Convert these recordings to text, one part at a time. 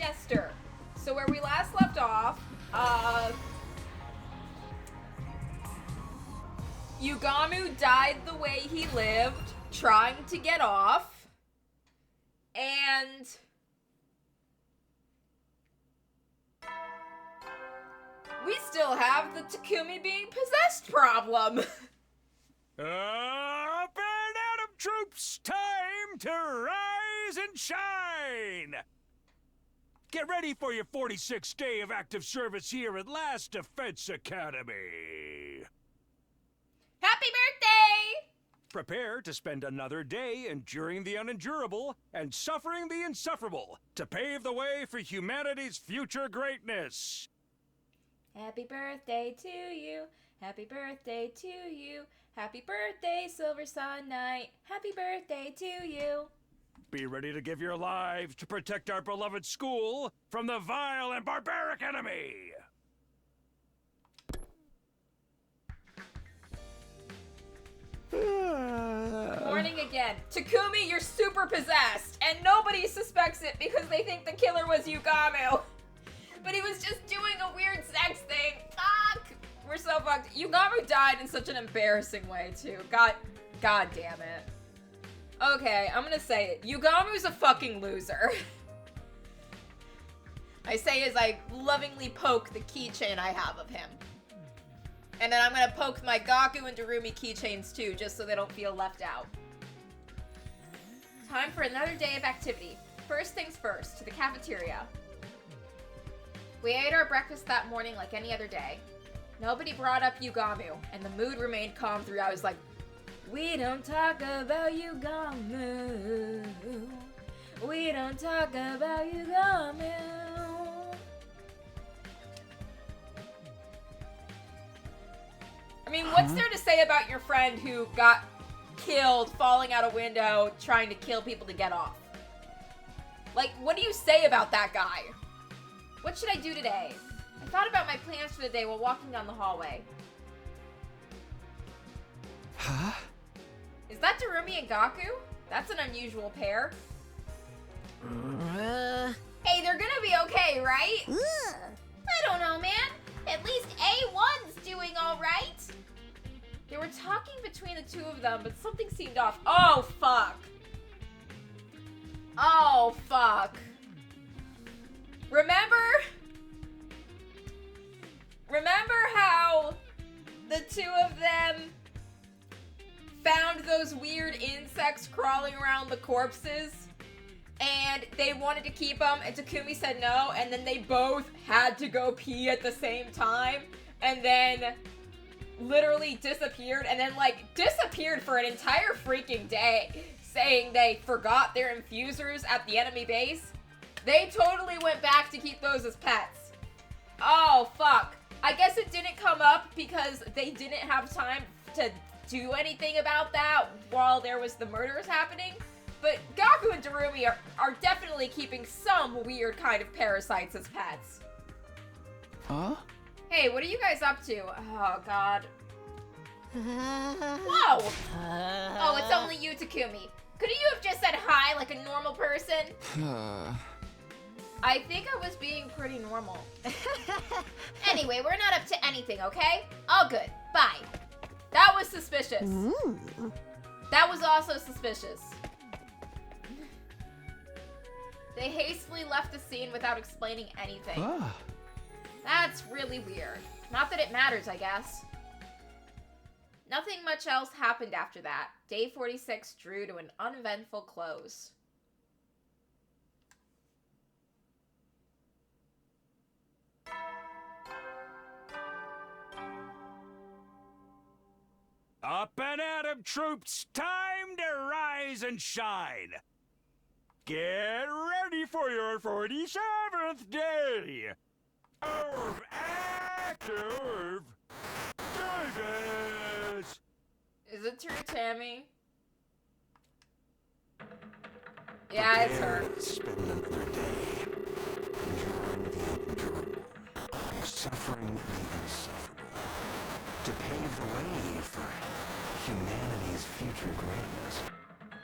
Jester. So where we last left off, Yugamu died the way he lived, trying to get off, and we still have the Takumi being possessed problem. Up and Adam troops, time to rise and shine! Get ready for your 46th day of active service here at Last Defense Academy. Happy birthday! Prepare to spend another day enduring the unendurable and suffering the insufferable to pave the way for humanity's future greatness. Happy birthday to you. Happy birthday to you. Happy birthday, Silver Sun Knight. Happy birthday to you. Be ready to give your lives to protect our beloved school from the vile and barbaric enemy. Morning again. Takumi, you're super possessed, and nobody suspects it because they think the killer was Yugamu. But he was just doing a weird sex thing. Fuck! We're so fucked. Yugamu died in such an embarrassing way, too. God damn it. Okay, I'm gonna say it. Yugamu's a fucking loser. I say as I lovingly poke the keychain I have of him. And then I'm gonna poke my Gaku and Darumi keychains too, just so they don't feel left out. Time for another day of activity. First things first, to the cafeteria. We ate our breakfast that morning like any other day. Nobody brought up Yugamu, and the mood remained calm throughout. I was like, we don't talk about Yugamu. We don't talk about Yugamu. I mean, what's there to say about your friend who got killed falling out a window trying to kill people to get off? Like, what do you say about that guy? What should I do today? I thought about my plans for the day while walking down the hallway. Huh? Is that Darumi and Gaku? That's an unusual pair. Hey, they're gonna be okay, right? I don't know, man. At least A1's doing all right. They were talking between the two of them, but something seemed off. Oh, fuck. Oh, fuck. Remember how the two of them found those weird insects crawling around the corpses? And they wanted to keep them, and Takumi said no, and then they both had to go pee at the same time, and then literally disappeared, and then, like, disappeared for an entire freaking day, saying they forgot their infusers at the enemy base. They totally went back to keep those as pets. Oh, fuck. I guess it didn't come up because they didn't have time to do anything about that while there was the murders happening. But Gaku and Darumi are definitely keeping some weird kind of parasites as pets. Huh? Hey, what are you guys up to? Oh, God. Whoa! Oh, it's only you, Takumi. Couldn't you have just said hi like a normal person? I think I was being pretty normal. Anyway, we're not up to anything, okay? All good. Bye. That was suspicious. That was also suspicious. They hastily left the scene without explaining anything. That's really weird. Not that it matters, I guess. Nothing much else happened after that. Day 46 drew to an uneventful close. Up and Adam troops, time to rise and shine. Get ready for your 47th day of active service. Is it true, Tammy? Yeah, it's her. Spend another day enduring the endurable, suffering the insufferable, to pave the way for humanity's future greatness.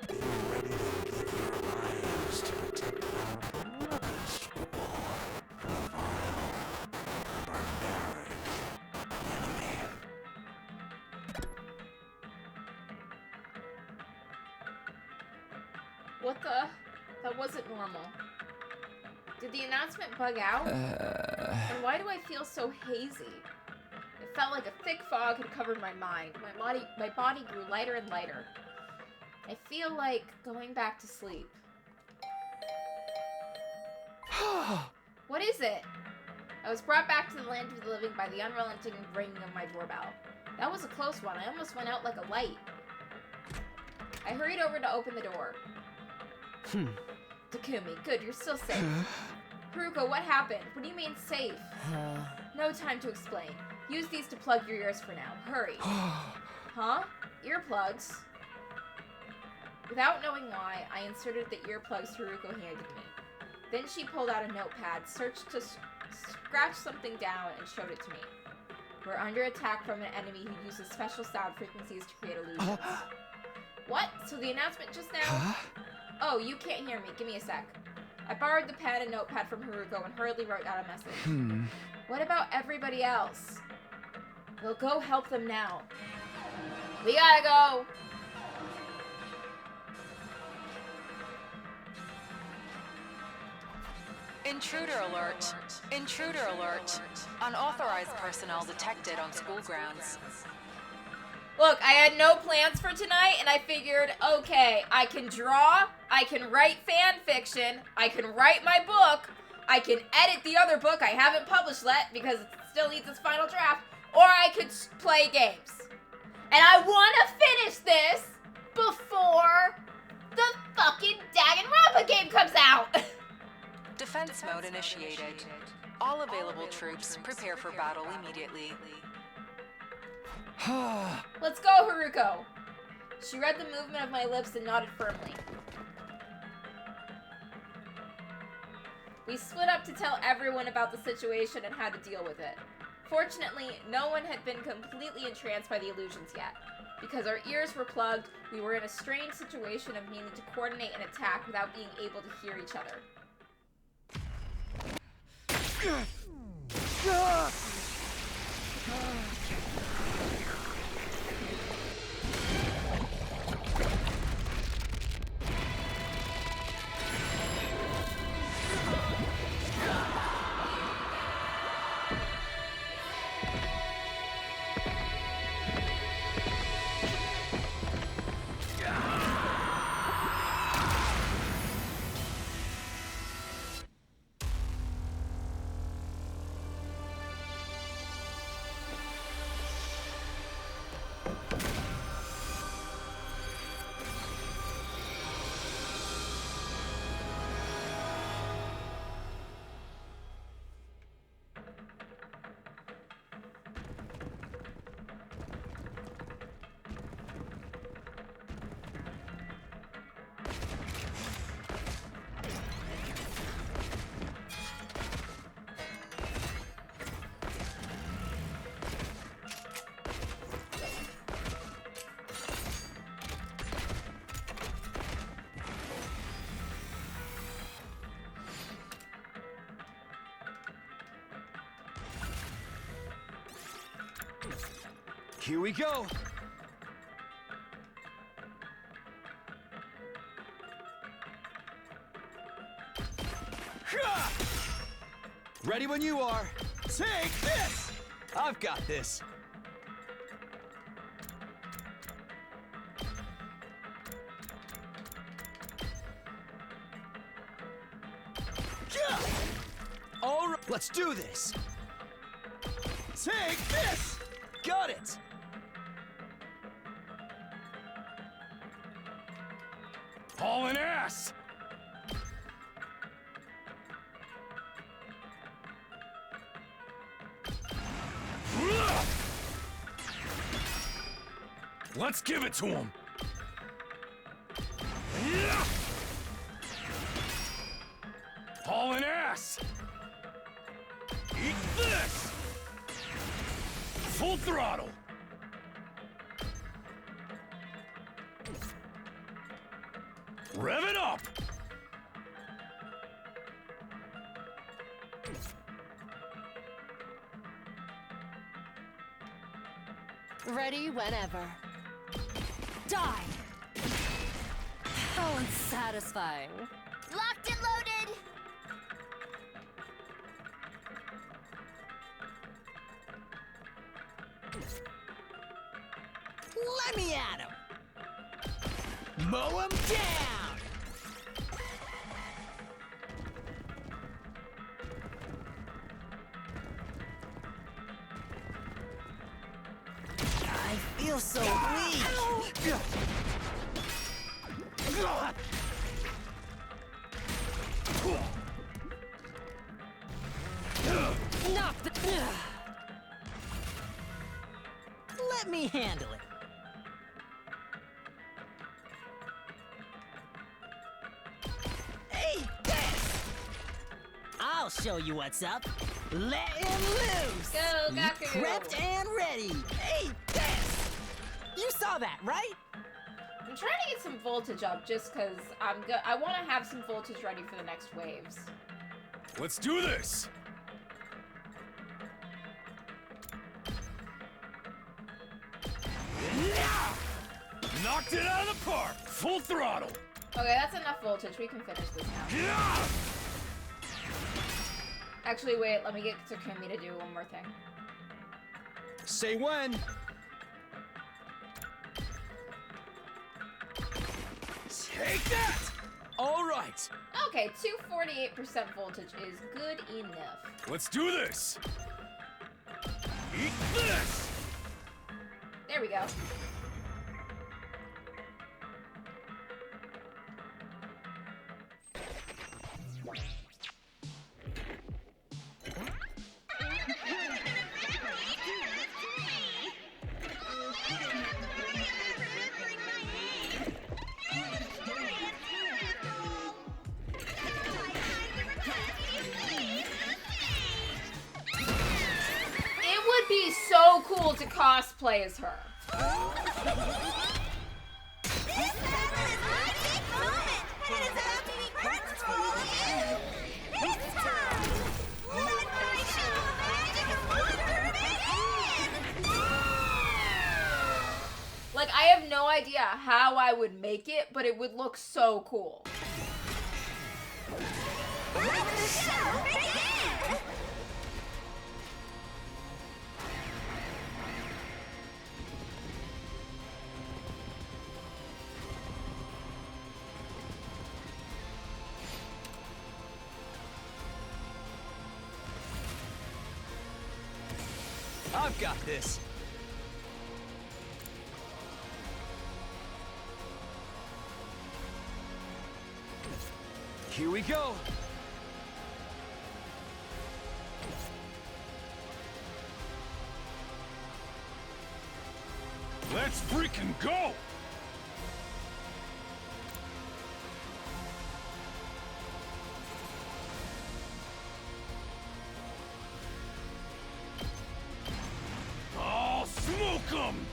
Be ready to give your lives to protect our beloved school. What the? That wasn't normal. Did the announcement bug out? And why do I feel so hazy? It felt like a thick fog had covered my mind. My body grew lighter and lighter. I feel like going back to sleep. What is it? I was brought back to the land of the living by the unrelenting ringing of my doorbell. That was a close one. I almost went out like a light. I hurried over to open the door. Takumi, good, you're still safe. Haruko, what happened? What do you mean safe? No time to explain. Use these to plug your ears for now. Hurry. Huh? Earplugs? Without knowing why, I inserted the earplugs Haruko handed me. Then she pulled out a notepad, searched to scratch something down, and showed it to me. We're under attack from an enemy who uses special sound frequencies to create illusions. What? So the announcement just now? Oh, you can't hear me. Give me a sec. I borrowed the pen and notepad from Haruko and hurriedly wrote out a message. What about everybody else? We'll go help them now. We gotta go! Intruder alert. Intruder alert. Unauthorized personnel detected on school grounds. Look, I had no plans for tonight, and I figured, okay, I can draw, I can write fan fiction, I can write my book, I can edit the other book I haven't published yet because it still needs its final draft, or I could play games. And I want to finish this before the fucking Danganronpa game comes out. Defense mode initiated. All available troops prepare for battle immediately. Let's go, Haruko. She read the movement of my lips and nodded firmly. We split up to tell everyone about the situation and how to deal with it. Fortunately, no one had been completely entranced by the illusions yet. Because our ears were plugged, we were in a strange situation of needing to coordinate an attack without being able to hear each other. Here we go. Ready when you are. Take this! I've got this. All right, let's do this. Take this! Got it! Hauling ass! Let's give it to him! Hauling ass! Eat this! Full throttle! Rev it up! Ready whenever. Die! How unsatisfying. Locked and loaded! Let me at him! Mow him down! I feel so weak! Knock the... Let me handle it. Hey, this! I'll show you what's up. Let him loose! Go, Gaku! Prepped and ready. Hey, this! You saw that, right? I'm trying to get some voltage up just because I want to have some voltage ready for the next waves. Let's do this! Knocked it out of the park! Full throttle! Okay, that's enough voltage. We can finish this now. Actually, wait. Let me get Takumi to do one more thing. Say when. Take that! All right. Okay, 248% voltage is good enough. Let's do this! Eat this! There we go. It would be so cool to cosplay as her. This battle is my big moment, and it is about to be curtains for all of you! It's time! Let my show of magic and wonder begin! Like, I have no idea how I would make it, but it would look so cool. Let the show begin! I've got this. Here we go. Let's freaking go! I'll smoke 'em!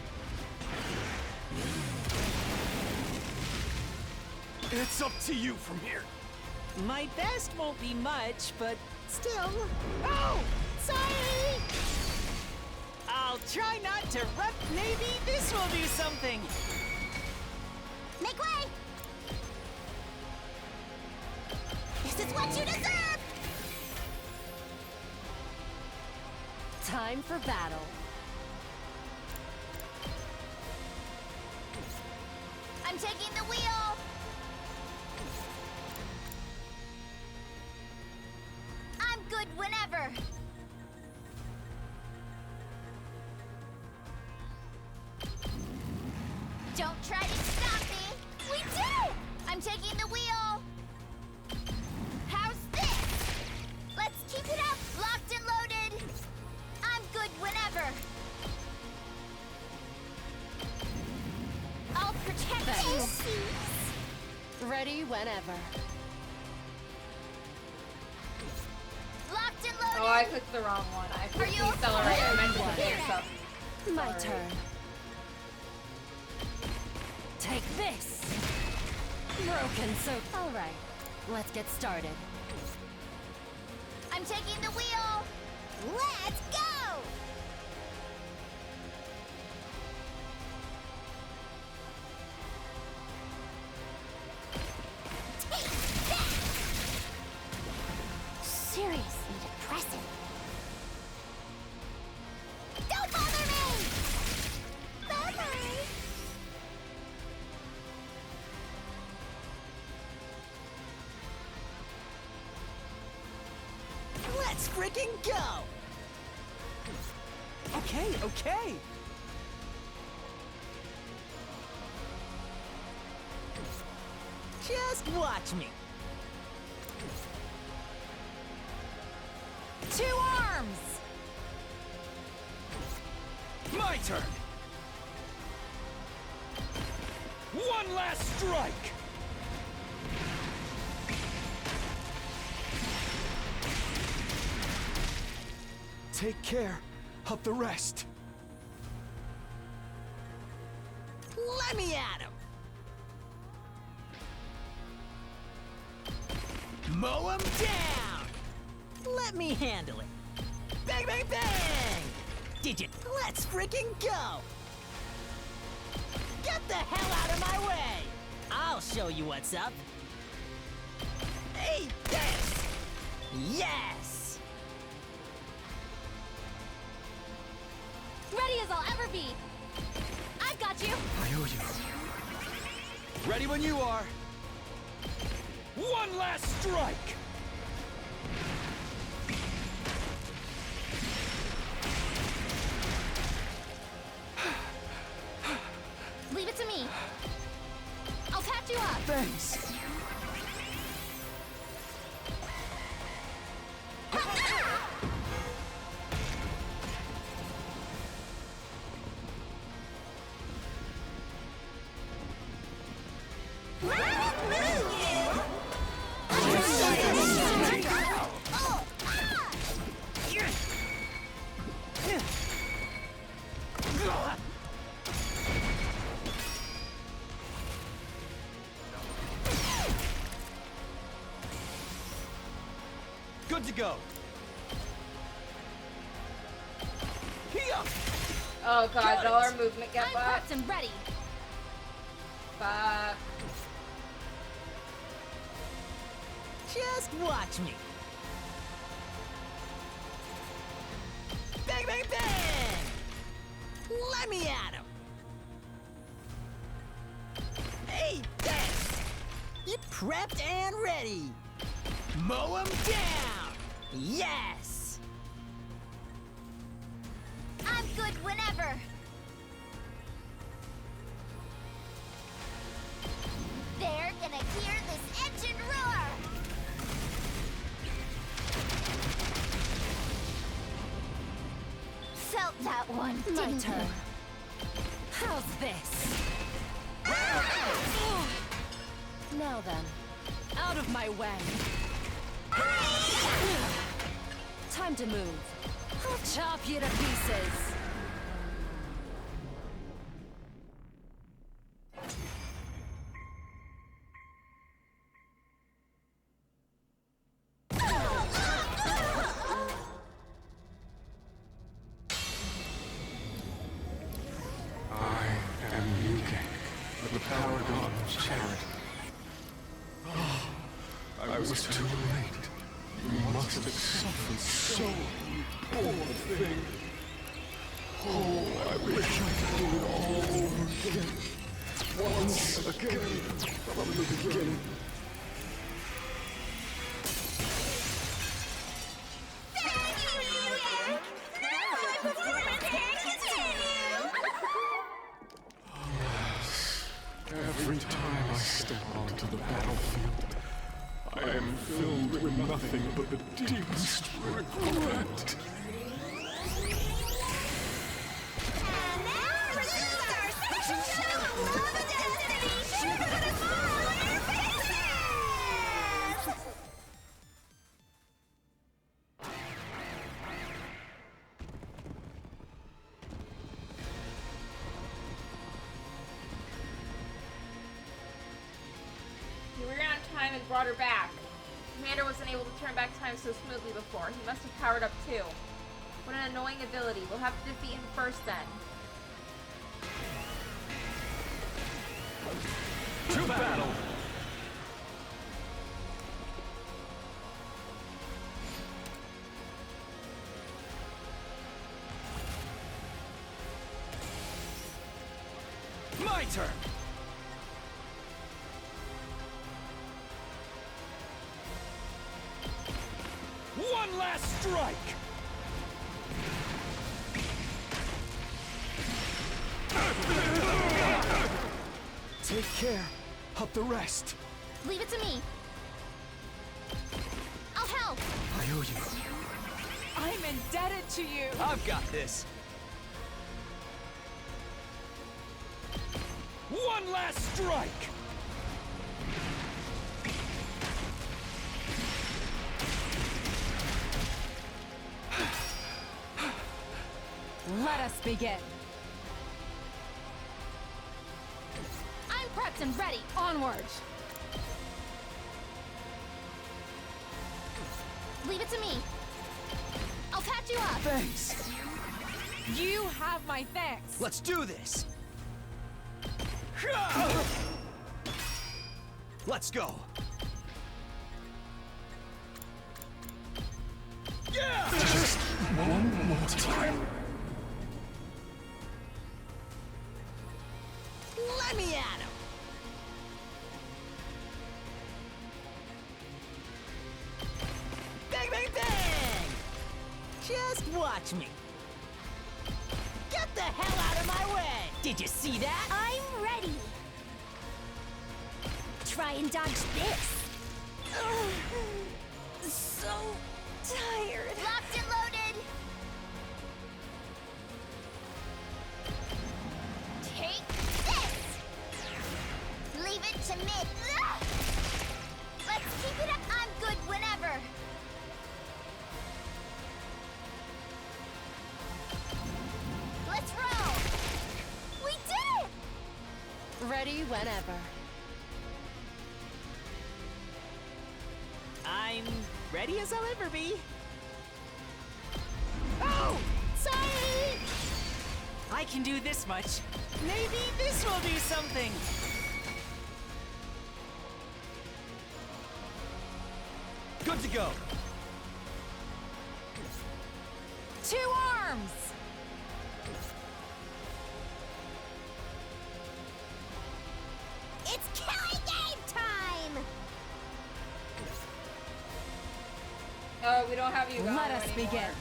It's up to you from here. My best won't be much, but still. Oh! Sorry! I'll try not to rough. Maybe this will do something. Make way! This is what you deserve! Time for battle. I'm taking the wheel! I'm good whenever! Don't try to stop me! We did! I'm taking the wheel! How's this? Let's keep it up! Locked and loaded! I'm good whenever! I'll protect you! Thanks. Ready whenever. Locked and loaded! Oh, I clicked the wrong one. I Are clicked you decelerate. I meant to okay? click this up. My turn. Take this. Broken, so... All right. Let's get started. I'm taking the wheel! Let's go! freaking go! Okay, okay. Just watch me. 2 arms! My turn! One last strike! Take care of the rest. Let me at him! Mow him down! Let me handle it. Bang, bang, bang! Did you? Let's freaking go! Get the hell out of my way! I'll show you what's up. Eat this! Yes! Ready as I'll ever be! I've got you! I owe you. Ready when you are. One last strike! Leave it to me. I'll patch you up. Thanks. Good to go. Oh god, did all our movement get I'm blocked? prepped and ready. Fuck. Just watch me. Bang, bang, bang! Let me at him. Eat this! You prepped and ready. Mow him down! Yes! I'm good whenever. They're gonna hear this engine roar. Felt that one, My didn't turn. you? How's this? Now then, out of my way. Time to move. I'll chop you to pieces. I am Yuke, the power god of charity. Oh, I was too late. You must have suffered so, you poor thing. Oh, I wish I could do it all over again. Once again, from the beginning. Thank you, Yuki! Now my performance can continue! Every time I step onto the battlefield, I am filled with nothing but the deepest regret. And now presents our special show of Love and Destiny, sure to put a smile on your faces! You ran out of time and brought her back. Commander wasn't able to turn back time so smoothly before. He must have powered up too. What an annoying ability. We'll have to defeat him first then. To battle! My turn! One last strike! Take care of the rest. Leave it to me. I'll help. I owe you. I'm indebted to you. I've got this. One last strike! Let us begin. I'm prepped and ready. Onward. Leave it to me. I'll patch you up. Thanks. You have my thanks. Let's do this. Let's go. Just one more time. Let me at him. Bang, bang, bang! Just watch me. Get the hell out of my way! Did you see that? I'm ready. Try and dodge this. So tired. Locked and loaded. Take this. Leave it to me. Let's keep it up. I'm good whenever. Let's roll. We did it. Ready whenever. I'm ready as I'll ever be. Oh! Sorry! I can do this much. Maybe this will do something. Good to go. 2 arms. It's killing game time. Oh, we don't have you guys Let us anymore. begin.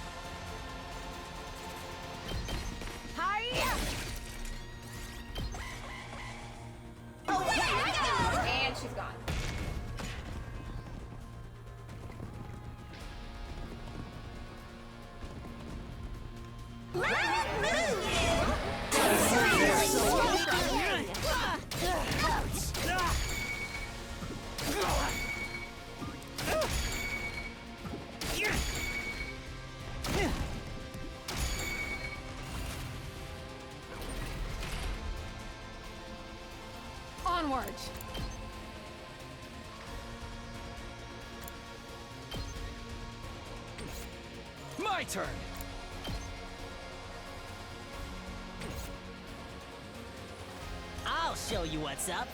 Hiya! Oh, there we go. And she's gone. Onward. My turn. I'll show you what's up.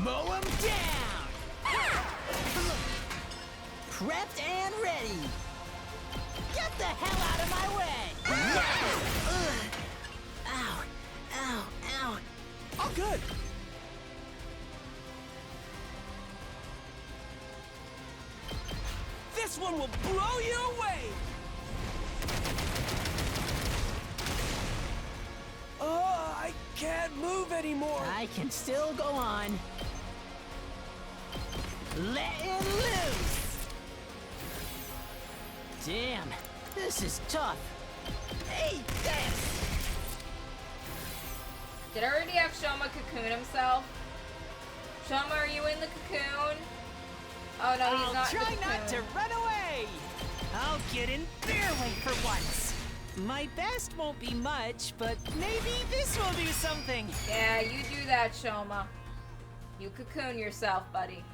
Mow 'em down! Prepped and ready! Get the hell out of my way! Ow, ow, ow. All good. This one will blow you away. Oh, I can't move anymore. I can still go on. Letting loose! Damn, this is tough. Hey, this! Did I already have Shoma cocoon himself? Shoma, are you in the cocoon? Oh no, he's I'll not in the try not to cocoon. run away! I'll get in their way for once. My best won't be much, but maybe this will do something. Yeah, you do that, Shoma. You cocoon yourself, buddy.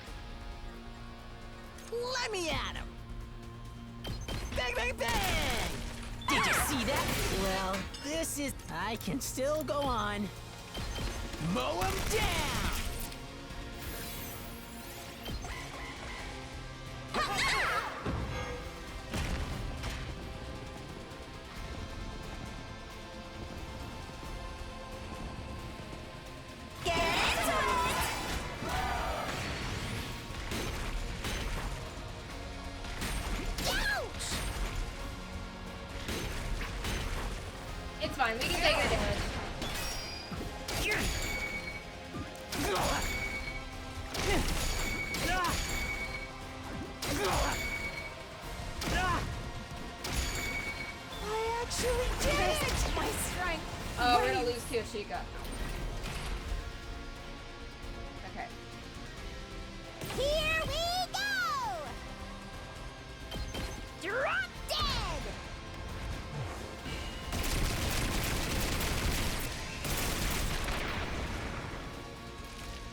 Let me at him! Bang, bang, bang! Did you see that? Well, this is... I can still go on. Mow 'em down! Get into it. fine. We can take it damage. I actually did it! My strength. Oh, we're gonna lose Kiyoshika. Okay. Here we go! Drop dead!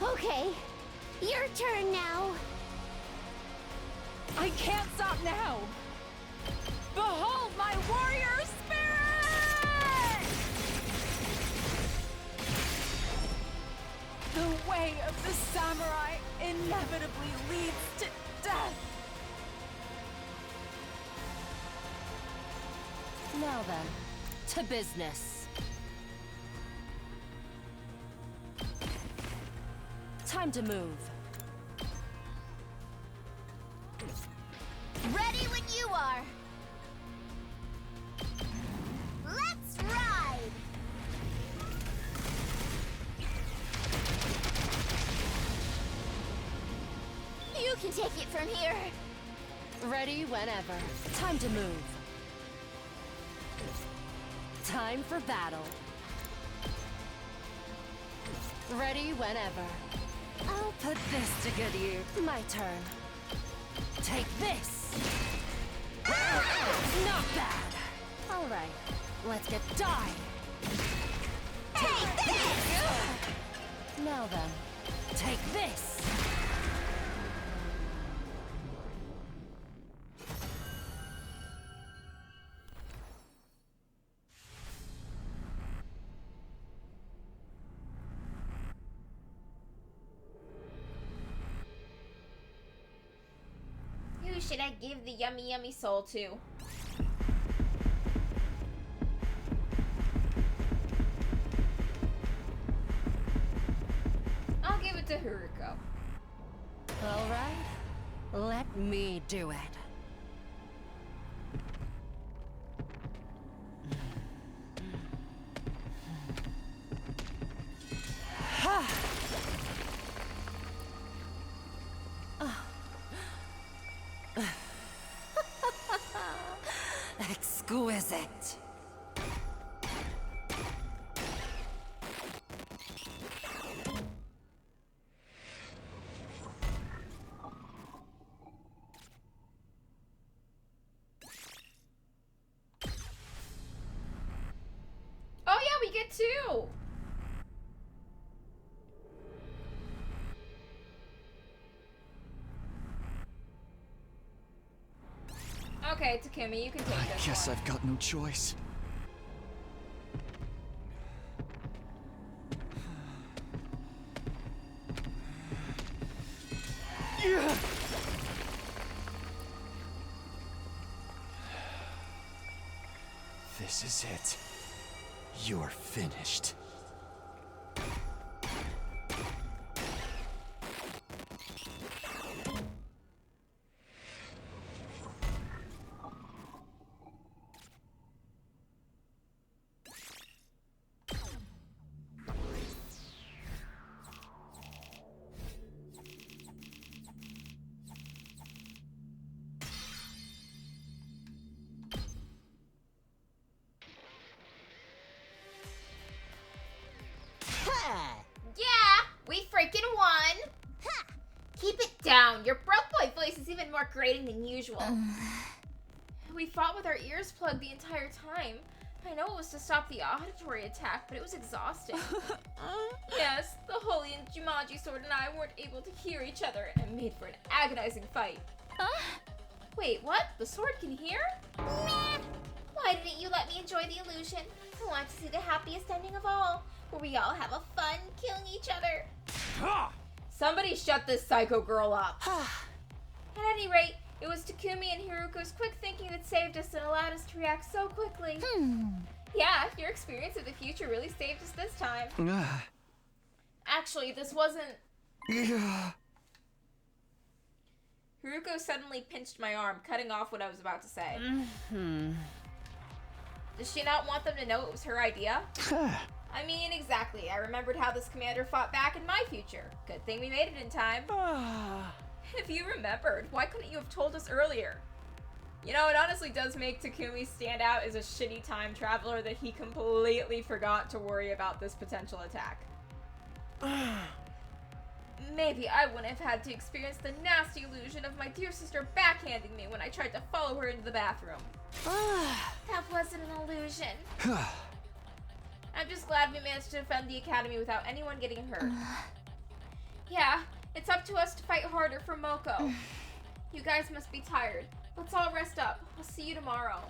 Okay, your turn now. I can't stop now. Behold my warrior spirit! The way of the samurai inevitably leads to death. Now then, to business. Time to move. Ready when you are. Let's ride! You can take it from here. Ready whenever. Time to move. Time for battle. Ready whenever. I'll put this to good use. My turn. Take this! Not bad! Alright, let's get die! Take this! Now then, take this! Who should I give the yummy yummy soul to? I'll give it to Haruko. Alright, let me do it. Exquisite. Oh yeah, we get two! Okay, Takumi, you can take this Guess one. I've got no choice. This is it. You're finished. Yeah, we freaking won! Ha! Keep it down. Your broke boy voice is even more grating than usual. We fought with our ears plugged the entire time. I know it was to stop the auditory attack, but it was exhausting. Yes, the holy and Jumanji sword and I weren't able to hear each other and made for an agonizing fight. Wait, what? The sword can hear? Meh. Why didn't you let me enjoy the illusion? I want to see the happiest ending of all, where we all have a fun killing each other. Ha! Somebody shut this psycho girl up. At any rate, it was Takumi and Hiruko's quick thinking that saved us and allowed us to react so quickly. Yeah, your experience of the future really saved us this time. Actually, this wasn't... Haruko suddenly pinched my arm, cutting off what I was about to say. Does she not want them to know it was her idea? I mean, exactly. I remembered how this commander fought back in my future. Good thing we made it in time. If you remembered, why couldn't you have told us earlier? You know, it honestly does make Takumi stand out as a shitty time traveler that he completely forgot to worry about this potential attack. Maybe I wouldn't have had to experience the nasty illusion of my dear sister backhanding me when I tried to follow her into the bathroom. That wasn't an illusion. I'm just glad we managed to defend the academy without anyone getting hurt. Yeah, it's up to us to fight harder for Moko. You guys must be tired. Let's all rest up. I'll see you tomorrow.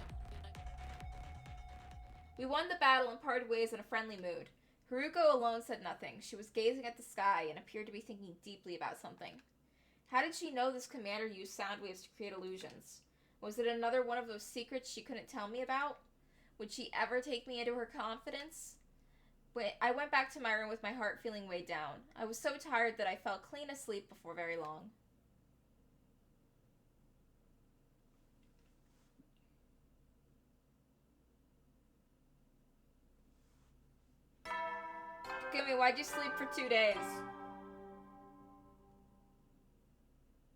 We won the battle and parted ways in a friendly mood. Haruko alone said nothing. She was gazing at the sky and appeared to be thinking deeply about something. How did she know this commander used sound waves to create illusions? Was it another one of those secrets she couldn't tell me about? Would she ever take me into her confidence? I went back to my room with my heart feeling weighed down. I was so tired that I fell clean asleep before very long. Gimme, why'd you sleep for 2 days?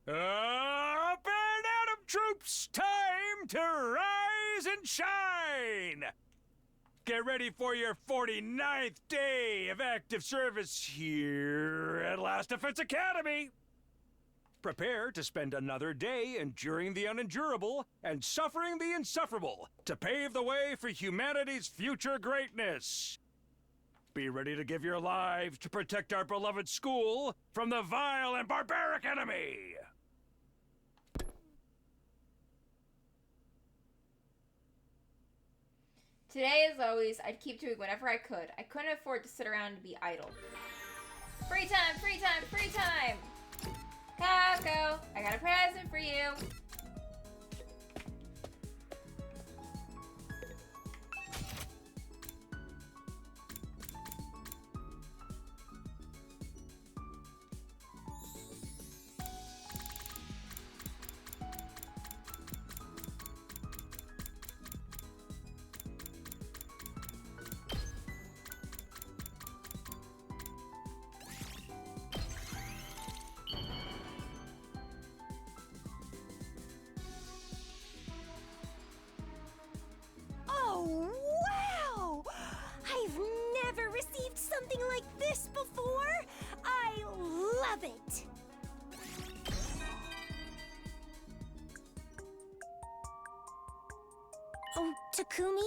Up and Atom troops, time to rise and shine! Get ready for your 49th day of active service here at Last Defense Academy. Prepare to spend another day enduring the unendurable and suffering the insufferable to pave the way for humanity's future greatness. Be ready to give your lives to protect our beloved school from the vile and barbaric enemy. Today, as always, I'd keep doing whatever I could. I couldn't afford to sit around and be idle. Free time, free time, free time! Gaku, I got a present for you. Oh, wow! I've never received something like this before. I love it. Oh, Takumi?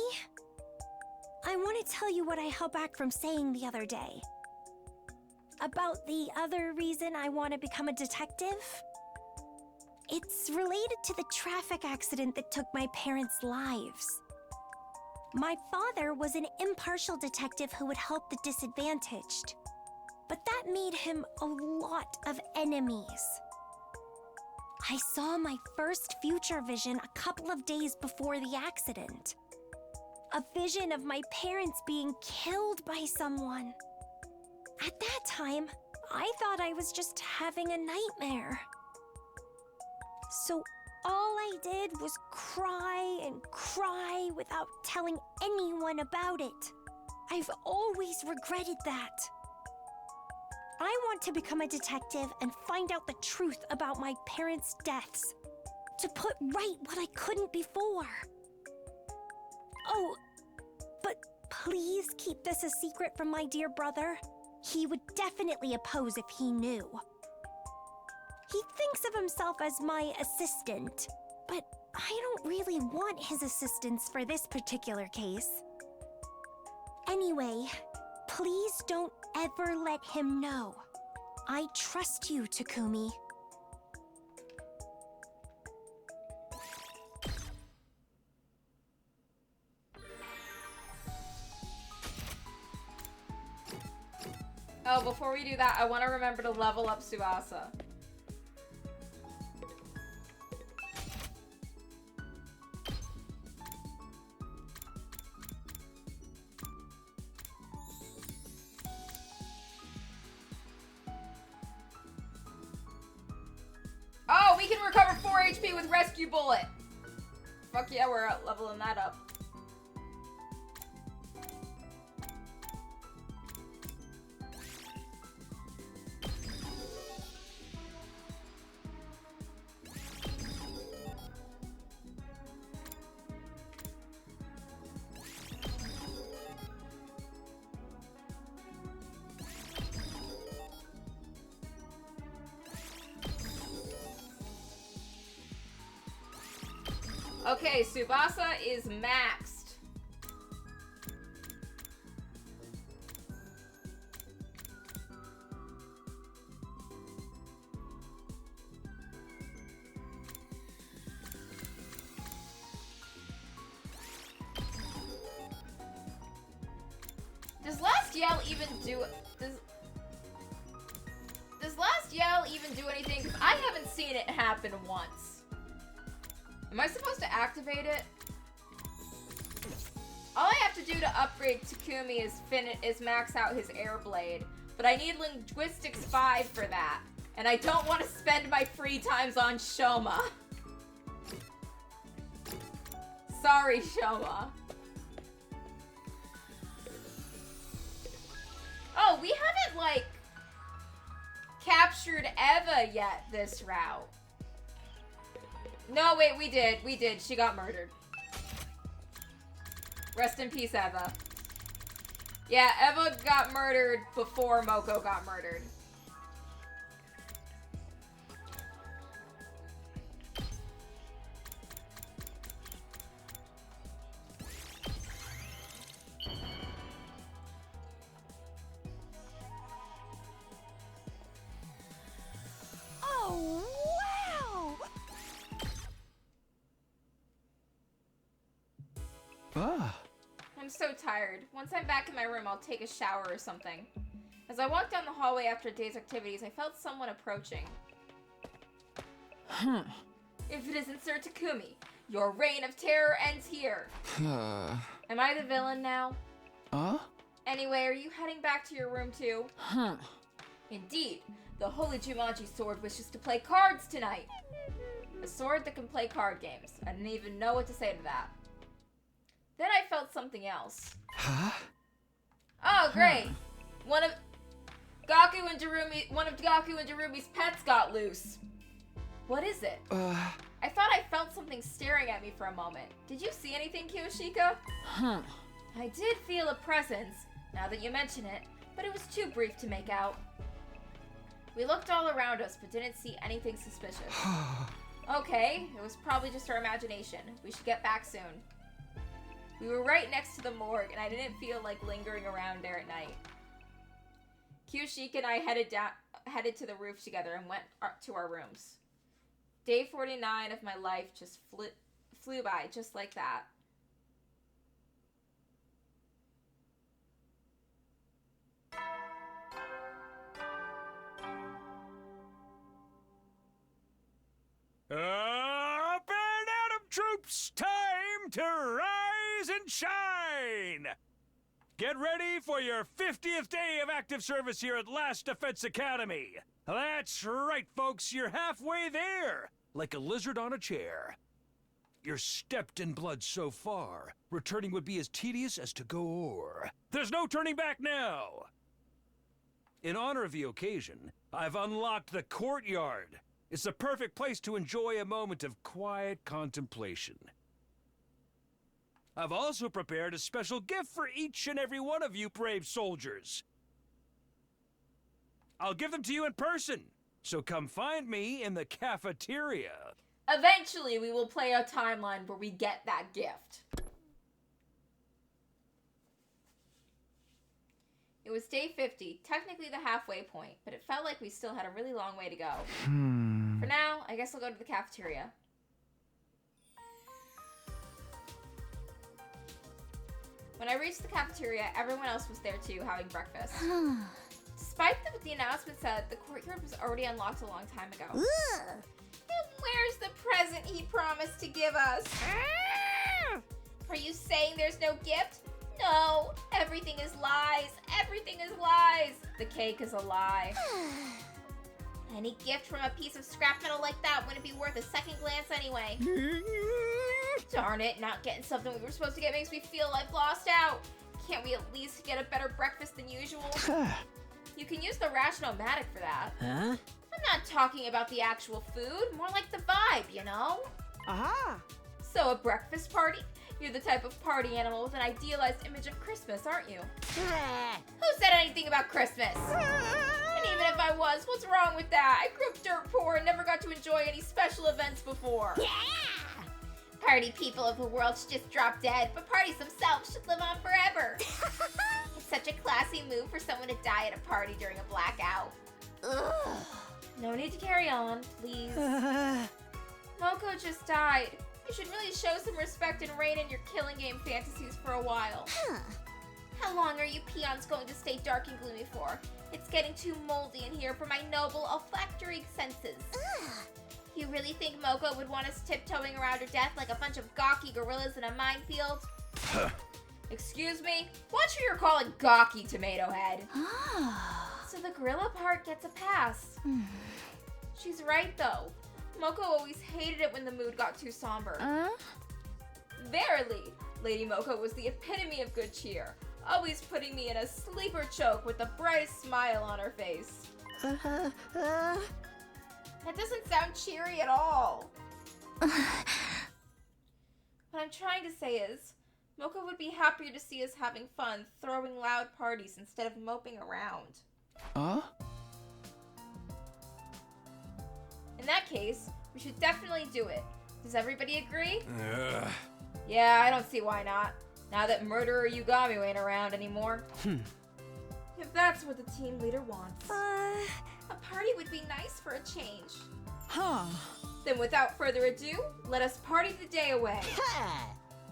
I want to tell you what I held back from saying the other day. About the other reason I want to become a detective. It's related to the traffic accident that took my parents' lives. My father was an impartial detective who would help the disadvantaged. But that made him a lot of enemies. I saw my first future vision a couple of days before the accident. A vision of my parents being killed by someone. At that time, I thought I was just having a nightmare. So all I did was cry and cry without telling anyone about it. I've always regretted that. I want to become a detective and find out the truth about my parents' deaths. To put right what I couldn't before. Oh, but please keep this a secret from my dear brother. He would definitely oppose if he knew. He thinks of himself as my assistant, but I don't really want his assistance for this particular case. Anyway, please don't ever let him know. I trust you, Takumi. Oh, before we do that, I want to remember to level up Suasa. Oh, we can recover 4 HP with Rescue Bullet. Fuck yeah, we're leveling that up. Okay, Tsubasa is maxed. Does Last Yell even do... Does Last Yell even do anything? Because I haven't seen it happen once. Am I supposed to activate it? All I have to do to upgrade Takumi is max out his air blade. But I need Linguistics 5 for that. And I don't want to spend my free times on Shoma. Sorry, Shoma. Oh, we haven't, like, captured Eva yet this route. No, wait, we did. We did. She got murdered. Rest in peace, Eva. Yeah, Eva got murdered before Moko got murdered. Oh, wow! Ah. I'm so tired. Once I'm back in my room, I'll take a shower or something. As I walked down the hallway after a day's activities, I felt someone approaching. If it isn't Sir Takumi, your reign of terror ends here. Am I the villain now? Anyway, are you heading back to your room too? Indeed. The Holy Jumanji sword wishes to play cards tonight. A sword that can play card games. I didn't even know what to say to that. Then I felt something else. Huh? Oh, great. One of Gaku and Darumi's pets got loose. What is it? I thought I felt something staring at me for a moment. Did you see anything, Kiyoshika? I did feel a presence, now that you mention it, but it was too brief to make out. We looked all around us, but didn't see anything suspicious. Okay, it was probably just our imagination. We should get back soon. We were right next to the morgue, and I didn't feel like lingering around there at night. Kiyoshika and I headed to the roof together and went to our rooms. Day 49 of my life just flew by, just like that. Up and Atom troops, time to rise and shine! Get ready for your 50th day of active service here at Last Defense Academy. That's right, folks, you're halfway there, like a lizard on a chair. You're stepped in blood so far, returning would be as tedious as to go o'er. There's no turning back now! In honor of the occasion, I've unlocked the courtyard. It's the perfect place to enjoy a moment of quiet contemplation. I've also prepared a special gift for each and every one of you brave soldiers. I'll give them to you in person, so come find me in the cafeteria. Eventually, we will play a timeline where we get that gift. It was day 50, technically the halfway point, but it felt like we still had a really long way to go. For now, I guess I'll go to the cafeteria. When I reached the cafeteria, everyone else was there too, having breakfast. Despite what the announcement said, the courtyard was already unlocked a long time ago. And where's the present he promised to give us? Are you saying there's no gift? No, everything is lies. Everything is lies. The cake is a lie. Any gift from a piece of scrap metal like that wouldn't be worth a second glance anyway. Darn it, not getting something we were supposed to get makes me feel I've lost out. Can't we at least get a better breakfast than usual? You can use the Rational-Matic for that. Huh? I'm not talking about the actual food, more like the vibe, you know? Aha! So a breakfast party? You're the type of party animal with an idealized image of Christmas, aren't you? Who said anything about Christmas? And even if I was, what's wrong with that? I grew up dirt poor and never got to enjoy any special events before. Party people of the world should just drop dead, but parties themselves should live on forever. It's such a classy move for someone to die at a party during a blackout. Ugh. No need to carry on, please. Moko just died. You should really show some respect and rein in your killing game fantasies for a while. How long are you peons going to stay dark and gloomy for? It's getting too moldy in here for my noble olfactory senses. You really think Moko would want us tiptoeing around her death like a bunch of gawky gorillas in a minefield? Excuse me? Watch who you're calling gawky, Tomato Head. So the gorilla part gets a pass. She's right, though. Moko always hated it when the mood got too somber. Verily, Lady Moko was the epitome of good cheer, always putting me in a sleeper choke with the brightest smile on her face. That doesn't sound cheery at all. What I'm trying to say is, Moko would be happier to see us having fun, throwing loud parties instead of moping around. In that case, we should definitely do it. Does everybody agree? Yeah, I don't see why not. Now that murderer Yugami ain't around anymore. If that's what the team leader wants. A party would be nice for a change. Then without further ado, let us party the day away.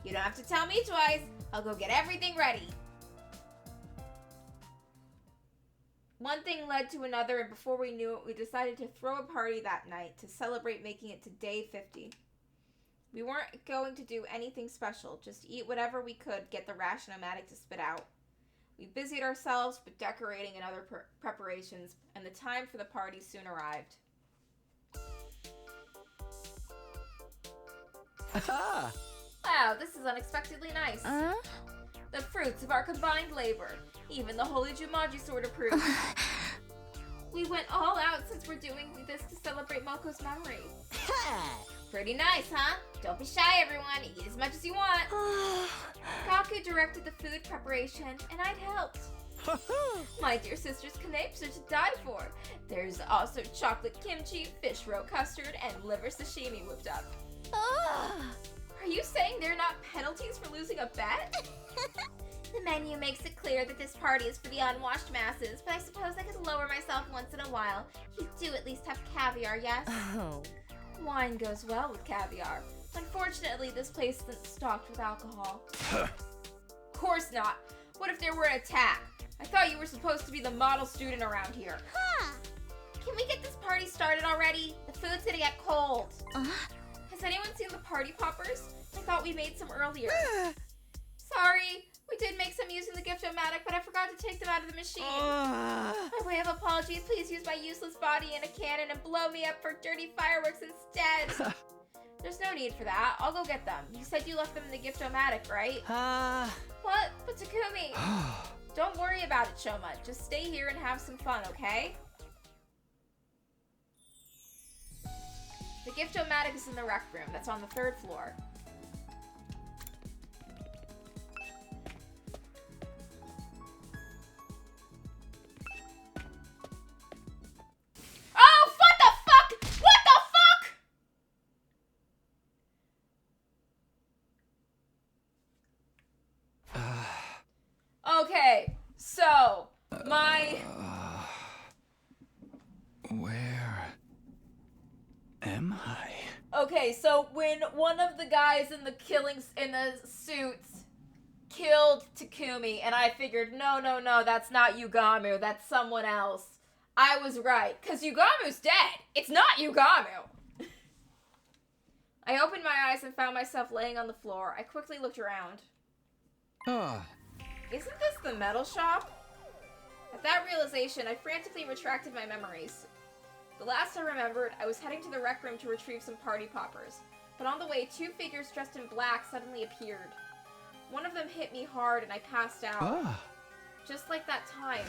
You don't have to tell me twice. I'll go get everything ready. One thing led to another, and before we knew it, we decided to throw a party that night to celebrate making it to day 50. We weren't going to do anything special, just eat whatever we could get the ration-o-matic to spit out. We busied ourselves with decorating and other preparations, and the time for the party soon arrived. Wow, this is unexpectedly nice. The fruits of our combined labor. Even the holy Jumanji sort approves. We went all out since we're doing this to celebrate Moko's memory. Pretty nice, huh? Don't be shy, everyone. Eat as much as you want. Gaku directed the food preparation, and I'd helped. My dear sister's canapes are to die for. There's also chocolate kimchi, fish roe custard, and liver sashimi whipped up. Are you saying there are not penalties for losing a bet? The menu makes it clear that this party is for the unwashed masses, but I suppose I could lower myself once in a while. You do at least have caviar, yes? Wine goes well with caviar. Unfortunately, this place isn't stocked with alcohol. Of course not. What if there were an attack? I thought you were supposed to be the model student around here. Can we get this party started already? The food's gonna get cold. Has anyone seen the party poppers? I thought we made some earlier. Sorry, we did make some using the gift-o-matic, but I forgot to take them out of the machine. By way of apologies, please use my useless body in a cannon and blow me up for dirty fireworks instead. There's no need for that. I'll go get them. You said you left them in the gift-o-matic, right? What? But Takumi! Don't worry about it, Shoma. Just stay here and have some fun, okay? The gift-o-matic is in the rec room. That's on the 3rd floor. Oh, what the fuck? What the fuck? Okay, so, Where am I? Okay, so when one of the guys in the suits killed Takumi, and I figured, no, that's not Yugamu, that's someone else. I was right, because Yugamu's dead. It's not Yugamu. I opened my eyes and found myself laying on the floor. I quickly looked around. Isn't this the metal shop? At that realization, I frantically retracted my memories. The last I remembered, I was heading to the rec room to retrieve some party poppers. But on the way, 2 figures dressed in black suddenly appeared. One of them hit me hard and I passed out. Just like that time.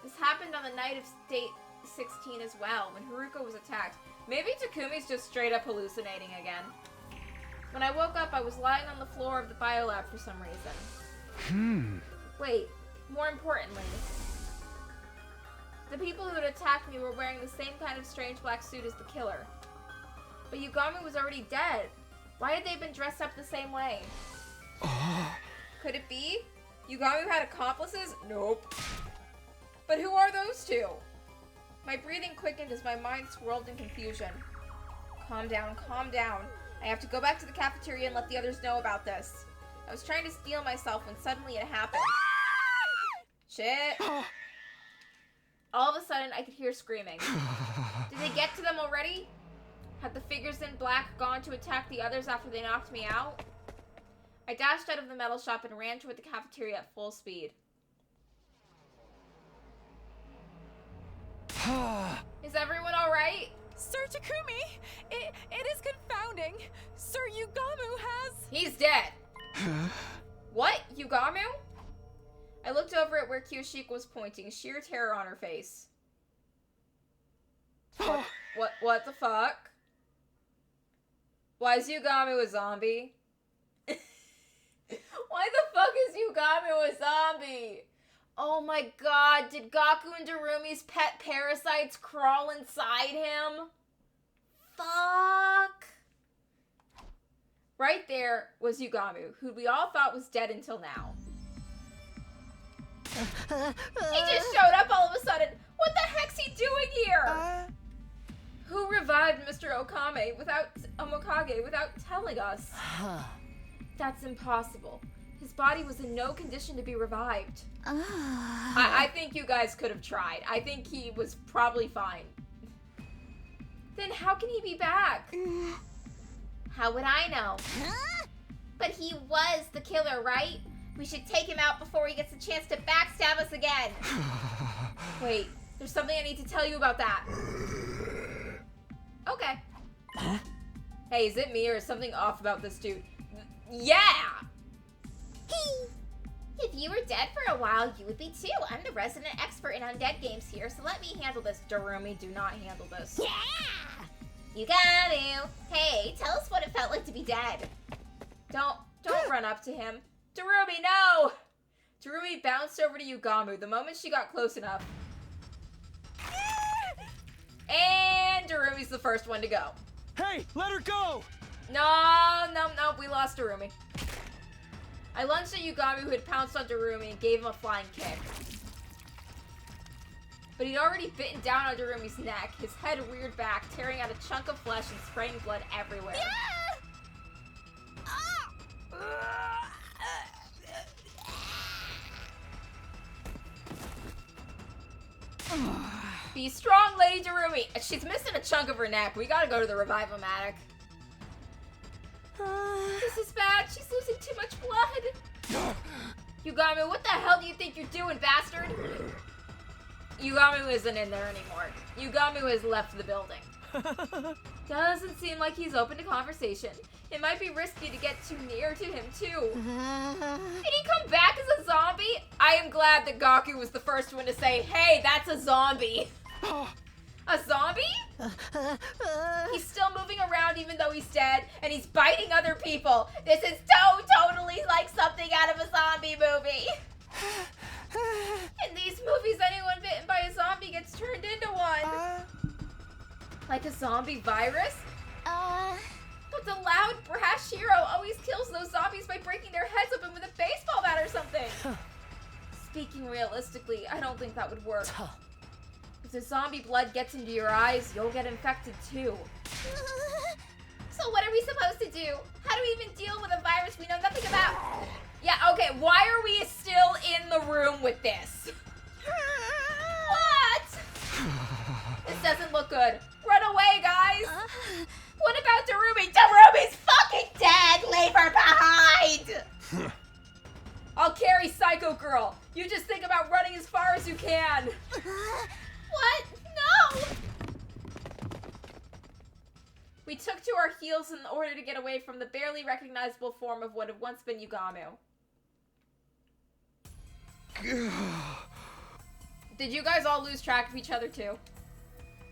This happened on the night of date 16 as well, when Haruko was attacked. Maybe Takumi's just straight up hallucinating again. When I woke up, I was lying on the floor of the biolab for some reason. Wait, more importantly, the people who had attacked me were wearing the same kind of strange black suit as the killer. But Yugami was already dead. Why had they been dressed up the same way? Could it be? Yugami had accomplices? Nope. But who are those two? My breathing quickened as my mind swirled in confusion. Calm down, calm down. I have to go back to the cafeteria and let the others know about this. I was trying to steel myself when suddenly it happened. Shit. All of a sudden, I could hear screaming. Did they get to them already? Had the figures in black gone to attack the others after they knocked me out? I dashed out of the metal shop and ran toward the cafeteria at full speed. Is everyone alright? Sir Takumi, it is confounding. Sir Yugamu has... He's dead. What? Yugamu? I looked over at where Kyoshiko was pointing, sheer terror on her face. What the fuck? Why is Yugamu a zombie? Why the fuck is Yugamu a zombie? Oh my god, did Gaku and Darumi's pet parasites crawl inside him? Fuck. Right there was Yugamu, who we all thought was dead until now. He just showed up all of a sudden. What the heck's he doing here? Who revived Mr. Okage without telling us? That's impossible. His body was in no condition to be revived. I think you guys could have tried. I think he was probably fine. Then how can he be back? How would I know? But he was the killer, right? We should take him out before he gets a chance to backstab us again. Wait, there's something I need to tell you about that. Okay. Hey, is it me or is something off about this dude? Yeah! If you were dead for a while, you would be too. I'm the resident expert in undead games here, so let me handle this. Darumi, do not handle this. Yeah! Yugamu! Hey, tell us what it felt like to be dead. Don't run up to him. Darumi, no! Darumi bounced over to Yugamu the moment she got close enough. And Darumi's the first one to go. Hey, let her go! No, we lost Darumi. I lunged at Yugamu, who had pounced on Darumi, and gave him a flying kick. But he'd already bitten down on Darumi's neck, his head reared back, tearing out a chunk of flesh and spraying blood everywhere. Be strong, Lady Darumi. She's missing a chunk of her neck. We gotta go to the Revive-O-Matic. This is bad. She's losing too much blood. Yugamu, what the hell do you think you're doing, bastard? Yugamu isn't in there anymore. Yugamu has left the building. Doesn't seem like he's open to conversation. It might be risky to get too near to him, too. Did he come back as a zombie? I am glad that Gaku was the first one to say, hey, that's a zombie. A zombie? He's still moving around even though he's dead, and he's biting other people. This is totally like something out of a zombie movie. In these movies, anyone bitten by a zombie gets turned into one. Like a zombie virus? But the loud, brash hero always kills those zombies by breaking their heads open with a baseball bat or something. Speaking realistically, I don't think that would work. If the zombie blood gets into your eyes, you'll get infected too. So what are we supposed to do? How do we even deal with a virus we know nothing about? Yeah, okay, why are we still in the room with this? What? This doesn't look good. Run away, guys! What about Darumi? Darumi's fucking dead! Leave her behind! I'll carry Psycho Girl. You just think about running as far as you can. What? No! We took to our heels in order to get away from the barely recognizable form of what had once been Yugamu. Did you guys all lose track of each other too?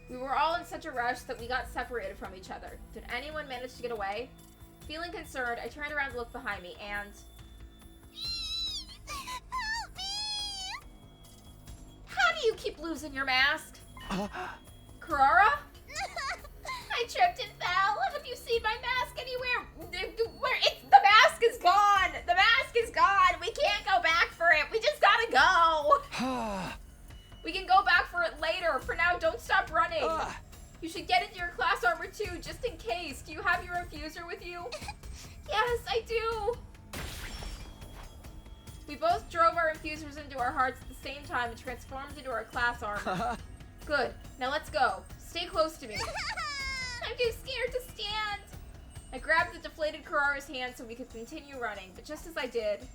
We were all in such a rush that we got separated from each other. Did anyone manage to get away? Feeling concerned, I turned around to look behind me and... Help me! How do you keep losing your mask? Kurara? I tripped and fell. you seen my mask anywhere? The mask is gone. The mask is gone. We can't go back for it. We just gotta go. We can go back for it later. For now, don't stop running. You should get into your class armor too, just in case. Do you have your infuser with you? Yes, I do. We both drove our infusers into our hearts at the same time and transformed into our class armor. Good. Now let's go. Stay close to me. I'm too scared to stand. I grabbed the deflated Kurara's hand so we could continue running, but just as I did...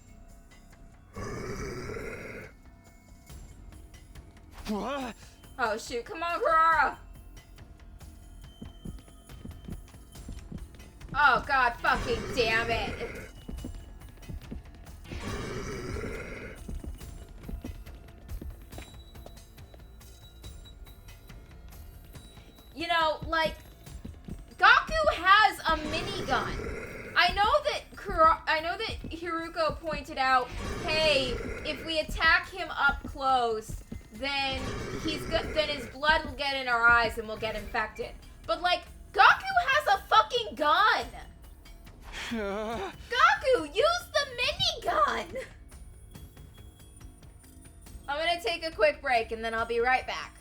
What? Oh shoot, come on, Kurara! Oh god fucking damn it. You know, like, Gaku has a minigun. I know that Hiruko pointed out, hey, if we attack him up close, then then his blood will get in our eyes and we'll get infected. But like, Gaku has a fucking gun. Gaku, use the minigun. I'm gonna take a quick break and then I'll be right back.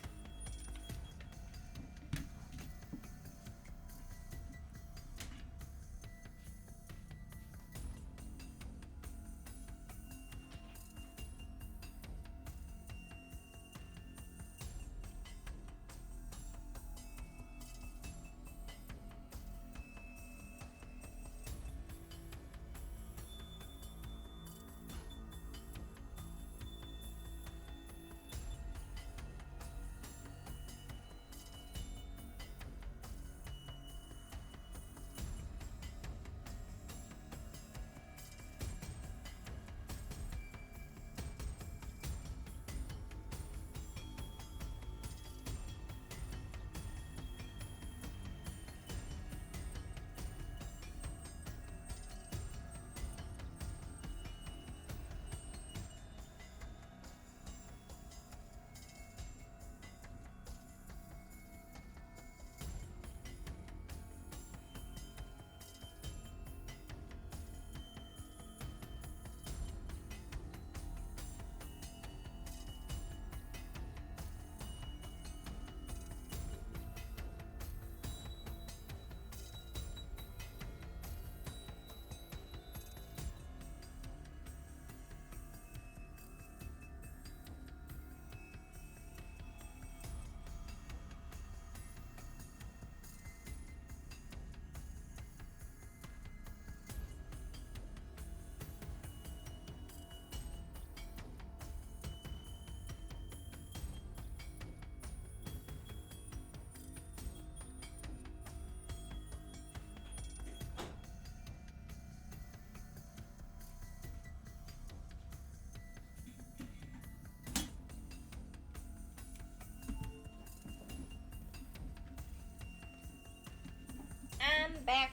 Back.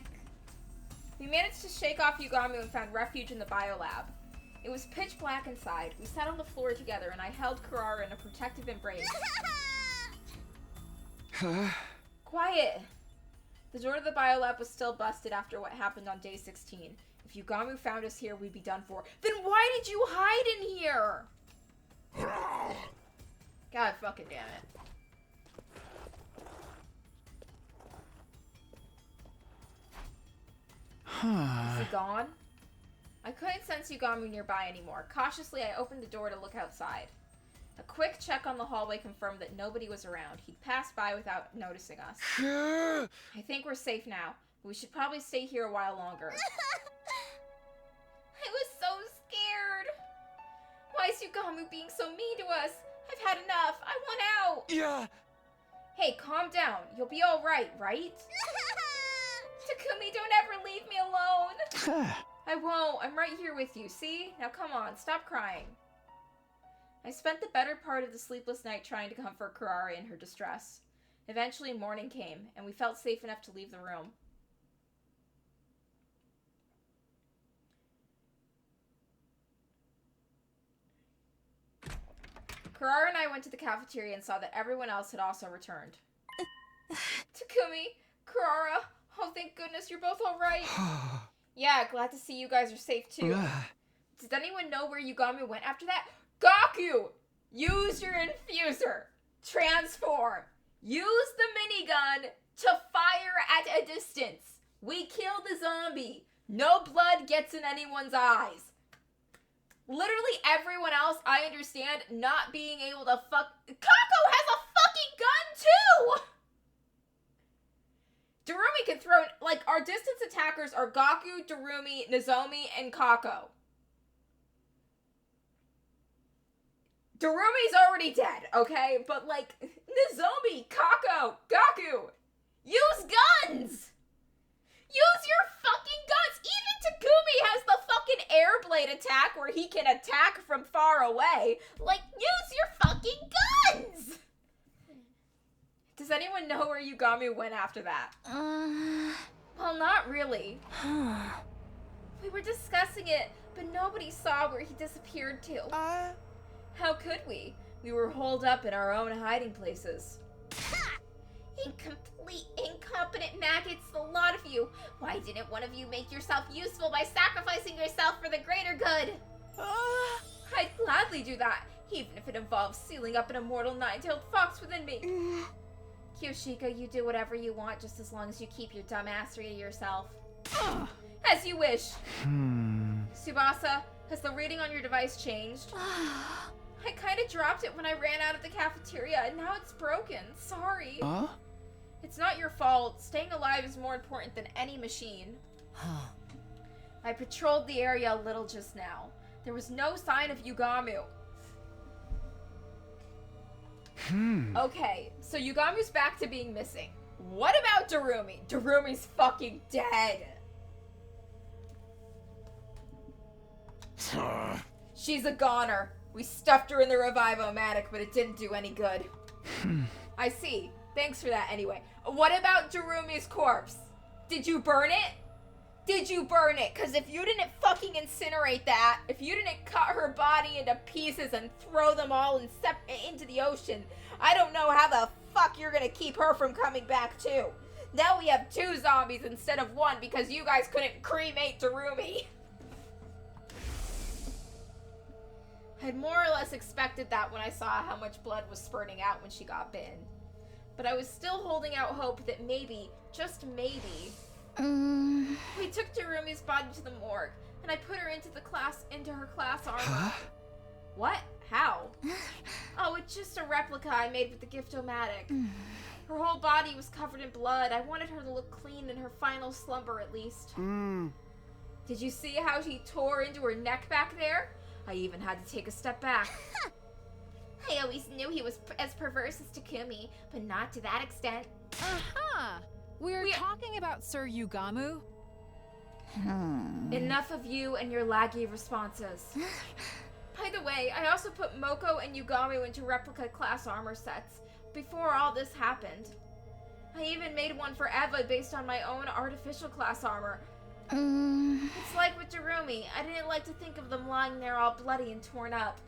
We managed to shake off Yugamu and found refuge in the biolab. It was pitch black inside. We sat on the floor together and I held Kurara in a protective embrace. Quiet! The door to the biolab was still busted after what happened on day 16. If Yugamu found us here, we'd be done for. Then why did you hide in here? God fucking damn it. Is he gone? I couldn't sense Yugamu nearby anymore. Cautiously, I opened the door to look outside. A quick check on the hallway confirmed that nobody was around. He'd passed by without noticing us. I think we're safe now, but we should probably stay here a while longer. I was so scared. Why is Yugamu being so mean to us? I've had enough. I want out. Yeah. Hey, calm down. You'll be all right, right? Takumi, don't ever leave me alone. I won't. I'm right here with you, see? Now come on, stop crying. I spent the better part of the sleepless night trying to comfort Kurara in her distress. Eventually, morning came, and we felt safe enough to leave the room. Kurara and I went to the cafeteria and saw that everyone else had also returned. Takumi, Kurara, Oh, thank goodness you're both alright. Yeah, glad to see you guys are safe too. Does anyone know where Yugami went after that? Gaku! Use your infuser. Transform. Use the minigun to fire at a distance. We kill the zombie. No blood gets in anyone's eyes. Literally everyone else, I understand not being able to fuck... Kako has a fucking gun too! Darumi can throw... Like, our distance attackers are Gaku, Darumi, Nozomi, and Kako. Darumi's already dead, okay? But, like, Nozomi, Kako, Gaku, use guns! Use your fucking guns! Even Takumi has the fucking air blade attack where he can attack from far away. Like, use your fucking guns! Does anyone know where Yugami went after that? Well, not really. We were discussing it, but nobody saw where he disappeared to. How could we? We were holed up in our own hiding places. Ha! Incomplete, incompetent maggots, the lot of you. Why didn't one of you make yourself useful by sacrificing yourself for the greater good? I'd gladly do that, even if it involves sealing up an immortal nine-tailed fox within me. Kyoshika, you do whatever you want just as long as you keep your dumbassery to yourself. As you wish. Tsubasa, has the reading on your device changed? I kind of dropped it when I ran out of the cafeteria, and now it's broken. Sorry. It's not your fault. Staying alive is more important than any machine. I patrolled the area a little just now. There was no sign of Yugamu. Okay, so Yugamu's back to being missing. What about Darumi? Darumi's fucking dead. She's a goner. We stuffed her in the Revive-O-Matic, but it didn't do any good. I see. Thanks for that anyway. What about Darumi's corpse? Did you burn it? Did you burn it? Because if you didn't fucking incinerate that, if you didn't cut her body into pieces and throw them all into the ocean, I don't know how the fuck you're gonna keep her from coming back too. Now we have 2 zombies instead of 1 because you guys couldn't cremate Darumi. I'd more or less expected that when I saw how much blood was spurting out when she got bitten. But I was still holding out hope that maybe, just maybe, we took Darumi's body to the morgue, and I put her into her class armor. What? How? Oh, it's just a replica I made with the Gift-O-Matic. Her whole body was covered in blood. I wanted her to look clean in her final slumber, at least. Did you see how she tore into her neck back there? I even had to take a step back. I always knew he was as perverse as Takumi, but not to that extent. We're talking about Sir Yugamu? Enough of you and your laggy responses. By the way, I also put Moko and Yugamu into replica class armor sets before all this happened. I even made one for Eva based on my own artificial class armor. It's like with Darumi. I didn't like to think of them lying there all bloody and torn up.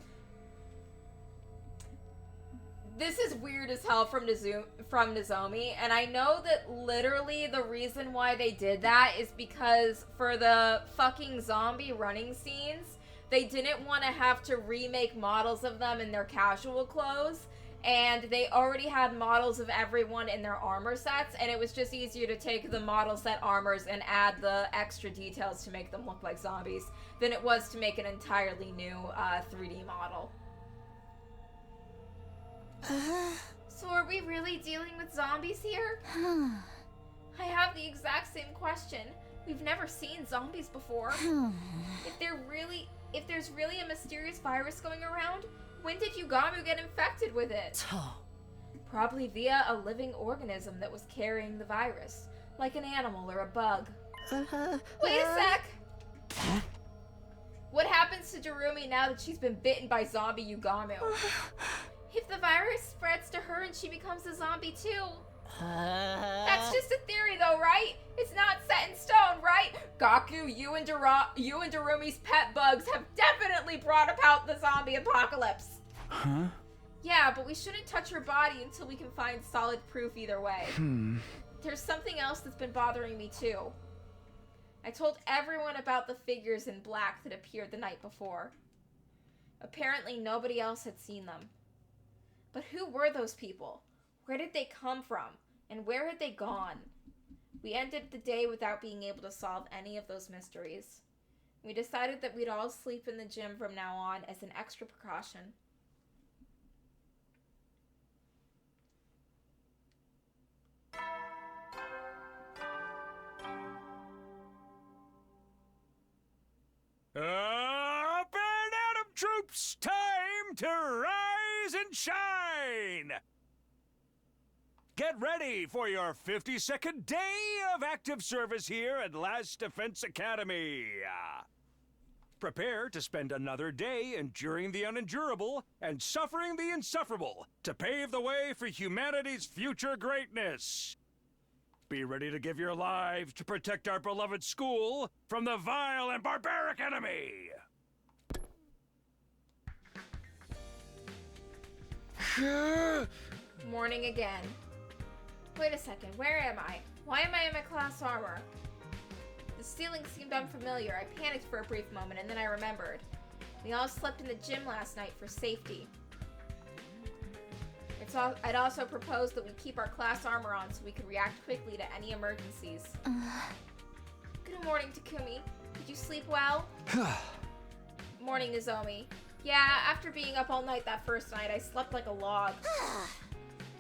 This is weird as hell from Nozomi, and I know that literally the reason why they did that is because for the fucking zombie running scenes, they didn't want to have to remake models of them in their casual clothes, and they already had models of everyone in their armor sets, and it was just easier to take the model set armors and add the extra details to make them look like zombies than it was to make an entirely new 3D model. So are we really dealing with zombies here? I have the exact same question. We've never seen zombies before. If there's really a mysterious virus going around, when did Yugamu get infected with it? Probably via a living organism that was carrying the virus, like an animal or a bug. Wait a sec! What happens to Darumi now that she's been bitten by zombie Yugamu? If the virus spreads to her and she becomes a zombie too. That's just a theory though, right? It's not set in stone, right? Gaku, you and Darumi's pet bugs have definitely brought about the zombie apocalypse. Yeah, but we shouldn't touch her body until we can find solid proof either way. there's something else that's been bothering me too. I told everyone about the figures in black that appeared the night before. Apparently nobody else had seen them. But who were those people? Where did they come from? And where had they gone? We ended the day without being able to solve any of those mysteries. We decided that we'd all sleep in the gym from now on as an extra precaution. Up and Atom troops, time to rise and shine! Get ready for your 52nd day of active service here at Last Defense Academy. Prepare to spend another day enduring the unendurable and suffering the insufferable to pave the way for humanity's future greatness. Be ready to give your lives to protect our beloved school from the vile and barbaric enemy. Morning again. Wait a second, where am I? Why am I in my class armor? The ceiling seemed unfamiliar. I panicked for a brief moment and then I remembered. We all slept in the gym last night for safety. I'd also proposed that we keep our class armor on so we could react quickly to any emergencies. Good morning, Takumi. Did you sleep well? Morning, Nozomi. Yeah, after being up all night that first night, I slept like a log.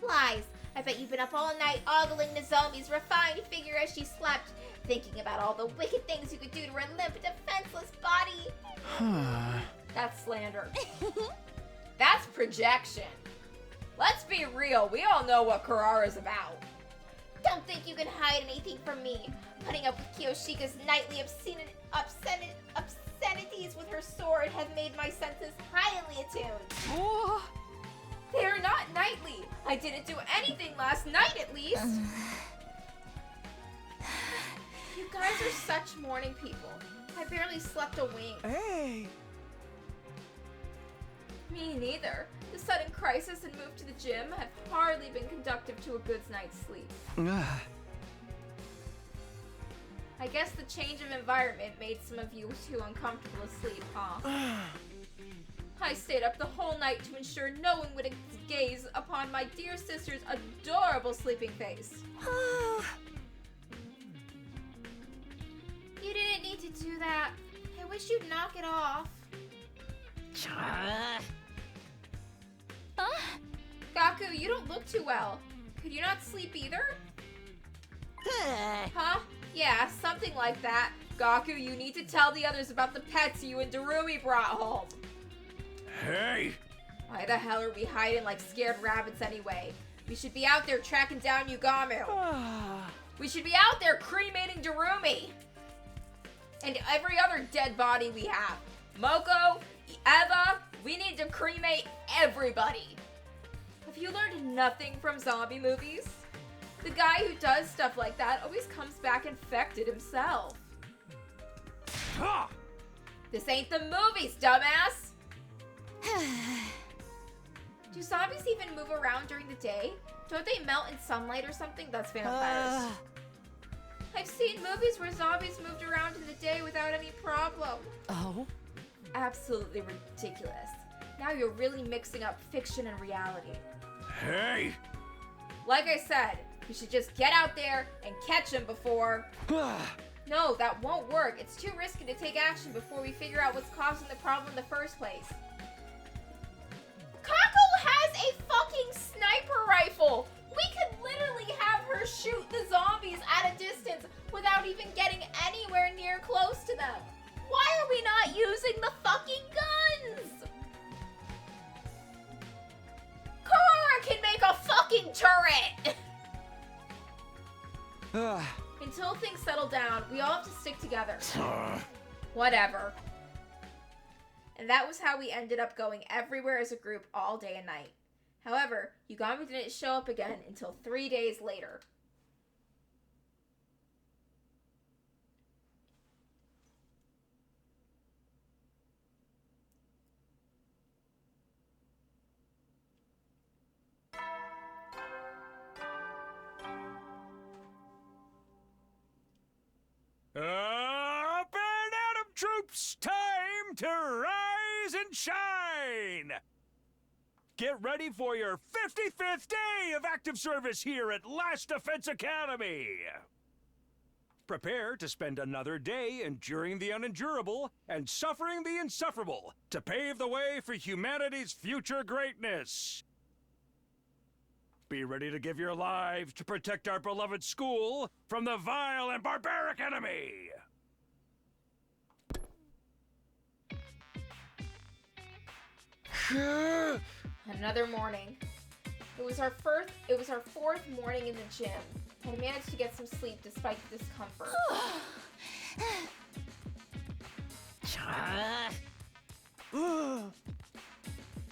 Lies. I bet you've been up all night ogling Nozomi's refined figure as she slept, thinking about all the wicked things you could do to her limp, defenseless body. That's slander. That's projection. Let's be real, we all know what Karara's about. Don't think you can hide anything from me. Putting up with Kiyoshika's nightly obscenities with her sword have made my senses highly attuned. They're not nightly. I didn't do anything last night, at least. You guys are such morning people. I barely slept a wink. Hey! Me neither. The sudden crisis and move to the gym have hardly been conductive to a good night's sleep. I guess the change of environment made some of you too uncomfortable to sleep, huh? I stayed up the whole night to ensure no one would gaze upon my dear sister's adorable sleeping face. You didn't need to do that. I wish you'd knock it off. Gaku, you don't look too well. Could you not sleep either? Huh? Yeah, something like that. Gaku, you need to tell the others about the pets you and Darumi brought home. Hey! Why the hell are we hiding like scared rabbits anyway? We should be out there tracking down Yugamu. We should be out there cremating Darumi. And every other dead body we have. Moko, Eva, we need to cremate everybody. Have you learned nothing from zombie movies? The guy who does stuff like that always comes back infected himself. This ain't the movies, dumbass! Do zombies even move around during the day? Don't they melt in sunlight or something? That's vampires. I've seen movies where zombies moved around in the day without any problem. Oh? Absolutely ridiculous. Now you're really mixing up fiction and reality. Hey! Like I said, we should just get out there and catch him before... No, that won't work. It's too risky to take action before we figure out what's causing the problem in the first place. Gaku has a fucking sniper rifle! We could literally have her shoot the zombies at a distance without even getting anywhere near close to them. Why are we not using the fucking guns? Karara can make a fucking turret! Until things settle down, we all have to stick together. Whatever. And that was how we ended up going everywhere as a group all day and night. However, Yugami didn't show up again until 3 days later. troops, time to rise and shine! Get ready for your 55th day of active service here at Last Defense Academy! Prepare to spend another day enduring the unendurable and suffering the insufferable to pave the way for humanity's future greatness. Be ready to give your lives to protect our beloved school from the vile and barbaric enemy! Another morning. It was our fourth morning in the gym. I managed to get some sleep despite the discomfort.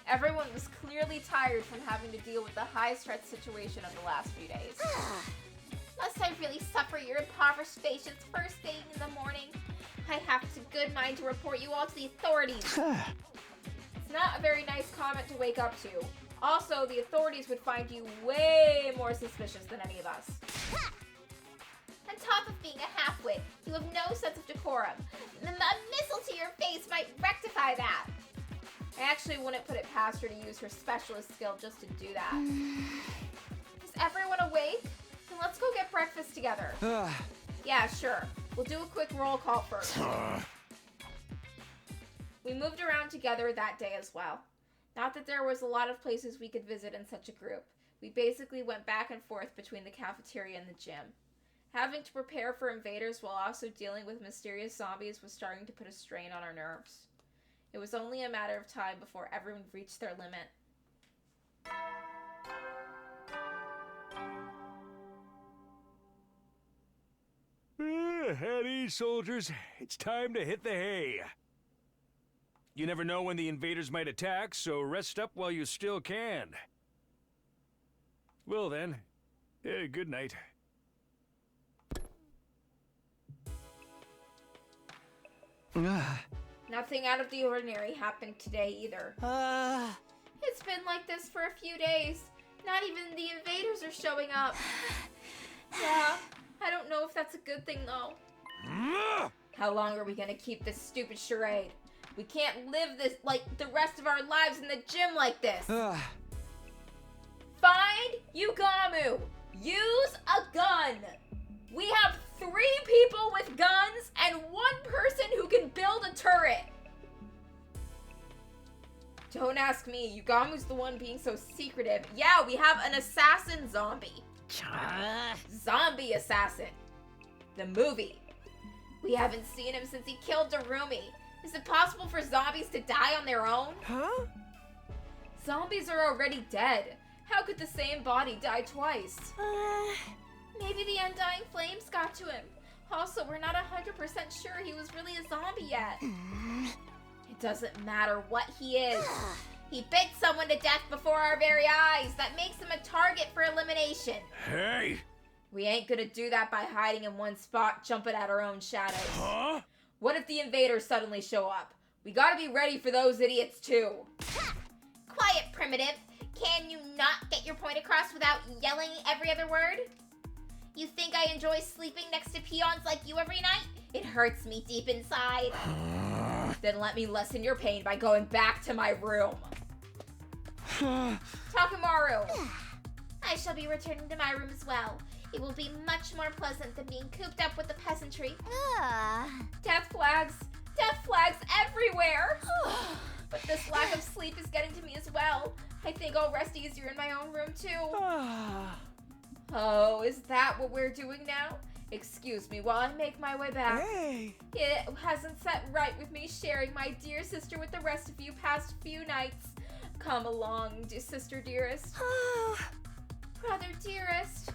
Everyone was clearly tired from having to deal with the high-stress situation of the last few days. Must I really suffer your impoverished patients first thing in the morning? I have a good mind to report you all to the authorities. It's not a very nice comment to wake up to. Also, the authorities would find you way more suspicious than any of us. On top of being a halfwit, you have no sense of decorum. A missile to your face might rectify that. I actually wouldn't put it past her to use her specialist skill just to do that. Is everyone awake? Then let's go get breakfast together. Yeah, sure. We'll do a quick roll call first. We moved around together that day as well. Not that there was a lot of places we could visit in such a group. We basically went back and forth between the cafeteria and the gym. Having to prepare for invaders while also dealing with mysterious zombies was starting to put a strain on our nerves. It was only a matter of time before everyone reached their limit. At ease, soldiers. It's time to hit the hay. You never know when the invaders might attack, so rest up while you still can. Well then, good night. Nothing out of the ordinary happened today either. It's been like this for a few days. Not even the invaders are showing up. Yeah, I don't know if that's a good thing though. How long are we gonna keep this stupid charade? We can't live this like the rest of our lives in the gym like this. Find Yugamu. Use a gun. We have 3 people with guns and 1 person who can build a turret. Don't ask me. Yugamu's the one being so secretive. Yeah, we have an assassin zombie. Zombie assassin. The movie. We haven't seen him since he killed Darumi. Is it possible for zombies to die on their own? Huh? Zombies are already dead. How could the same body die twice? Maybe the undying flames got to him. Also, we're not 100% sure he was really a zombie yet. It doesn't matter what he is. He bit someone to death before our very eyes. That makes him a target for elimination. Hey! We ain't gonna do that by hiding in one spot, jumping at our own shadows. Huh? What if the invaders suddenly show up? We gotta be ready for those idiots too. Quiet, primitive. Can you not get your point across without yelling every other word? You think I enjoy sleeping next to peons like you every night? It hurts me deep inside. Then let me lessen your pain by going back to my room. Takemaru! I shall be returning to my room as well. It will be much more pleasant than being cooped up with the peasantry. Death flags! Death flags everywhere! But this lack of sleep is getting to me as well. I think I'll rest easier in my own room too. Oh, is that what we're doing now? Excuse me while I make my way back. Hey! It hasn't set right with me sharing my dear sister with the rest of you past few nights. Come along, sister dearest. Brother dearest.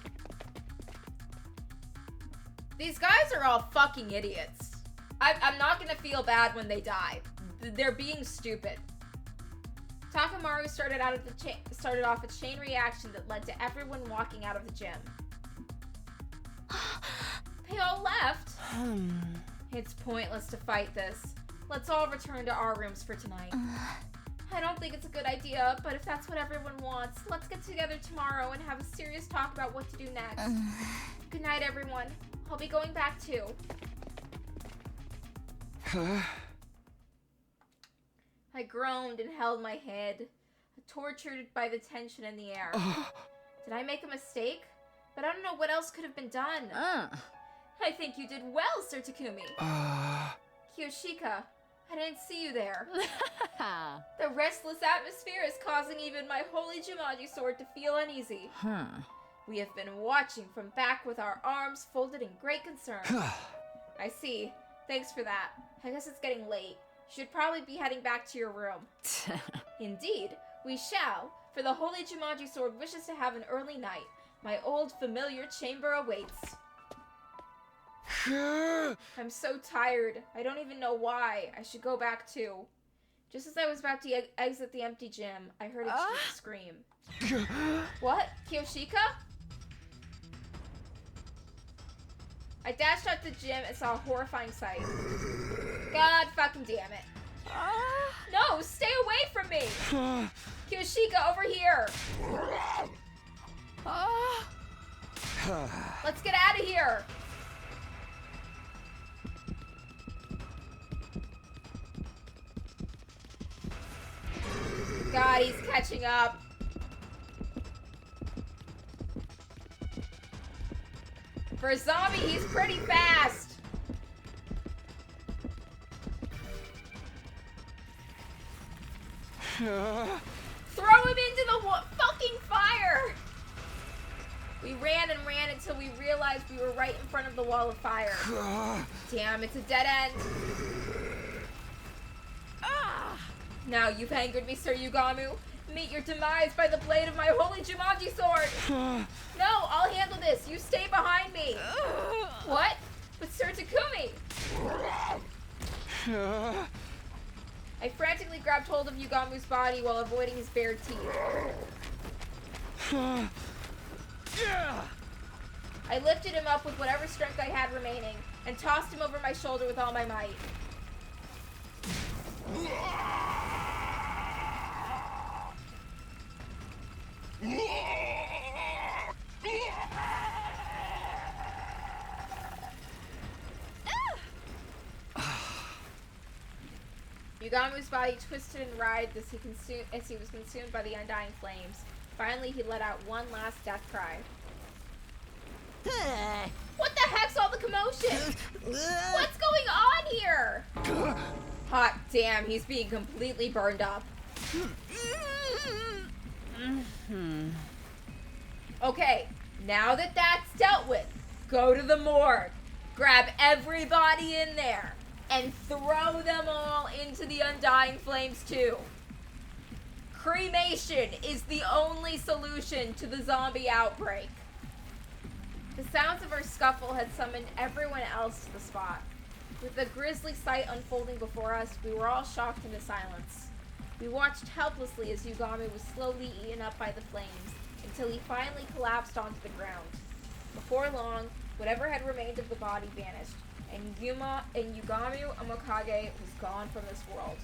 These guys are all fucking idiots. I'm not gonna feel bad when they die. They're being stupid. Takemaru started off a chain reaction that led to everyone walking out of the gym. They all left. It's pointless to fight this. Let's all return to our rooms for tonight. I don't think it's a good idea, but if that's what everyone wants, let's get together tomorrow and have a serious talk about what to do next. Good night, everyone. I'll be going back too. I groaned and held my head, tortured by the tension in the air. Did I make a mistake? But I don't know what else could have been done. I think you did well, Sir Takumi. Kiyoshika, I didn't see you there. The restless atmosphere is causing even my holy Jumanji sword to feel uneasy. We have been watching from back with our arms folded in great concern. I see. Thanks for that. I guess it's getting late. You should probably be heading back to your room. Indeed, we shall, for the holy Jumanji sword wishes to have an early night. My old familiar chamber awaits. I'm so tired. I don't even know why. I should go back too. Just as I was about to exit the empty gym, I heard a cheap scream. What? Kiyoshika? I dashed out the gym and saw a horrifying sight. God fucking damn it. No, stay away from me! Kiyoshika, over here! Let's get out of here! God, he's catching up. For a zombie, he's pretty fast. Throw him into the fucking fire! We ran and ran until we realized we were right in front of the wall of fire. Damn, it's a dead end. Now you've angered me, Sir Yugamu. Meet your demise by the blade of my holy Jumanji sword. No, I'll handle this. You stay behind me. What? But Sir Takumi. I frantically grabbed hold of Yugamu's body while avoiding his bared teeth. I lifted him up with whatever strength I had remaining and tossed him over my shoulder with all my might. Yugamu's body twisted and writhed as he was consumed by the undying flames. Finally, he let out one last death cry. What the heck's all the commotion? What's going on here? Hot damn, he's being completely burned up. Okay, now that that's dealt with, go to the morgue, grab everybody in there, and throw them all into the undying flames too. Cremation is the only solution to the zombie outbreak. The sounds of our scuffle had summoned everyone else to the spot. With the grisly sight unfolding before us, we were all shocked into silence. We watched helplessly as Yugamu was slowly eaten up by the flames, until he finally collapsed onto the ground. Before long, whatever had remained of the body vanished, and Yugamu Amakage was gone from this world.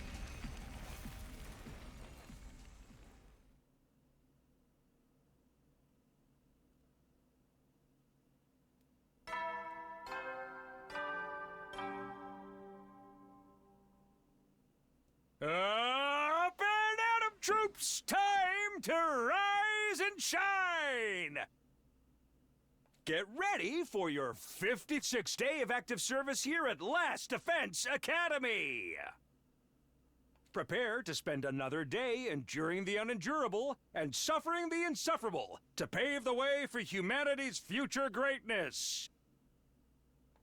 Up and Atom troops, time to rise and shine! Get ready for your 56th day of active service here at Last Defense Academy! Prepare to spend another day enduring the unendurable and suffering the insufferable to pave the way for humanity's future greatness.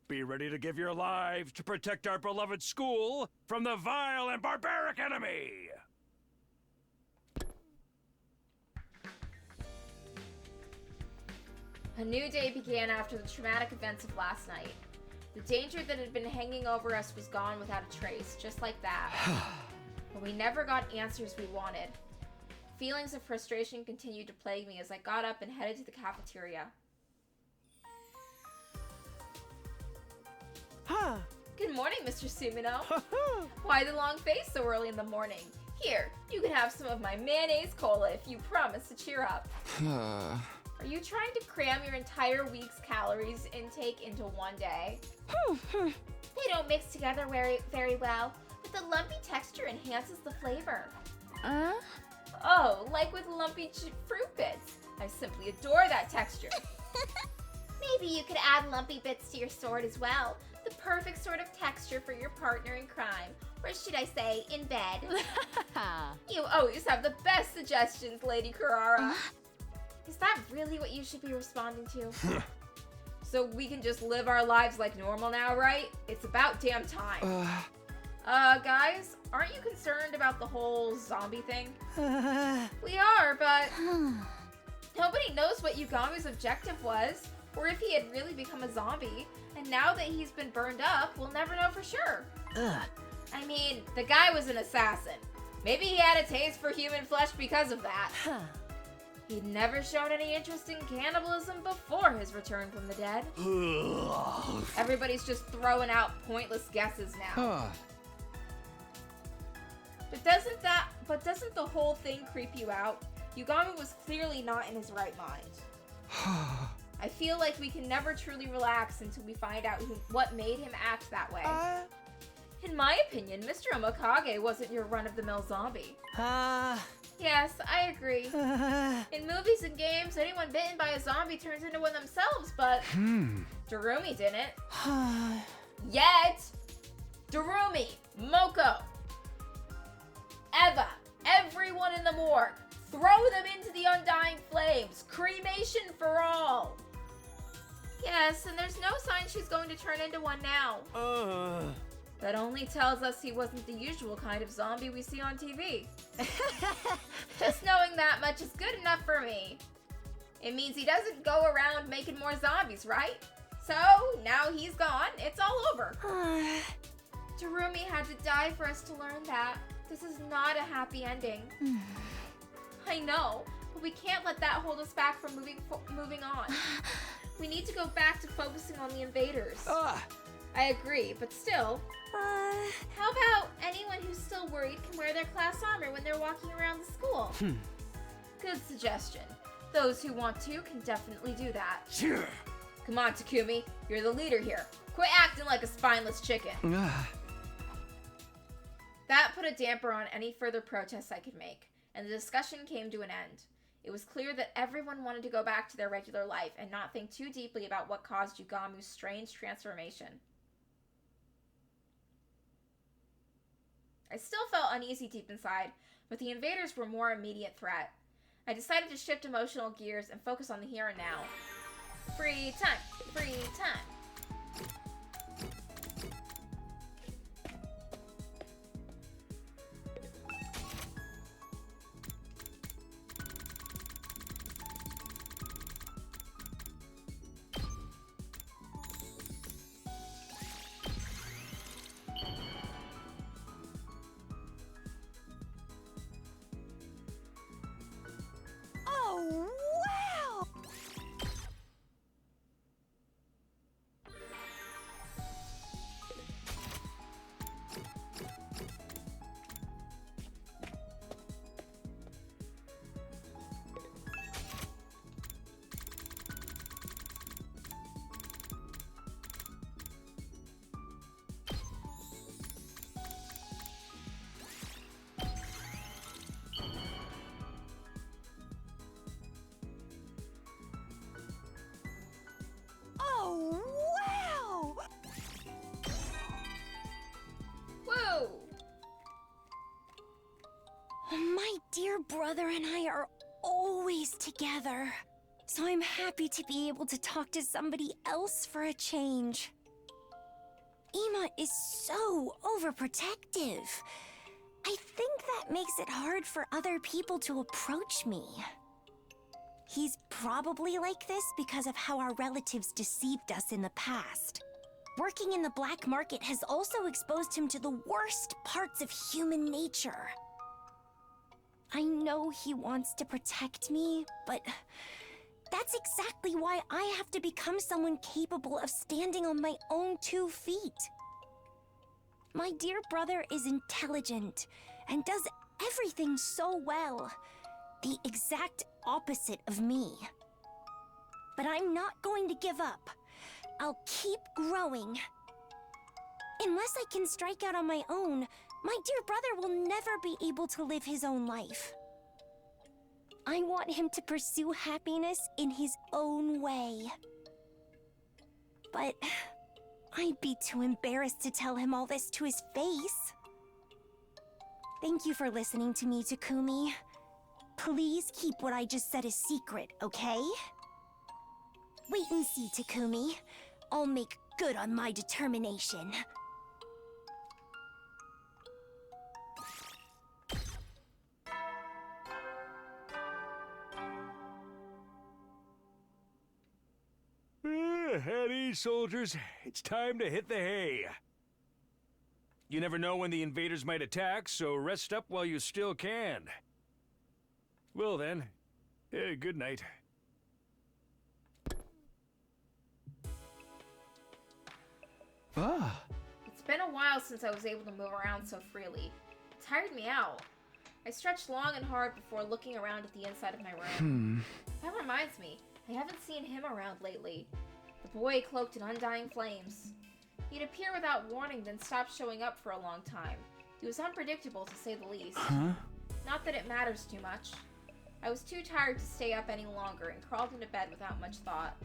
Be ready to give your lives to protect our beloved school from the vile and barbaric enemy! A new day began after the traumatic events of last night. The danger that had been hanging over us was gone without a trace, just like that. But we never got answers we wanted. Feelings of frustration continued to plague me as I got up and headed to the cafeteria. Good morning, Mr. Sumino. Why the long face so early in the morning? Here, you can have some of my mayonnaise cola if you promise to cheer up. Are you trying to cram your entire week's calories intake into one day? They don't mix together very well, but the lumpy texture enhances the flavor. Oh, like with lumpy fruit bits. I simply adore that texture. Maybe you could add lumpy bits to your sword as well. The perfect sort of texture for your partner in crime. Or should I say, in bed. You always have the best suggestions, Lady Carrara. Is that really what you should be responding to? So we can just live our lives like normal now, right? It's about damn time. Guys, aren't you concerned about the whole zombie thing? We are, but nobody knows what Yugamu's objective was, or if he had really become a zombie. And now that he's been burned up, we'll never know for sure. I mean, the guy was an assassin. Maybe he had a taste for human flesh because of that. He'd never shown any interest in cannibalism before his return from the dead. Everybody's just throwing out pointless guesses now. But doesn't the whole thing creep you out? Yugamu was clearly not in his right mind. I feel like we can never truly relax until we find out what made him act that way. In my opinion, Mr. Omikage wasn't your run-of-the-mill zombie. Yes, I agree. In movies and games, anyone bitten by a zombie turns into one themselves, but Darumi didn't. Yet! Darumi, Moko, Eva, everyone in the morgue, throw them into the undying flames. Cremation for all. Yes, and there's no sign she's going to turn into one now. That only tells us he wasn't the usual kind of zombie we see on TV. Just knowing that much is good enough for me. It means he doesn't go around making more zombies, right? So, now he's gone, it's all over. Darumi had to die for us to learn that. This is not a happy ending. I know, but we can't let that hold us back from moving on. We need to go back to focusing on the invaders. I agree, but still. How about anyone who's still worried can wear their class armor when they're walking around the school? Good suggestion. Those who want to can definitely do that. Sure. Come on, Takumi. You're the leader here. Quit acting like a spineless chicken. That put a damper on any further protests I could make, and the discussion came to an end. It was clear that everyone wanted to go back to their regular life and not think too deeply about what caused Yugamu's strange transformation. I still felt uneasy deep inside, but the invaders were a more immediate threat. I decided to shift emotional gears and focus on the here and now. Free time! Free time! My dear brother and I are always together, so I'm happy to be able to talk to somebody else for a change. Ima is so overprotective. I think that makes it hard for other people to approach me. He's probably like this because of how our relatives deceived us in the past. Working in the black market has also exposed him to the worst parts of human nature. I know he wants to protect me, but that's exactly why I have to become someone capable of standing on my own 2 feet. My dear brother is intelligent and does everything so well. The exact opposite of me. but I'm not going to give up. I'll keep growing. Unless I can strike out on my own, my dear brother will never be able to live his own life. I want him to pursue happiness in his own way. But I'd be too embarrassed to tell him all this to his face. Thank you for listening to me, Takumi. Please keep what I just said a secret, okay? Wait and see, Takumi. I'll make good on my determination. At ease, soldiers. It's time to hit the hay. You never know when the invaders might attack, so rest up while you still can. Well then, good night. Ah. It's been a while since I was able to move around so freely. It tired me out. I stretched long and hard before looking around at the inside of my room. That reminds me, I haven't seen him around lately. The boy cloaked in undying flames. He'd appear without warning, then stop showing up for a long time. He was unpredictable, to say the least. Not that it matters too much. I was too tired to stay up any longer and crawled into bed without much thought.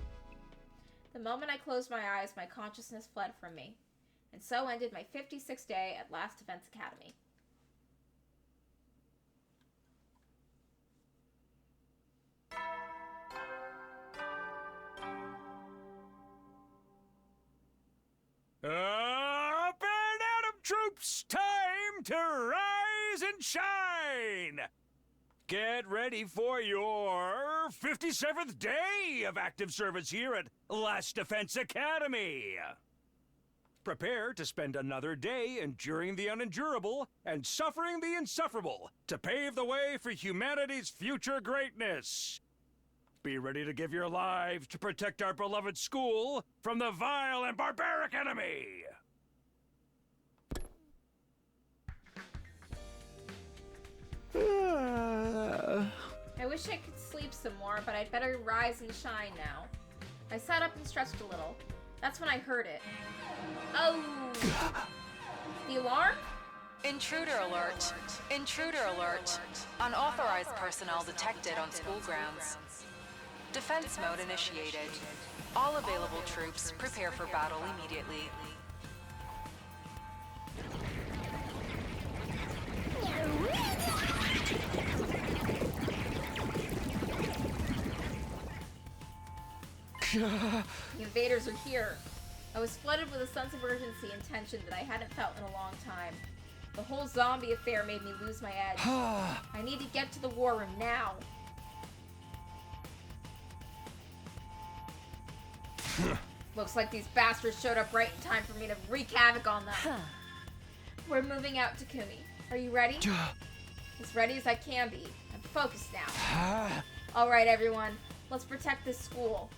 The moment I closed my eyes, my consciousness fled from me. And so ended my 56th day at Last Defense Academy. Up and Atom troops, time to rise and shine! Get ready for your 57th day of active service here at Last Defense Academy. Prepare to spend another day enduring the unendurable and suffering the insufferable to pave the way for humanity's future greatness. Be ready to give your lives to protect our beloved school from the vile and barbaric enemy. I wish I could sleep some more, but I'd better rise and shine now. I sat up and stretched a little. That's when I heard it. Oh! The alarm? Intruder alert. Intruder alert. Unauthorized personnel detected on school grounds. Defense mode initiated. All available troops prepare for battle immediately. The invaders are here. I was flooded with a sense of urgency and tension that I hadn't felt in a long time. The whole zombie affair made me lose my edge. I need to get to the war room now. Looks like these bastards showed up right in time for me to wreak havoc on them. We're moving out, Takumi. Are you ready? As ready as I can be. I'm focused now. Alright, everyone. Let's protect this school.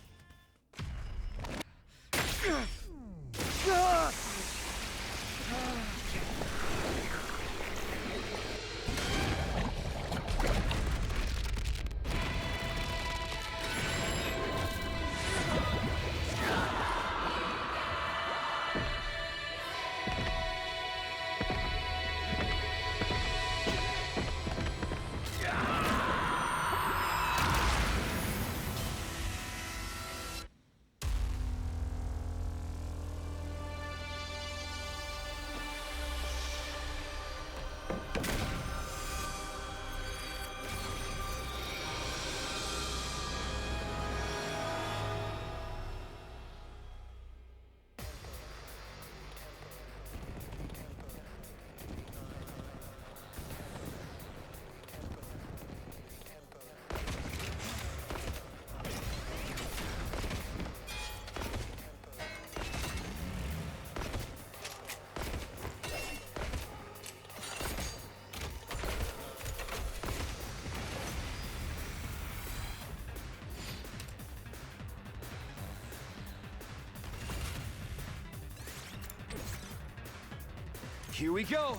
Here we go.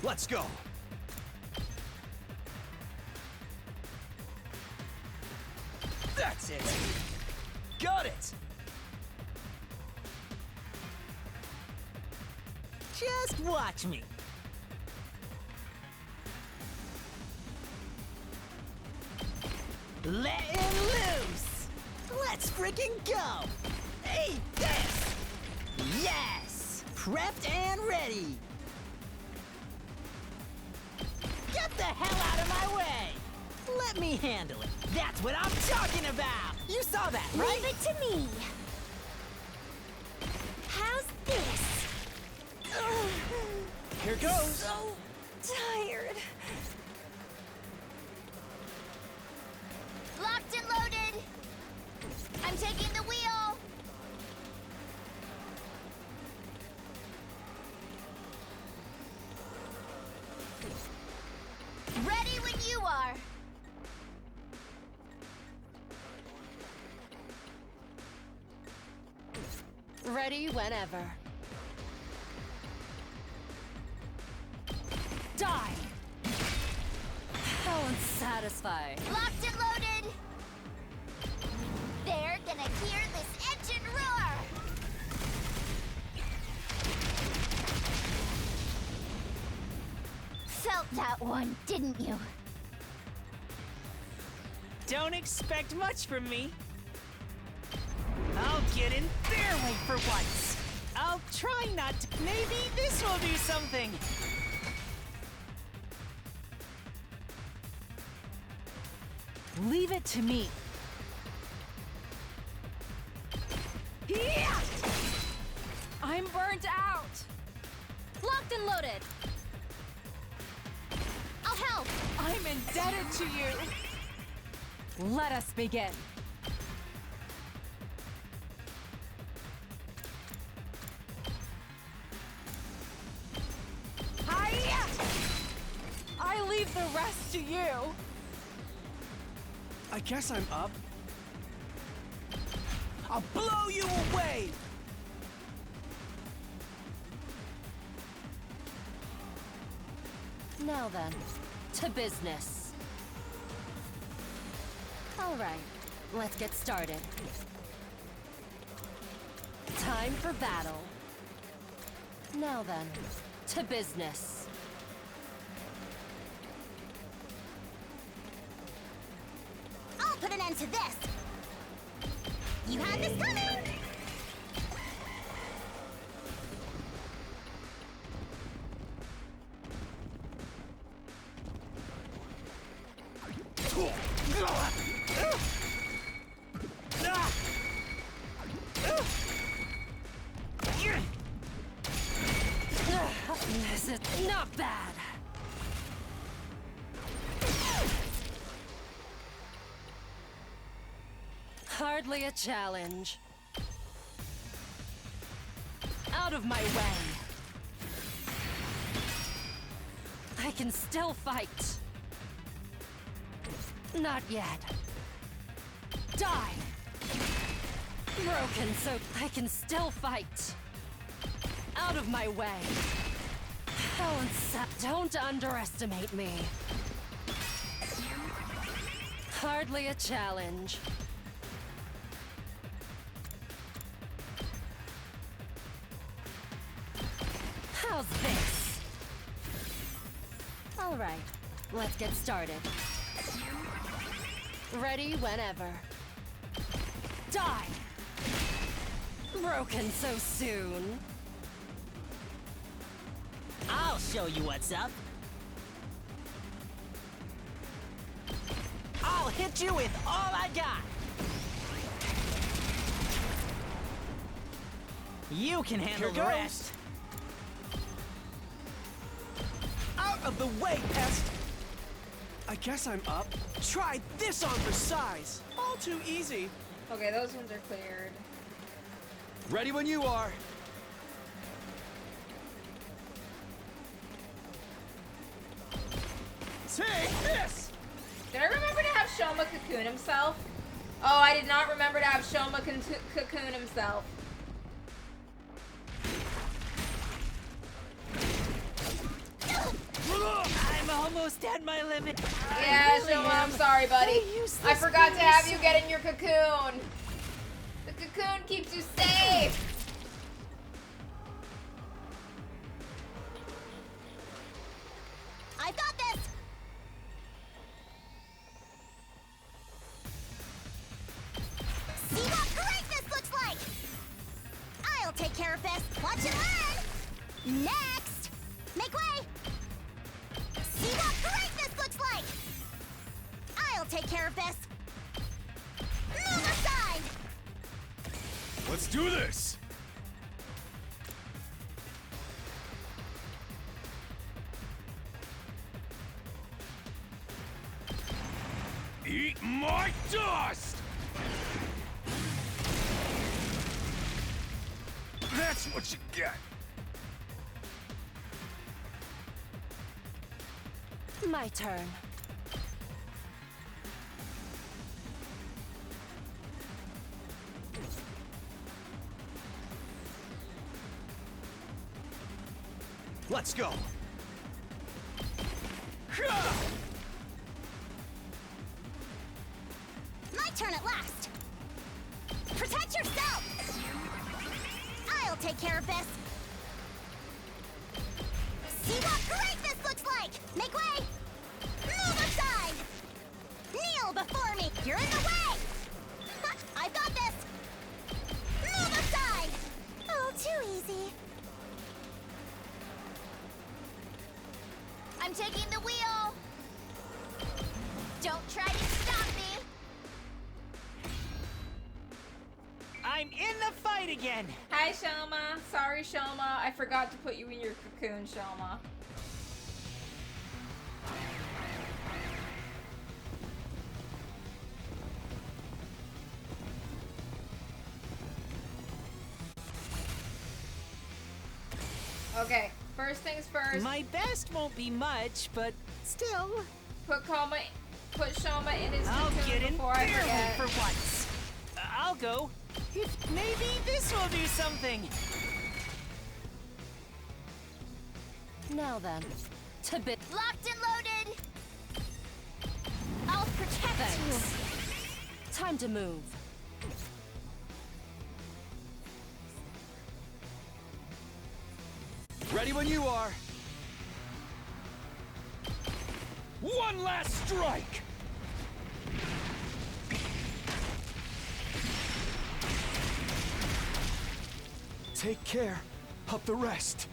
Let's go. That's it. Got it. Just watch me. Letting loose. Let's freaking go. Eat this. Yes. Prepped and ready. Get the hell out of my way. Let me handle it. That's what I'm talking about. You saw that, right? Leave it to me. How's this? Here goes. So tired. Locked and loaded. I'm taking the wheel. Ready when you are. Ready whenever. Die. How unsatisfying. Locked and loaded. They're gonna hear this engine roar. Felt that one, didn't you? Don't expect much from me. I'll get in their way for once. I'll try not to. Maybe this will do something. Leave it to me. Yeah! I'm burnt out. Locked and loaded. I'll help. I'm indebted to you. Let us begin. Hiya! I leave the rest to you. I guess I'm up. I'll blow you away! Now then, to business. All right, let's get started. Time for battle. Now then, to business. I'll put an end to this. You had this coming. This is not bad. Hardly a challenge. Out of my way. I can still fight. Not yet. Die! Broken, so I can still fight. Out of my way. Don't underestimate me. Hardly a challenge. How's this? All right, let's get started. Ready whenever. Die! Broken so soon. I'll show you what's up. I'll hit you with all I got. You can handle the rest. Out of the way, pest! I guess I'm up. Try this on for size. All too easy. Okay, those ones are cleared. Ready when you are. Take this! Did I remember to have Shoma cocoon himself? Oh, I did not remember to have Shoma cocoon himself. almost at my limit. Yeah, really Shoma, I'm am. sorry, buddy. I use I this forgot to very have you soon. get in your cocoon. The cocoon keeps you safe. I've got this! See what great this looks like! I'll take care of this. Watch and learn! Next! Make way! See what great this looks like! I'll take care of this. Move aside! Let's do this! Eat my dust! That's what you get. My turn. Let's go. My turn at last! Protect yourself! I'll take care of this. See what great this looks like! Make way! Move aside! Kneel before me! You're in the way! I've got this! Move aside! Oh, too easy. I'm taking the wheel! Don't try to stop me! I'm in the fight again. Hi, Shoma. Sorry, Shoma. I forgot to put you in your cocoon, Shoma. Okay, first things first. My best won't be much, but still. Put Shoma in his I'll cocoon get in before I barely forget. for once. I'll go. If maybe this will do something. Now then, to bit. Locked and loaded! I'll protect you! Time to move. Ready when you are. One last strike! Take care of the rest.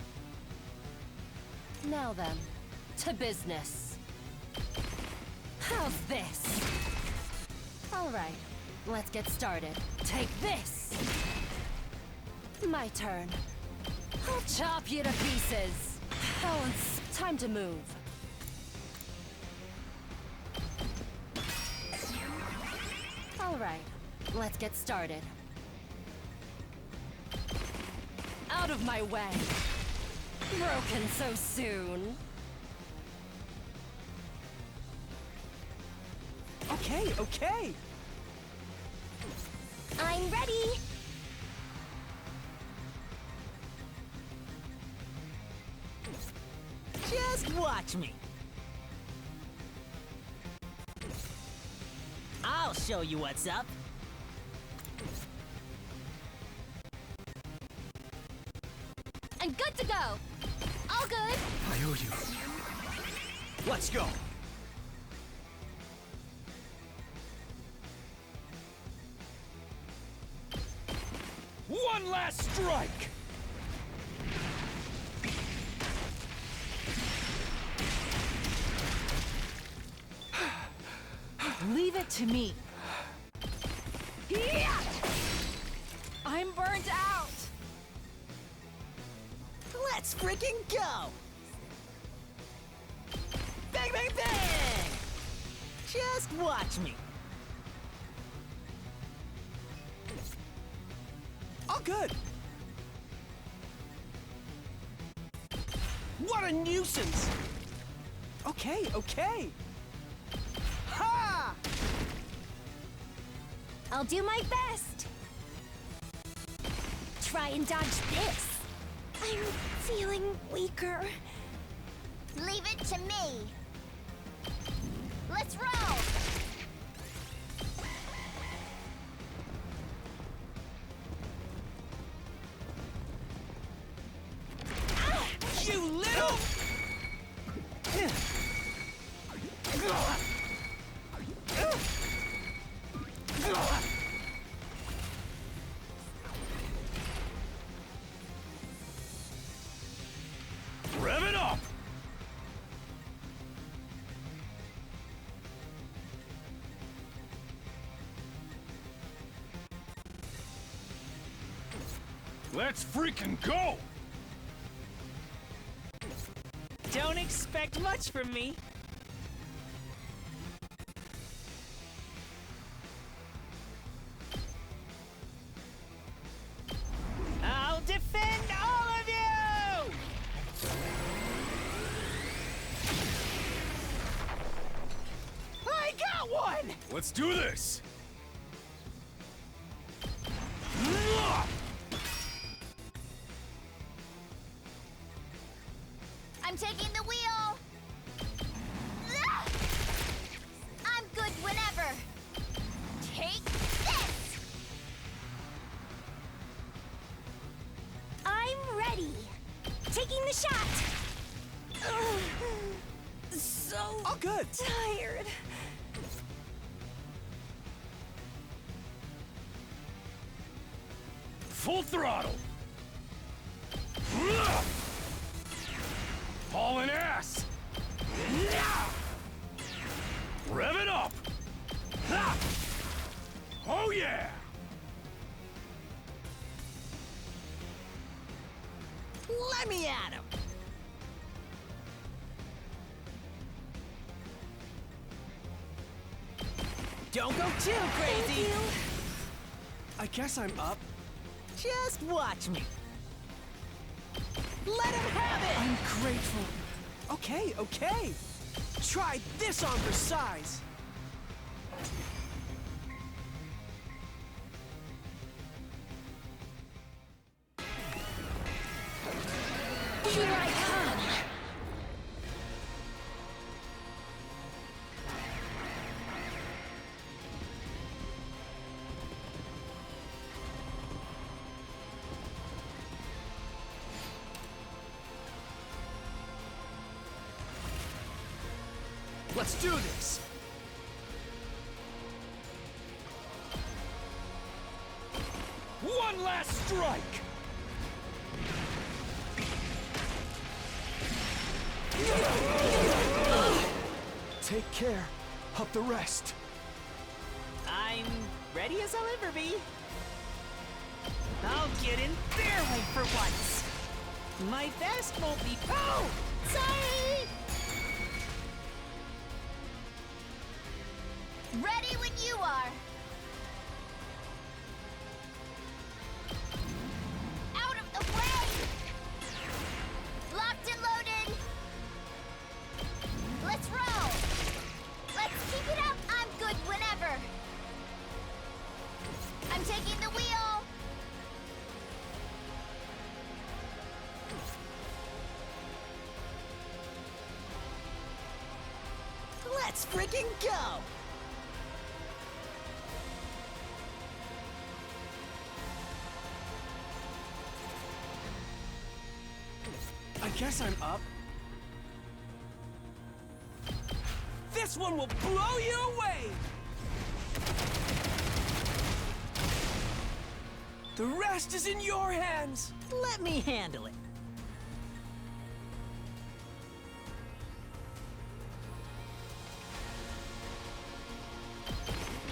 Now then, to business. How's this? All right, let's get started. Take this! My turn. I'll chop you to pieces. Balance. Time to move. All right, let's get started. Out of my way. Broken so soon. Okay, okay. I'm ready! Just watch me. I'll show you what's up. I'm good to go! All good! I owe you. Let's go. One last strike! Leave it to me. I'm burnt out. Let's freaking go! Bang, bang, bang! Just watch me. All good. What a nuisance. Okay, okay. Ha! I'll do my best. Try and dodge this. I'm feeling weaker. Leave it to me! Let's roll! You little... Rev it up! Let's freaking go! Don't expect much from me. I'll defend all of you! I got one! Let's do this! I'm taking the wheel! Ah! I'm good whenever! Take this! I'm ready. Taking the shot. Ugh. So All good. tired. Full throttle! Hauling ass! Rev it up! Oh yeah! Let me at him! Don't go too crazy! I guess I'm up. Just watch me. Let him have it! I'm grateful. Okay, okay. Try this on for size. Here I come. Let's do this. One last strike! Take care of the rest. I'm ready as I'll ever be. I'll get in their way for once. My best won't be... Oh! Sorry! Ready when you are! Out of the way! Locked and loaded! Let's roll! Let's keep it up! I'm good whenever! I'm taking the wheel! Let's freaking go! I guess I'm up. This one will blow you away! The rest is in your hands! Let me handle it.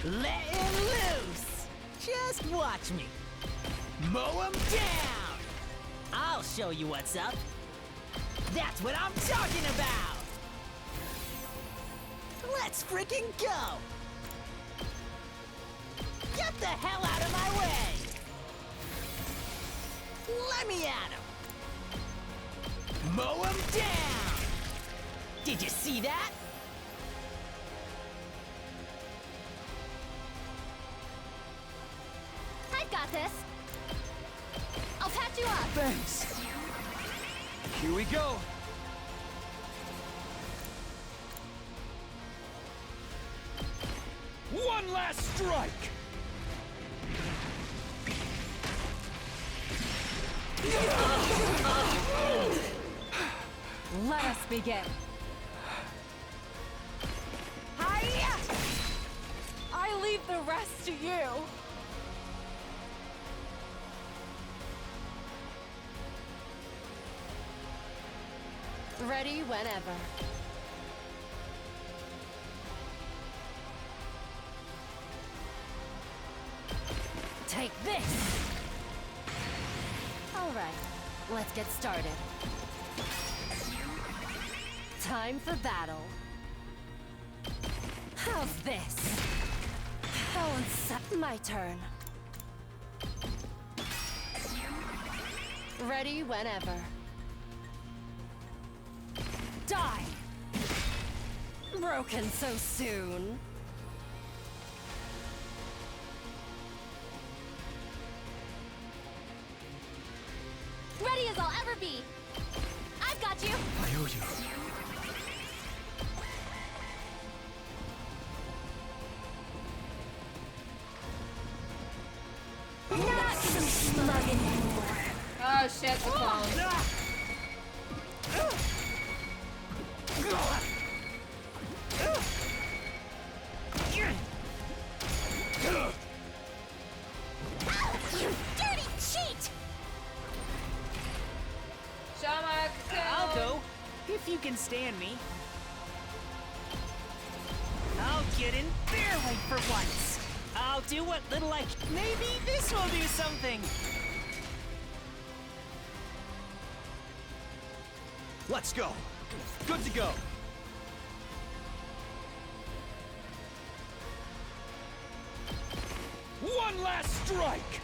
Letting loose! Just watch me. Mow 'em down! I'll show you what's up. That's what I'm talking about! Let's freaking go! Get the hell out of my way! Let me at him! Mow 'em down! Did you see that? I've got this! I'll patch you up! Thanks. Here we go. One last strike! Let us begin. Hiya! I leave the rest to you. Ready whenever. Take this! All right, let's get started. Time for battle. How's this? My turn. Ready whenever. Die! Broken so soon. Ready as I'll ever be. I've got you. I owe you. Not so smug anymore. Oh shit, the phone. You dirty cheat! I'll go, if you can stand me. I'll get in their way for once. I'll do what little I can. Maybe this will do something. Let's go. Good to go. One last strike!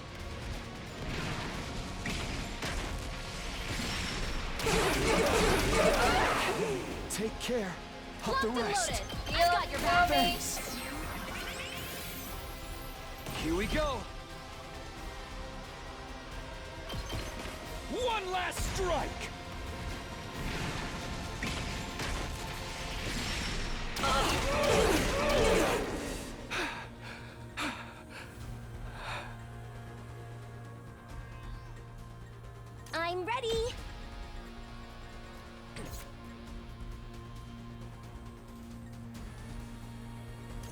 Take care of Locked the and rest. loaded. I've got your back. Thanks. Here we go. One last strike! I'm ready.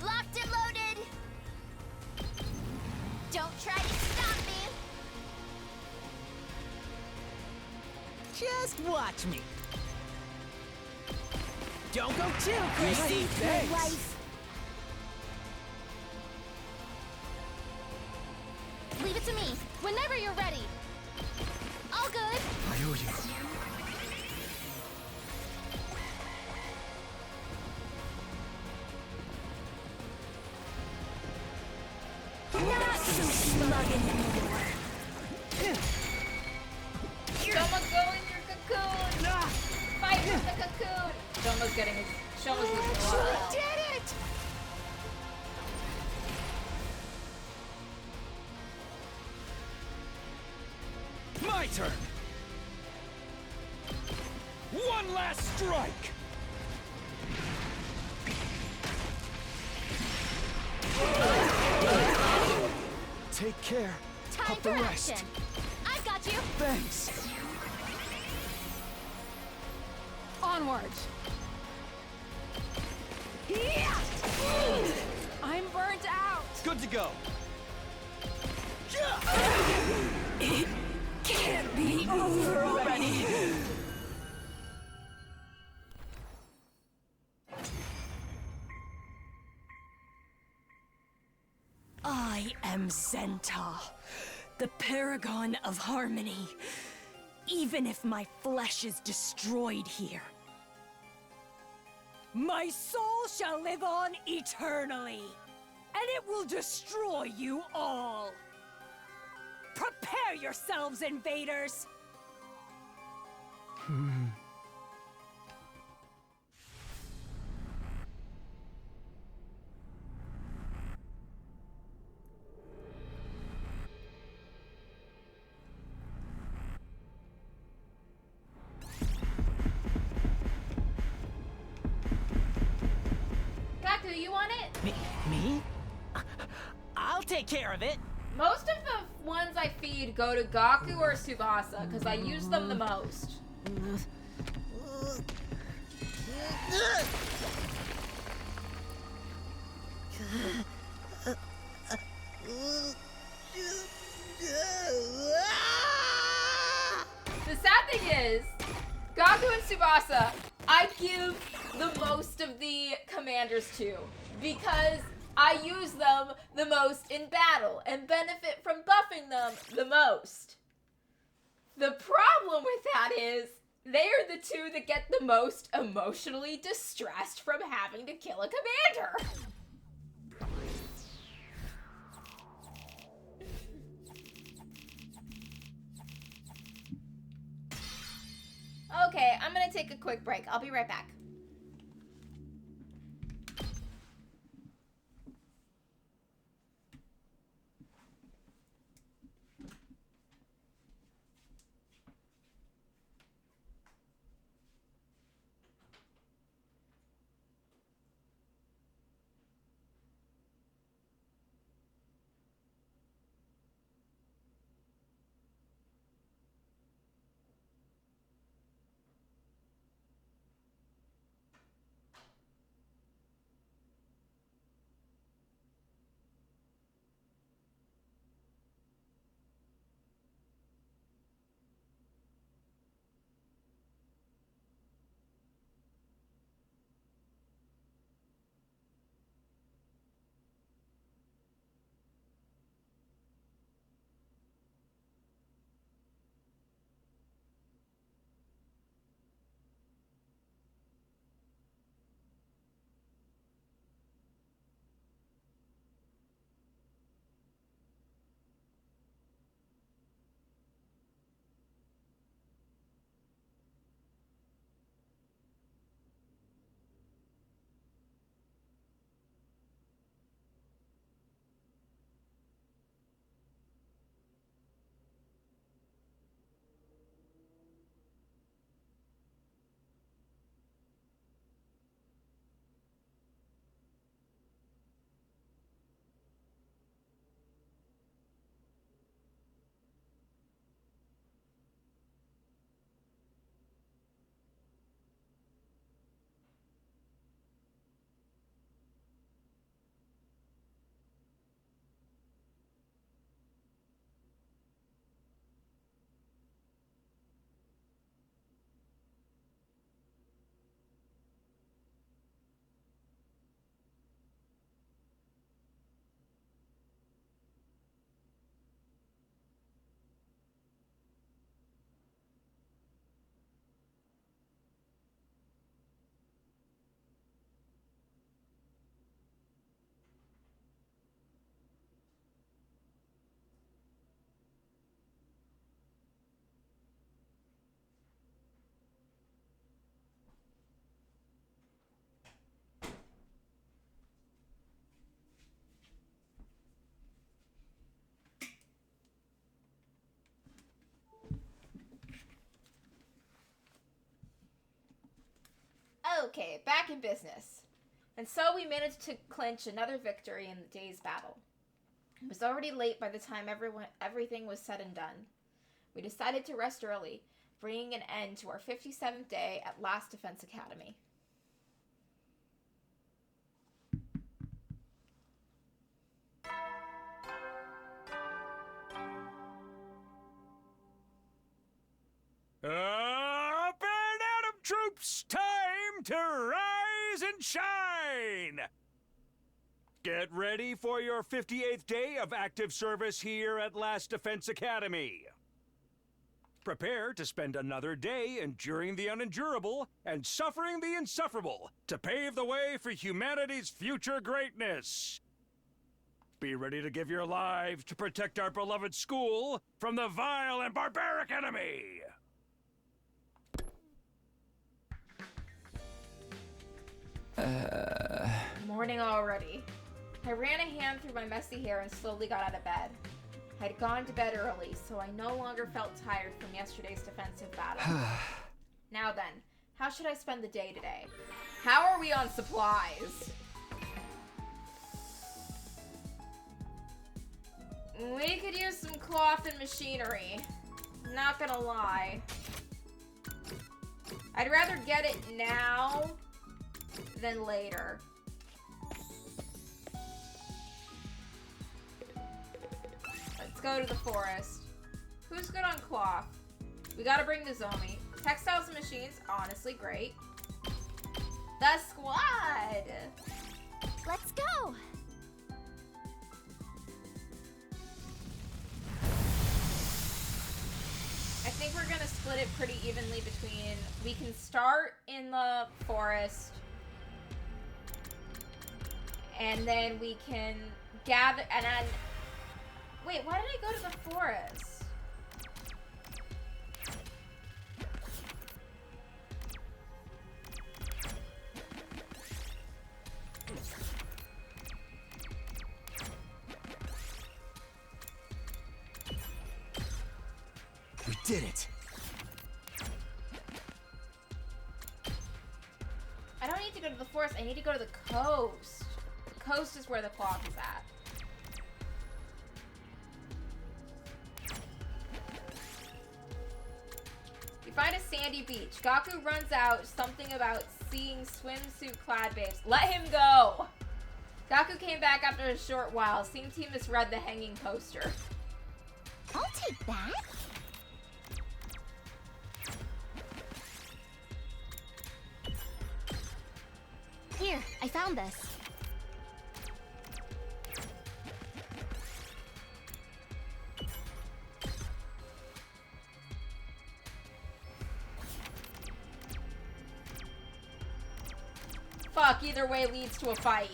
Locked and loaded. Don't try to stop me. Just watch me. Don't go too crazy. Good life. Leave it to me. Whenever you're ready. All good. I owe you. Not so smug anymore. Someone go in your cocoon! Fight with the cocoon! Shoma's getting his. Shoma's losing a lot. Did it! My turn! One last strike! Take care Time of the for rest. action. I've got you. Thanks. Onward. I'm burnt out. Good to go. Can't be over already. I am Zenta, the paragon of harmony. Even if my flesh is destroyed here, my soul shall live on eternally, and it will destroy you all. Prepare yourselves, invaders! Gaku, you want it? Me? I'll take care of it. Most of the ones I feed go to Gaku or Tsubasa because I use them the most. The sad thing is, Gaku and Tsubasa, I give the most of the commanders to because I use them the most in battle and benefit from buffing them the most. The problem with that is they are the two that get the most emotionally distressed from having to kill a commander. Okay, I'm gonna take a quick break. I'll be right back. Okay, back in business. And so we managed to clinch another victory in the day's battle. It was already late by the time everything was said and done. We decided to rest early, bringing an end to our 57th day at Last Defense Academy. Up and at 'em, troops! Time to rise and shine! Get ready for your 58th day of active service here at Last Defense Academy. Prepare to spend another day enduring the unendurable and suffering the insufferable to pave the way for humanity's future greatness. Be ready to give your lives to protect our beloved school from the vile and barbaric enemy. Morning already. I ran a hand through my messy hair and slowly got out of bed. I'd gone to bed early, so I no longer felt tired from yesterday's defensive battle. Now then, how should I spend the day today? How are we on supplies? We could use some cloth and machinery. Not gonna lie. I'd rather get it now than later. Let's go to the forest. Who's good on cloth? We gotta bring the Zomi. Textiles and machines, honestly, great. The squad! Let's go! I think we're gonna split it pretty evenly between... We can start in the forest. And then we can gather... And then... Wait, why did I go to the forest? We did it. I don't need to go to the forest. I need to go to the coast. The coast is where the cloth is at. We find a sandy beach. Gaku runs out. Something about seeing swimsuit-clad babes. Let him go! Gaku came back after a short while. Seems he misread the hanging poster. I'll take that. Here, I found this. Fuck, either way leads to a fight.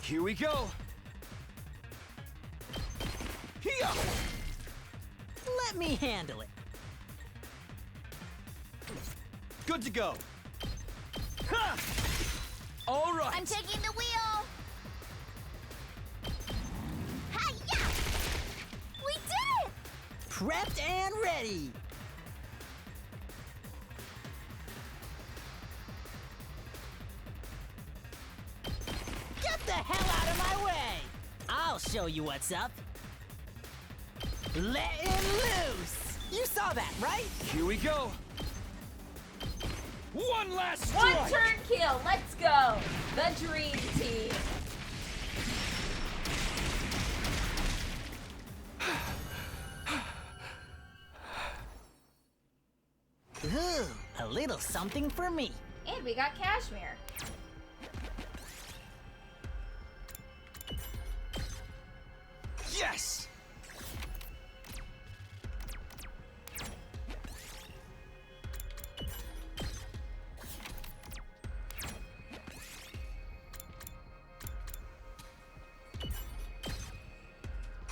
Here we go. Here. Let me handle it. Good to go. Ha! All right. I'm taking the wheel. Hi-ya! We did it! Prepped and ready. Get the hell out of my way! I'll show you what's up. Letting loose! You saw that, right? Here we go. One last One strike! turn kill. Let's go. The dream team. Ooh, a little something for me. And we got Cashmere. Yes.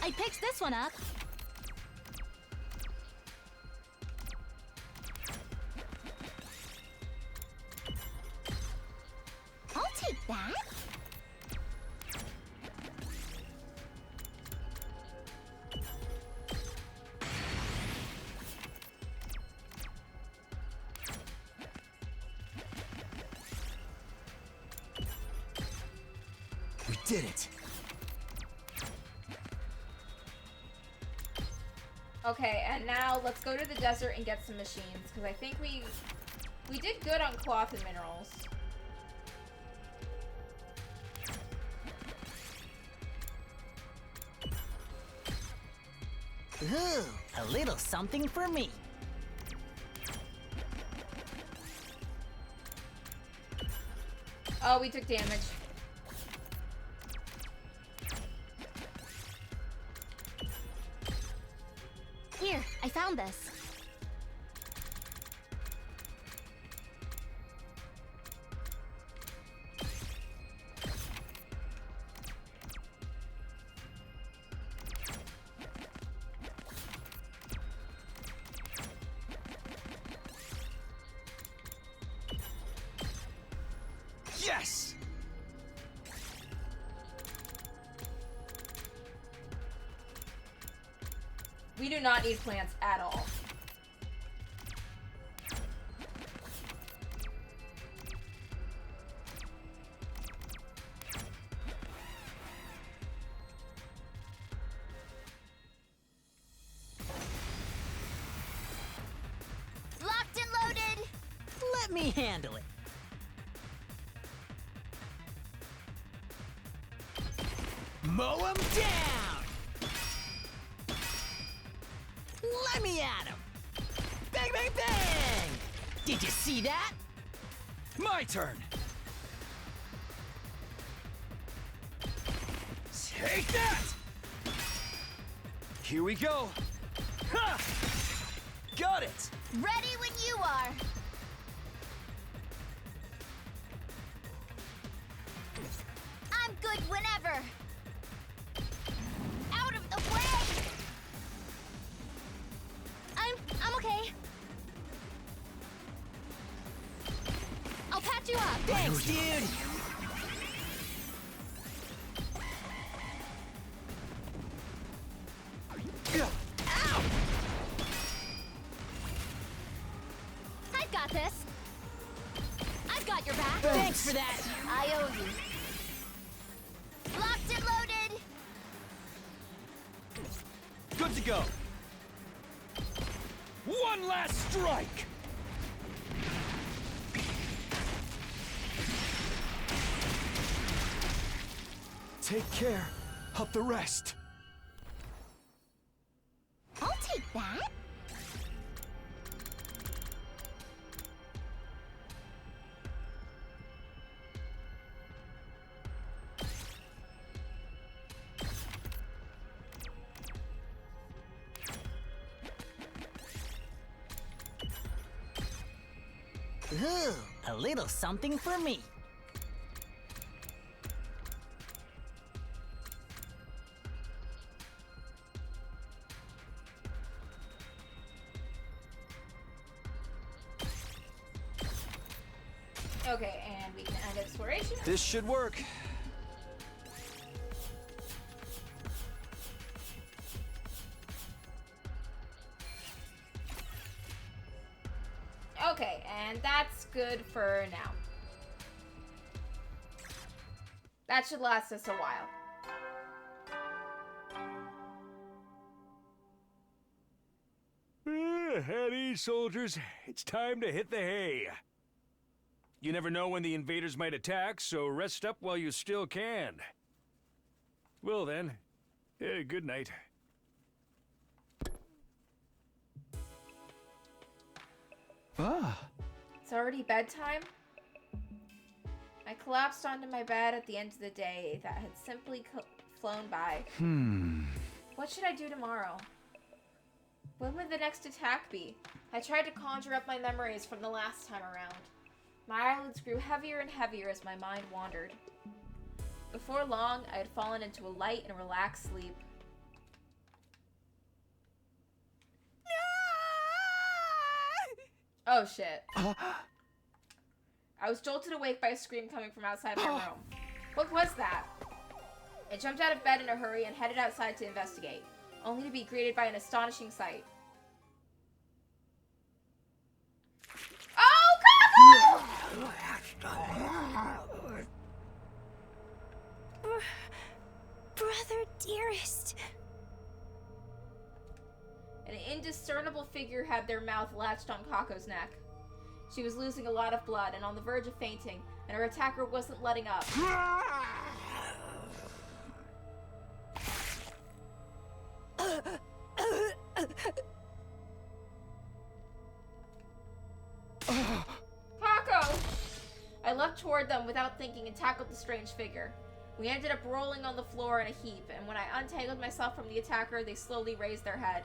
I picked this one up. I'll take that. We did it. Okay, and now let's go to the desert and get some machines, because I think we did good on cloth and minerals. Ooh, a little something for me. Oh, we took damage. Here, I found this. Yes. We do not need plants at all. Locked and loaded. Let me handle it. Mow 'em down! Let me at 'em! Bang, bang, bang! Did you see that? My turn. Take that! Here we go. Ha! Got it. Ready when you are. I'm good whenever. Out of the way. I'm okay. I'll patch you up. Thanks, dude! Ow! I've got this. I've got your back. Thanks for that! I owe you. Locked and loaded. Good to go. One last strike. Take care of the rest. I'll take that. Ooh, a little something for me. Okay, and we can end exploration. This should work. Okay, and that's good for now. That should last us a while. At ease, soldiers. It's time to hit the hay. You never know when the invaders might attack, so rest up while you still can. Well then, good night. Ah. It's already bedtime? I collapsed onto my bed at the end of the day that had simply flown by. What should I do tomorrow? When would the next attack be? I tried to conjure up my memories from the last time around. My eyelids grew heavier and heavier as my mind wandered. Before long, I had fallen into a light and relaxed sleep. Oh shit. I was jolted awake by a scream coming from outside my room. What was that? I jumped out of bed in a hurry and headed outside to investigate, only to be greeted by an astonishing sight. Oh, Gaku! Brother dearest. An indiscernible figure had their mouth latched on Kako's neck. She was losing a lot of blood and on the verge of fainting, and her attacker wasn't letting up. Kako! I leapt toward them without thinking and tackled the strange figure. We ended up rolling on the floor in a heap, and when I untangled myself from the attacker, they slowly raised their head.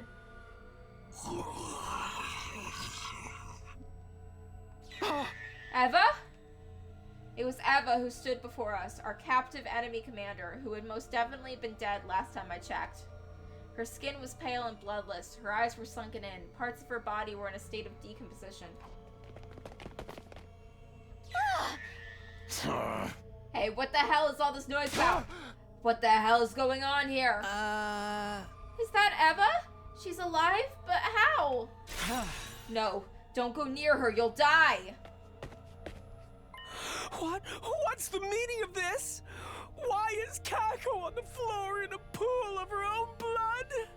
Eva? It was Eva who stood before us, our captive enemy commander, who had most definitely been dead last time I checked. Her skin was pale and bloodless, her eyes were sunken in, parts of her body were in a state of decomposition. Hey, what the hell is all this noise about? What the hell is going on here? Is that Eva? She's alive? But how? No, don't go near her, you'll die. What's the meaning of this? Why is Gaku on the floor in a pool of her own blood?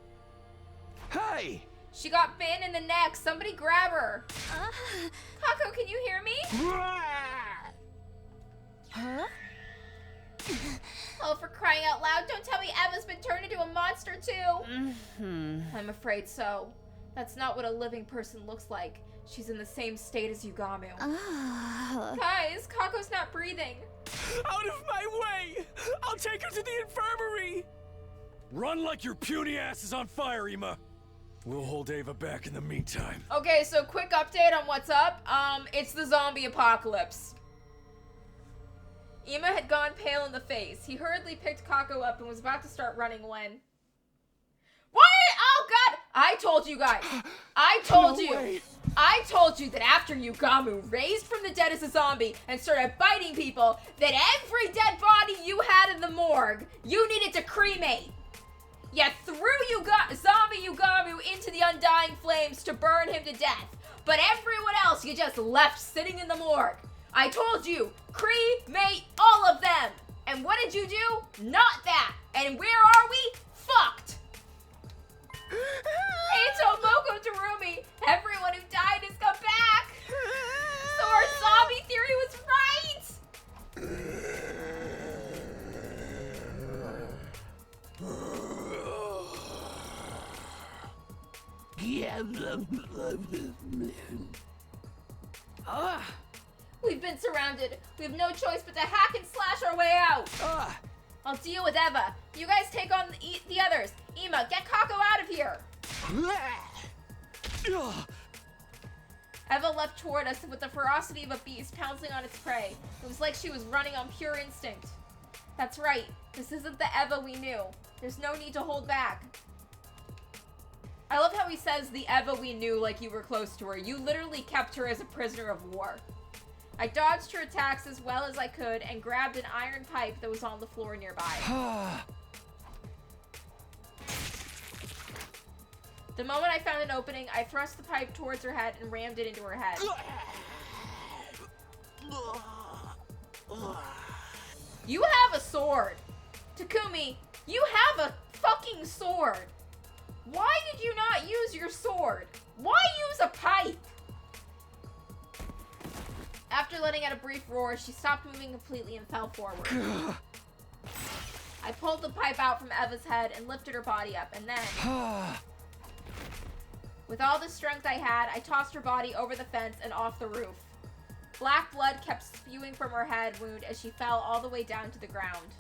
Hey! She got bitten in the neck. Somebody grab her. Gaku, can you hear me? Huh? Oh, for crying out loud, don't tell me Eva's been turned into a monster too. I'm afraid so. That's not what a living person looks like. She's in the same state as Yugamu. Guys, Kako's not breathing. Out of my way! I'll take her to the infirmary! Run like your puny ass is on fire, Ima. We'll hold Ava back in the meantime. Okay, so quick update on what's up. It's the zombie apocalypse. Ima had gone pale in the face. He hurriedly picked Kako up and was about to start running when... What? Oh god! I told you guys. I told No you. way. I told you that after Yugamu raised from the dead as a zombie and started biting people, that every dead body you had in the morgue, you needed to cremate. You threw zombie Yugamu into the undying flames to burn him to death, but everyone else you just left sitting in the morgue. I told you, cremate all of them. And what did you do? Not that. And where are we? Fucked. Eito, Moko, Terumi, everyone who died has come back. So our zombie theory was right. We've been surrounded. We have no choice but to hack and slash our way out. I'll deal with Eva. You guys take on the others. Ima, get Kako out of here. Eva leapt toward us with the ferocity of a beast pouncing on its prey. It was like she was running on pure instinct. That's right. This isn't the Eva we knew. There's no need to hold back. I love how he says the Eva we knew like you were close to her. You literally kept her as a prisoner of war. I dodged her attacks as well as I could and grabbed an iron pipe that was on the floor nearby. The moment I found an opening, I thrust the pipe towards her head and rammed it into her head. You have a sword! Takumi, you have a fucking sword! Why did you not use your sword? Why use a pipe? After letting out a brief roar, she stopped moving completely and fell forward. I pulled the pipe out from Eva's head and lifted her body up, and then... with all the strength I had, I tossed her body over the fence and off the roof. Black blood kept spewing from her head wound as she fell all the way down to the ground.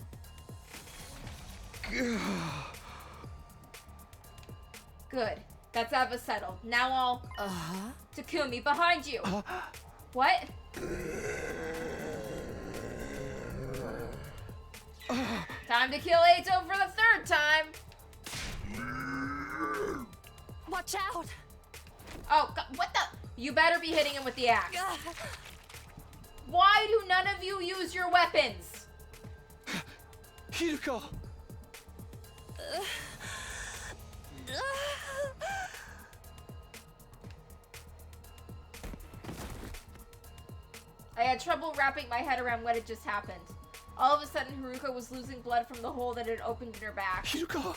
Good. That's Eva settled. Now I'll... Takumi, behind you! What? Time to kill Eito for the third time! Watch out! Oh, God, what the? You better be hitting him with the axe. Why do none of you use your weapons? Hiruko! I had trouble wrapping my head around what had just happened. All of a sudden, Haruka was losing blood from the hole that had opened in her back. Hiruko!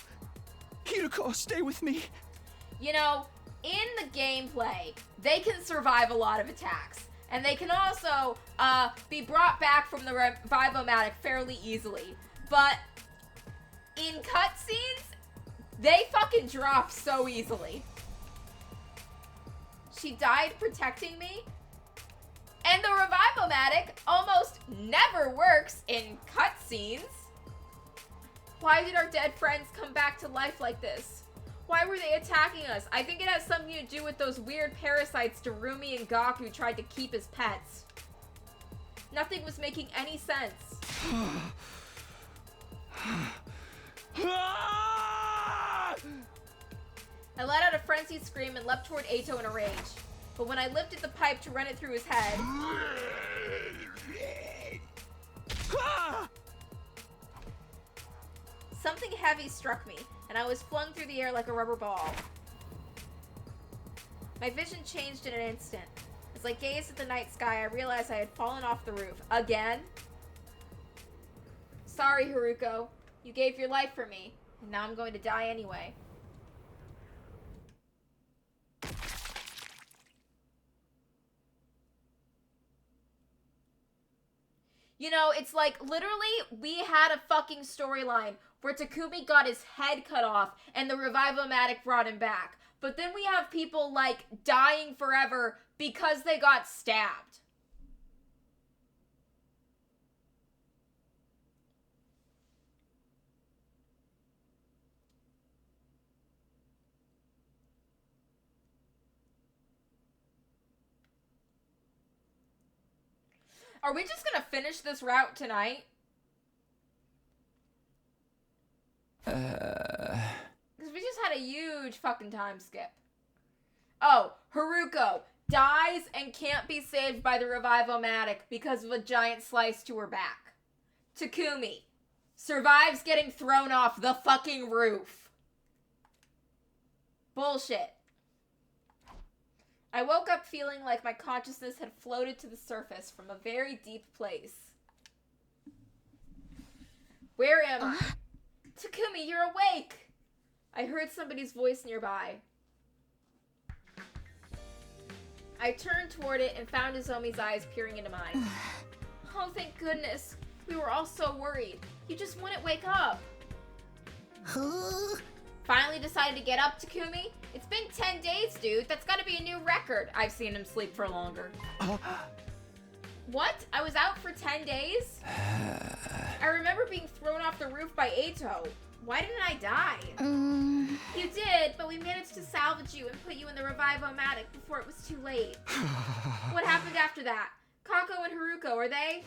Hiruko, stay with me! You know, in the gameplay, they can survive a lot of attacks. And they can also be brought back from the Revivomatic fairly easily. But in cutscenes, they fucking drop so easily. She died protecting me? And the Revivomatic almost never works in cutscenes. Why did our dead friends come back to life like this? Why were they attacking us? I think it has something to do with those weird parasites Darumi and Gaku tried to keep as pets. Nothing was making any sense. I let out a frenzied scream and leapt toward Eito in a rage. But when I lifted the pipe to run it through his head... something heavy struck me, and I was flung through the air like a rubber ball. My vision changed in an instant. As I gazed at the night sky, I realized I had fallen off the roof. Again? Sorry, Haruko. You gave your life for me, and now I'm going to die anyway. You know, it's like, literally, we had a fucking storyline where Takumi got his head cut off and the Revive-O-Matic brought him back. But then we have people, like, dying forever because they got stabbed. Are we just gonna finish this route tonight? Because we just had a huge fucking time skip. Oh, Haruko dies and can't be saved by the Revive-O-Matic because of a giant slice to her back. Takumi survives getting thrown off the fucking roof. Bullshit. I woke up feeling like my consciousness had floated to the surface from a very deep place. Where am I? Takumi, you're awake! I heard somebody's voice nearby. I turned toward it and found Izumi's eyes peering into mine. Oh, thank goodness. We were all so worried. You just wouldn't wake up. Finally decided to get up, Takumi? It's been 10 days, dude. That's gotta be a new record. I've seen him sleep for longer. What? I was out for 10 days? I remember being thrown off the roof by Eito. Why didn't I die? You did, but we managed to salvage you and put you in the Revive-O-Matic before it was too late. What happened after that? Kako and Haruko, are they?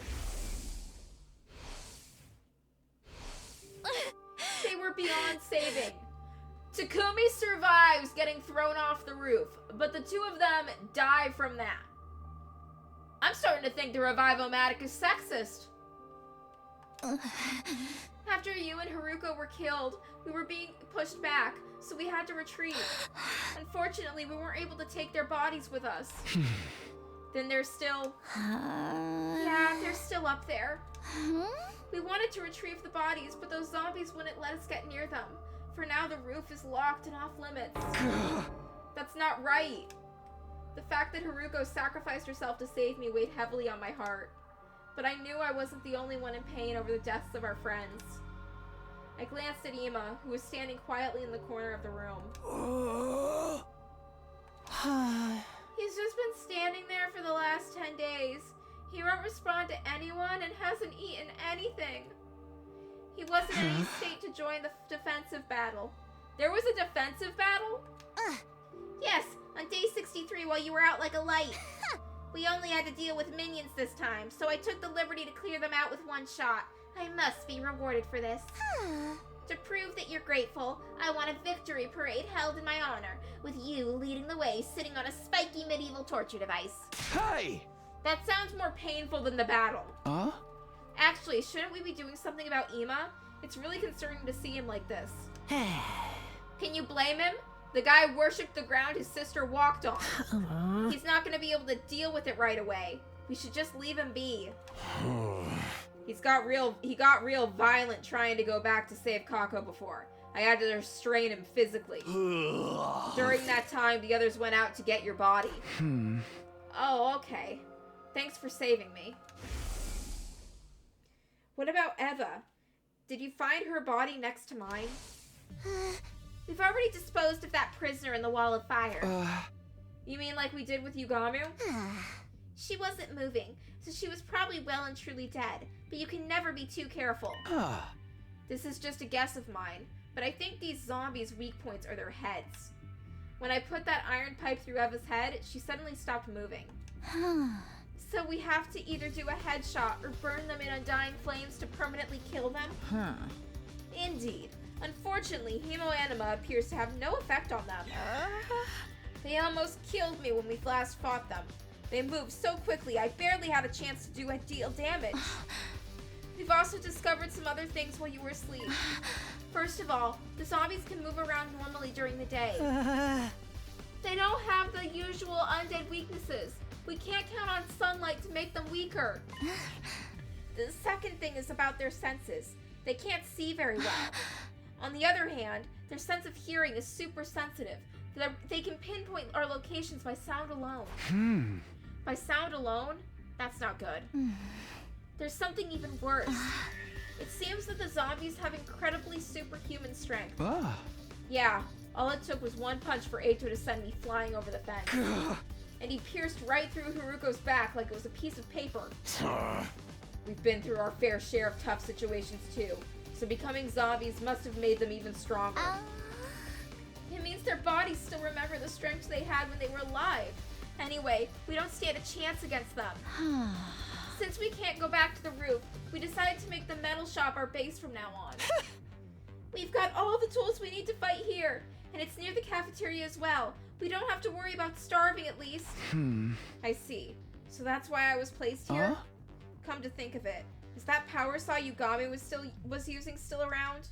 They were beyond saving. Takumi survives getting thrown off the roof, but the two of them die from that. I'm starting to think the Revive-O-Matic is sexist. After you and Haruko were killed, we were being pushed back, so we had to retreat. Unfortunately, we weren't able to take their bodies with us. Then they're still... Yeah, they're still up there. We wanted to retrieve the bodies, but those zombies wouldn't let us get near them. For now, the roof is locked and off limits. That's not right. The fact that Haruko sacrificed herself to save me weighed heavily on my heart. But I knew I wasn't the only one in pain over the deaths of our friends. I glanced at Ima, who was standing quietly in the corner of the room. He's just been standing there for the last 10 days. He won't respond to anyone and hasn't eaten anything. He wasn't in any state to join the defensive battle. There was a defensive battle? Yes, on day 63 while you were out like a light. We only had to deal with minions this time, so I took the liberty to clear them out with one shot. I must be rewarded for this. To prove that you're grateful, I want a victory parade held in my honor, with you leading the way sitting on a spiky medieval torture device. Hey! That sounds more painful than the battle. Actually, shouldn't we be doing something about Ima? It's really concerning to see him like this. Can you blame him? The guy worshipped the ground his sister walked on. He's not gonna be able to deal with it right away. We should just leave him be. He got real violent trying to go back to save Kako before. I had to restrain him physically. During that time, the others went out to get your body. Oh, okay. Thanks for saving me. What about Eva? Did you find her body next to mine? We've already disposed of that prisoner in the Wall of Fire. You mean like we did with Yugamu? She wasn't moving, so she was probably well and truly dead, but you can never be too careful. This is just a guess of mine, but I think these zombies' weak points are their heads. When I put that iron pipe through Eva's head, she suddenly stopped moving. So we have to either do a headshot or burn them in undying flames to permanently kill them? Indeed. Unfortunately, hemoanima appears to have no effect on them. They almost killed me when we last fought them. They moved so quickly, I barely had a chance to do a deal damage. We've also discovered some other things while you were asleep. First of all, the zombies can move around normally during the day. They don't have the usual undead weaknesses. We can't count on sunlight to make them weaker. The second thing is about their senses. They can't see very well. On the other hand, their sense of hearing is super sensitive. They can pinpoint our locations by sound alone. By sound alone? That's not good. There's something even worse. It seems that the zombies have incredibly superhuman strength. Yeah, all it took was one punch for Eito to send me flying over the fence. And he pierced right through Haruko's back like it was a piece of paper. We've been through our fair share of tough situations too, so becoming zombies must have made them even stronger. It means their bodies still remember the strength they had when they were alive. Anyway, we don't stand a chance against them. Since we can't go back to the roof, we decided to make the metal shop our base from now on. We've got all the tools we need to fight here, and it's near the cafeteria as well. We don't have to worry about starving, at least. I see. So that's why I was placed here? Come to think of it, is that power saw Yugami was using still around?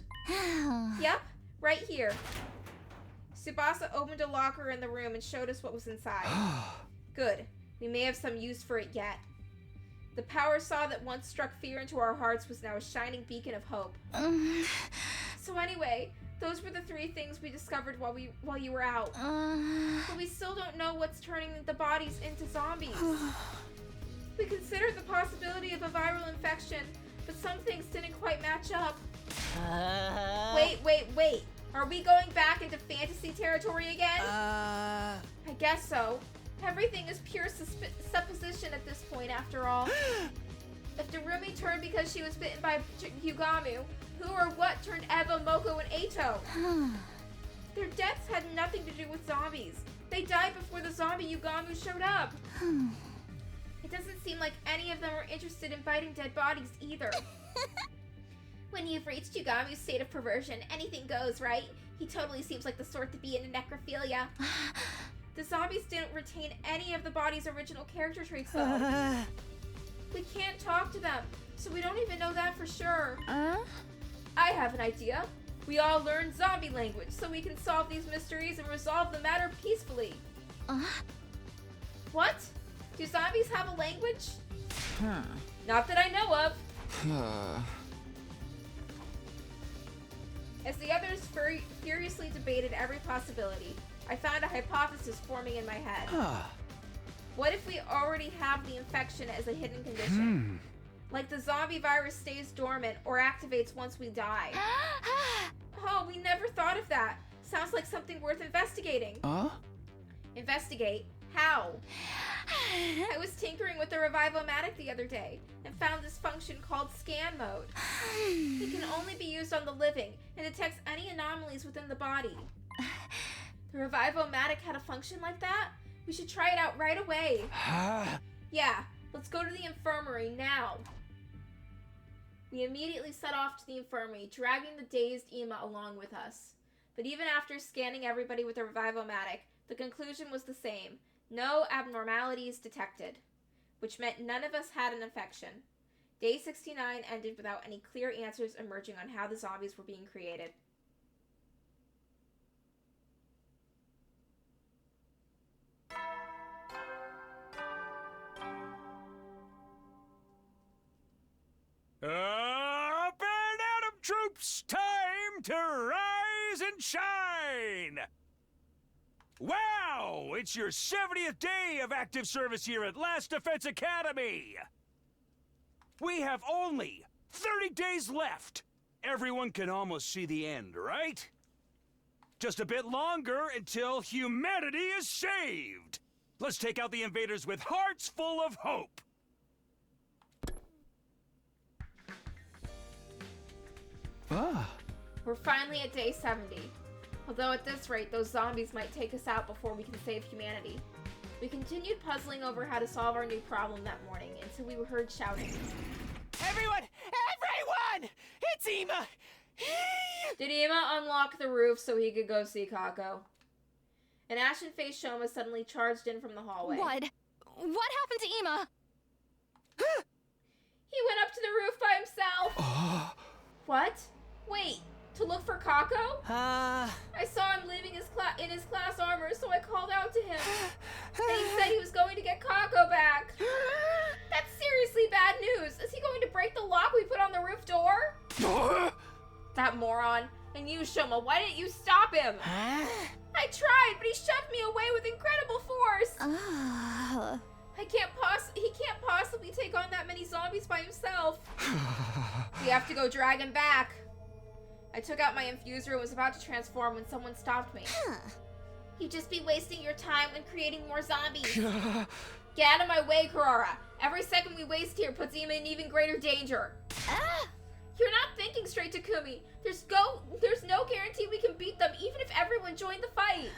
Yep, right here. Tsubasa opened a locker in the room and showed us what was inside. Good. We may have some use for it yet. The power saw that once struck fear into our hearts was now a shining beacon of hope. So anyway, those were the 3 things we discovered while you were out. But we still don't know what's turning the bodies into zombies. We considered the possibility of a viral infection, but some things didn't quite match up. Wait. Are we going back into fantasy territory again? I guess so. Everything is pure supposition at this point, after all. If Darumi turned because she was bitten by Yugami, who or what turned Eva, Moko, and Eito? Their deaths had nothing to do with zombies. They died before the zombie Yugami showed up. It doesn't seem like any of them are interested in biting dead bodies either. When you've reached Yugami's state of perversion, anything goes, right? He totally seems like the sort to be into necrophilia. The zombies didn't retain any of the body's original character traits, though. We can't talk to them, so we don't even know that for sure. I have an idea. We all learn zombie language, so we can solve these mysteries and resolve the matter peacefully. What? Do zombies have a language? Not that I know of. As the others furiously debated every possibility, I found a hypothesis forming in my head. What if we already have the infection as a hidden condition? Like the zombie virus stays dormant or activates once we die. Oh, we never thought of that. Sounds like something worth investigating. Investigate? How? I was tinkering with the Revivomatic the other day and found this function called scan mode. It can only be used on the living and detects any anomalies within the body. The Revivomatic had a function like that? We should try it out right away. Yeah, let's go to the infirmary now. We immediately set off to the infirmary, dragging the dazed Ima along with us. But even after scanning everybody with the Revivomatic, the conclusion was the same. No abnormalities detected, which meant none of us had an infection. Day 69 ended without any clear answers emerging on how the zombies were being created. Up and Atom troops, time to rise and shine! Wow! It's your 70th day of active service here at Last Defense Academy! We have only 30 days left! Everyone can almost see the end, right? Just a bit longer until humanity is saved! Let's take out the invaders with hearts full of hope! We're finally at day 70. Although at this rate, those zombies might take us out before we can save humanity. We continued puzzling over how to solve our new problem that morning until we were heard shouting. Everyone! It's Ima! Did Ima unlock the roof so he could go see Kako? An ashen-faced Shoma suddenly charged in from the hallway. What happened to Ima? He went up to the roof by himself! What? Wait, To look for Kako? Uh, I saw him leaving in his class armor, so I called out to him. And he said he was going to get Kako back. That's seriously bad news. Is he going to break the lock we put on the roof door? That moron. And you, Shoma, why didn't you stop him? huh? I tried, but he shoved me away with incredible force. He can't possibly take on that many zombies by himself. We have to go drag him back. I took out my infuser and was about to transform when someone stopped me. You'd just be wasting your time and creating more zombies. Get out of my way, Karara. Every second we waste here puts Ima in even greater danger. You're not thinking straight, Takumi. There's no guarantee we can beat them even if everyone joined the fight.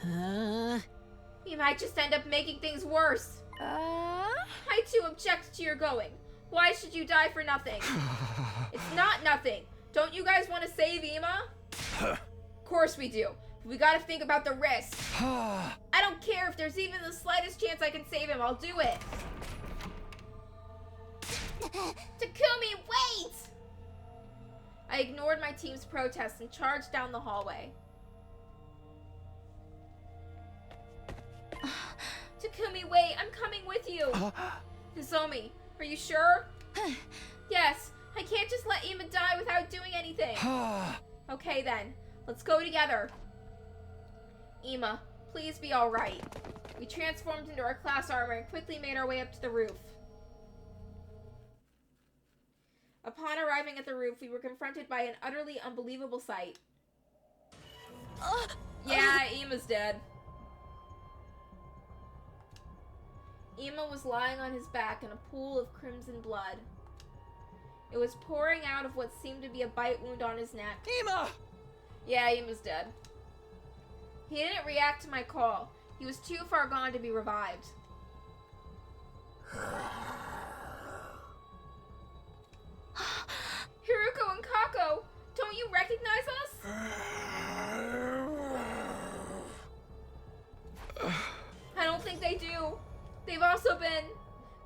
We might just end up making things worse. I too object to your going. Why should you die for nothing? It's not nothing. Don't you guys want to save Ima? Of course we do. But we gotta think about the risk. I don't care if there's even the slightest chance I can save him. I'll do it. Takumi, wait! I ignored my team's protests and charged down the hallway. Takumi, wait, I'm coming with you. Nozomi, are you sure? Yes, I can't just let Ima die without doing anything. Okay then, let's go together. Ima, please be alright. We transformed into our class armor and quickly made our way up to the roof. Upon arriving at the roof, we were confronted by an utterly unbelievable sight. Yeah, Ima's dead. Ima was lying on his back in a pool of crimson blood. It was pouring out of what seemed to be a bite wound on his neck. Ima! Yeah, Ima's dead. He didn't react to my call. He was too far gone to be revived. Hiruko and Kako, don't you recognize us? I don't think they do. They've also been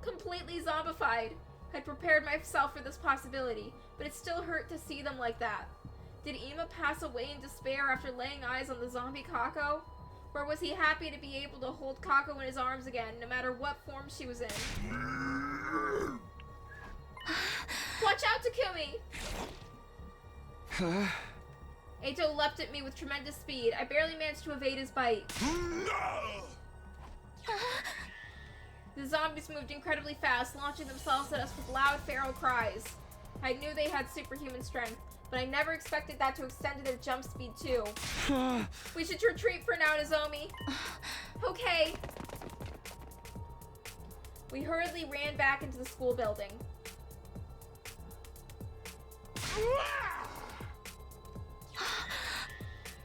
completely zombified. I'd prepared myself for this possibility, but it still hurt to see them like that. Did Ima pass away in despair after laying eyes on the zombie Kako? Or was he happy to be able to hold Kako in his arms again, no matter what form she was in? Watch out, Takumi! Eito leapt at me with tremendous speed. I barely managed to evade his bite. The zombies moved incredibly fast, launching themselves at us with loud, feral cries. I knew they had superhuman strength, but I never expected that to extend to their jump speed too. We should retreat for now, Nozomi. Okay. We hurriedly ran back into the school building.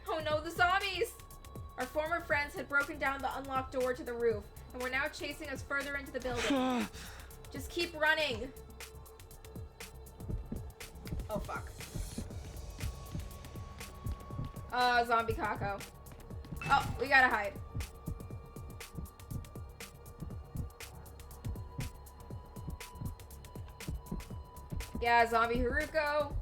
Oh no, the zombies! Our former friends had broken down the unlocked door to the roof, and were now chasing us further into the building. Just keep running. Oh, fuck. Zombie Kako. Oh, we gotta hide. Yeah, zombie Haruko.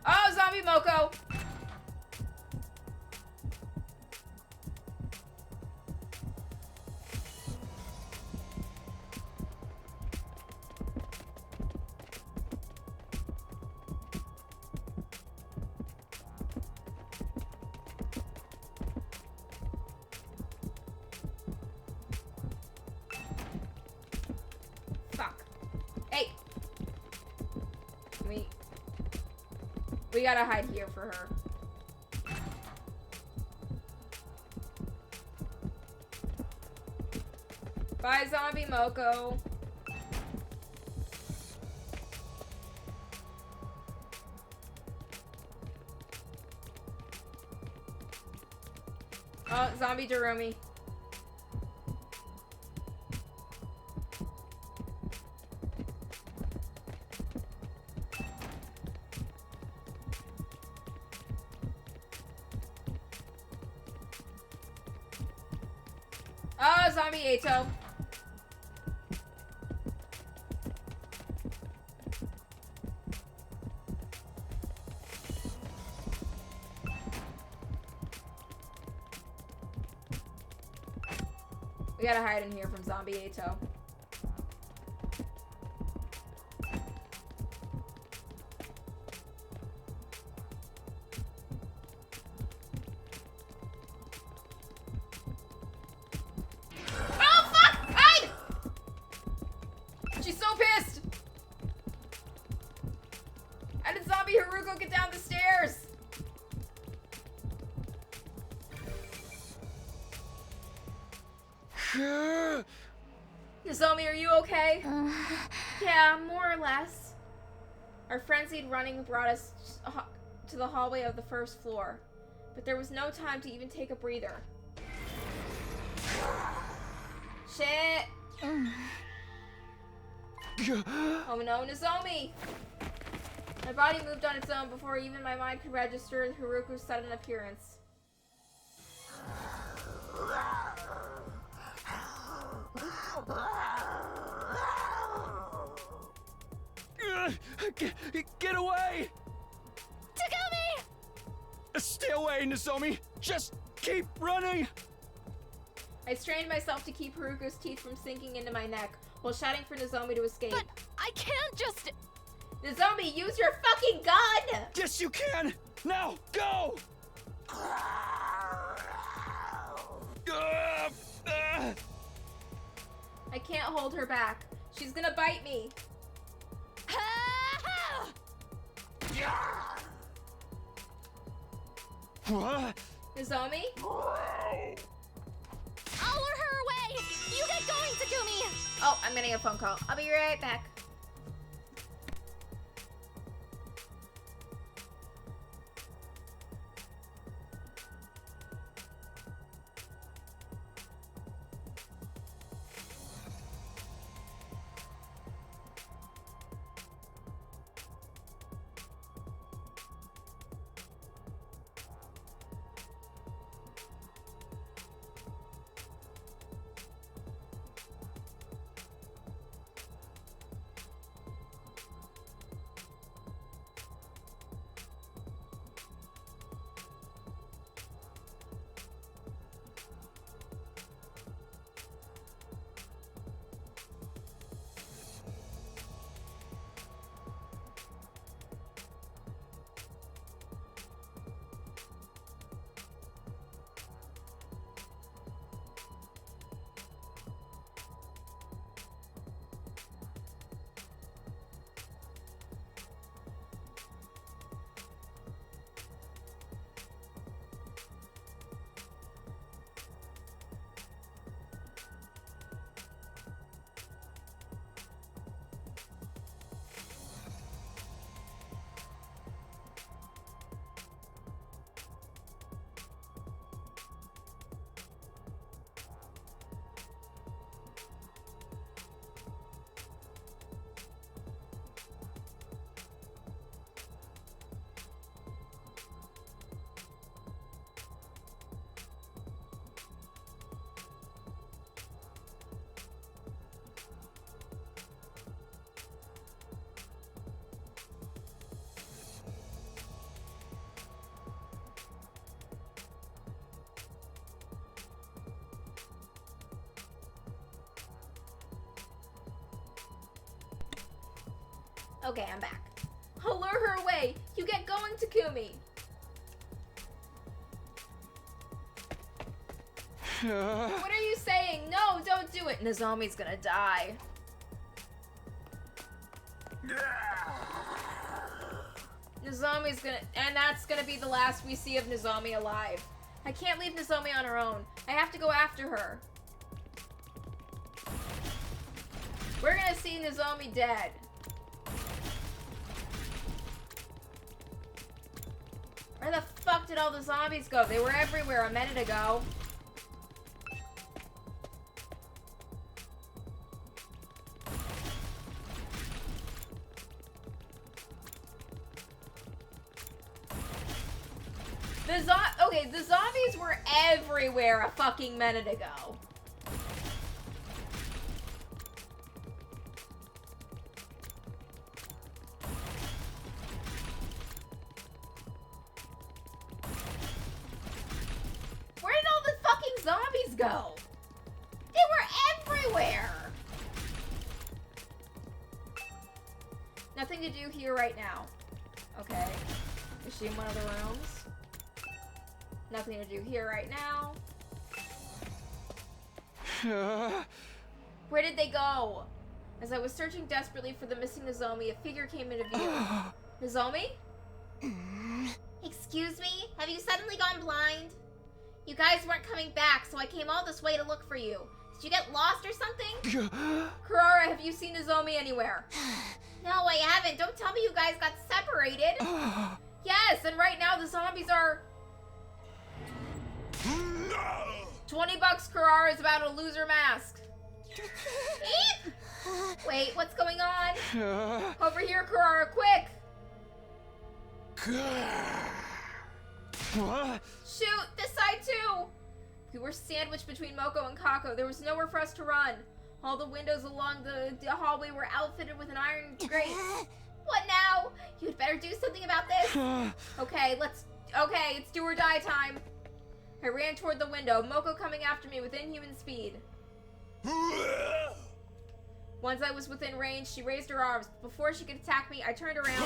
Oh, zombie Moko. Fuck. Hey. We gotta hide here for her. Bye, zombie Moko. Oh, zombie Jerome. Oh, zombie Ato. We gotta hide in here from zombie Ato. Oh, fuck! Hide! She's so pissed! How did zombie Haruko get down the stairs? Nozomi, are you okay? Yeah, more or less. Our frenzied running brought us to the hallway of the first floor, but there was no time to even take a breather. Shit! Oh no, Nozomi! My body moved on its own before even my mind could register Haruko's sudden appearance. Get away! Takumi! Stay away, Nozomi! Just keep running! I strained myself to keep Haruko's teeth from sinking into my neck while shouting for Nozomi to escape. But I can't just... Nozomi, use your fucking gun! Yes, you can! Now, go! I can't hold her back. She's gonna bite me. What? Nozomi? I'll lure her away! You get going, Takumi! Oh, I'm getting a phone call. I'll be right back. Okay, I'm back. I'll lure her away. You get going, Takumi. What are you saying? No, don't do it. Nozomi's gonna die. Nozomi's gonna... And that's gonna be the last we see of Nozomi alive. I can't leave Nozomi on her own. I have to go after her. We're gonna see Nozomi dead. Where the fuck did all the zombies go? They were everywhere a minute ago. The zombies were everywhere a fucking minute ago. go? They were everywhere. Nothing to do here right now. Okay. Is she in one of the rooms? Nothing to do here right now. Where did they go? As I was searching desperately for the missing Nozomi, a figure came into view. Nozomi? Excuse me? Have you suddenly gone blind? You guys weren't coming back, so I came all this way to look for you. Did you get lost or something? Kurara, have you seen Nozomi anywhere? No, I haven't. Don't tell me you guys got separated. Yes, and right now the zombies are... $20, Kurara is about to lose her mask. Wait, what's going on? Over here, Kurara, quick! Shoot, this side too! We were sandwiched between Moko and Kako. There was nowhere for us to run. All the windows along the hallway were outfitted with an iron grate. What now? You'd better do something about this. Okay, it's do or die time. I ran toward the window, Moko coming after me with inhuman speed. Once I was within range, she raised her arms. Before she could attack me, I turned around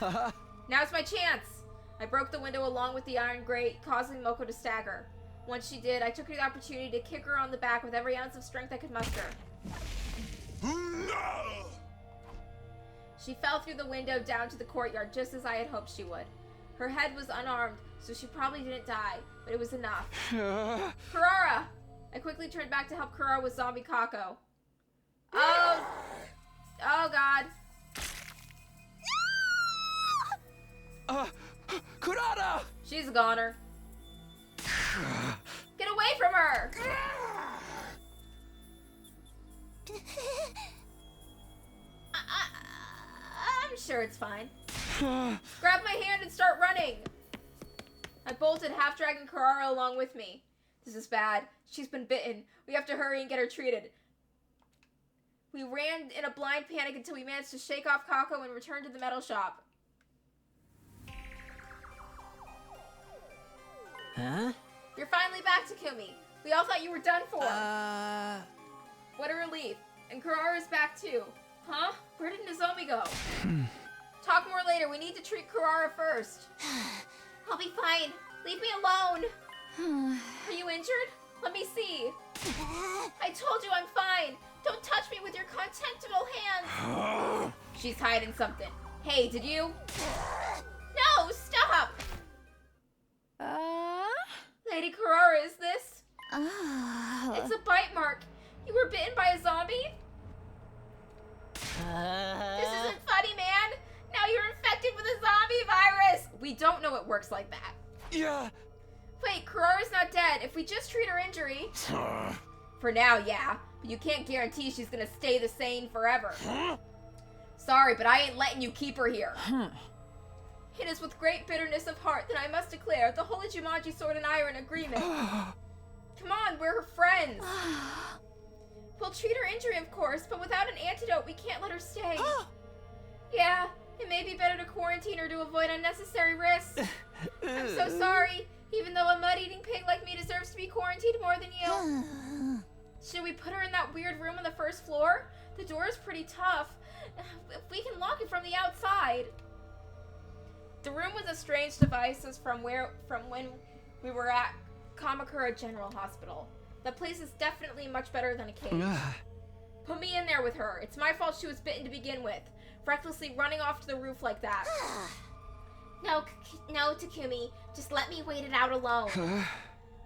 and... Now's my chance! I broke the window along with the iron grate, causing Moko to stagger. Once she did, I took the opportunity to kick her on the back with every ounce of strength I could muster. She fell through the window down to the courtyard just as I had hoped she would. Her head was unarmed, so she probably didn't die, but it was enough. Kurara! I quickly turned back to help Kurara with zombie Kako. Oh God. Kurara! She's a goner. Get away from her! I'm sure it's fine. Grab my hand and start running! I bolted, half dragging Kurara along with me. This is bad. She's been bitten. We have to hurry and get her treated. We ran in a blind panic until we managed to shake off Kako and return to the metal shop. Huh? You're finally back, Takumi. We all thought you were done for. What a relief. And Kurara's back too. Huh? Where did Nozomi go? Talk more later. We need to treat Kurara first. I'll be fine. Leave me alone. Are you injured? Let me see. I told you I'm fine. Don't touch me with your contemptible hands. She's hiding something. Hey, did you? No, stop. Lady Kurara, is this? It's a bite mark. You were bitten by a zombie? This isn't funny, man. Now you're infected with a zombie virus. We don't know it works like that. Yeah. Wait, Kurara's not dead. If we just treat her injury... For now, yeah. But you can't guarantee she's gonna stay the same forever. Sorry, but I ain't letting you keep her here. It is with great bitterness of heart that I must declare the Holy Jumanji Sword and I are in agreement. Come on, we're her friends. We'll treat her injury, of course, but without an antidote, we can't let her stay. Yeah, it may be better to quarantine her to avoid unnecessary risks. I'm so sorry, even though a mud-eating pig like me deserves to be quarantined more than you. Should we put her in that weird room on the first floor? The door is pretty tough. If we can lock it from the outside. The room was a strange device from when we were at Kamakura General Hospital. That place is definitely much better than a cage. Put me in there with her. It's my fault she was bitten to begin with. Recklessly running off to the roof like that. No, Takumi. Just let me wait it out alone.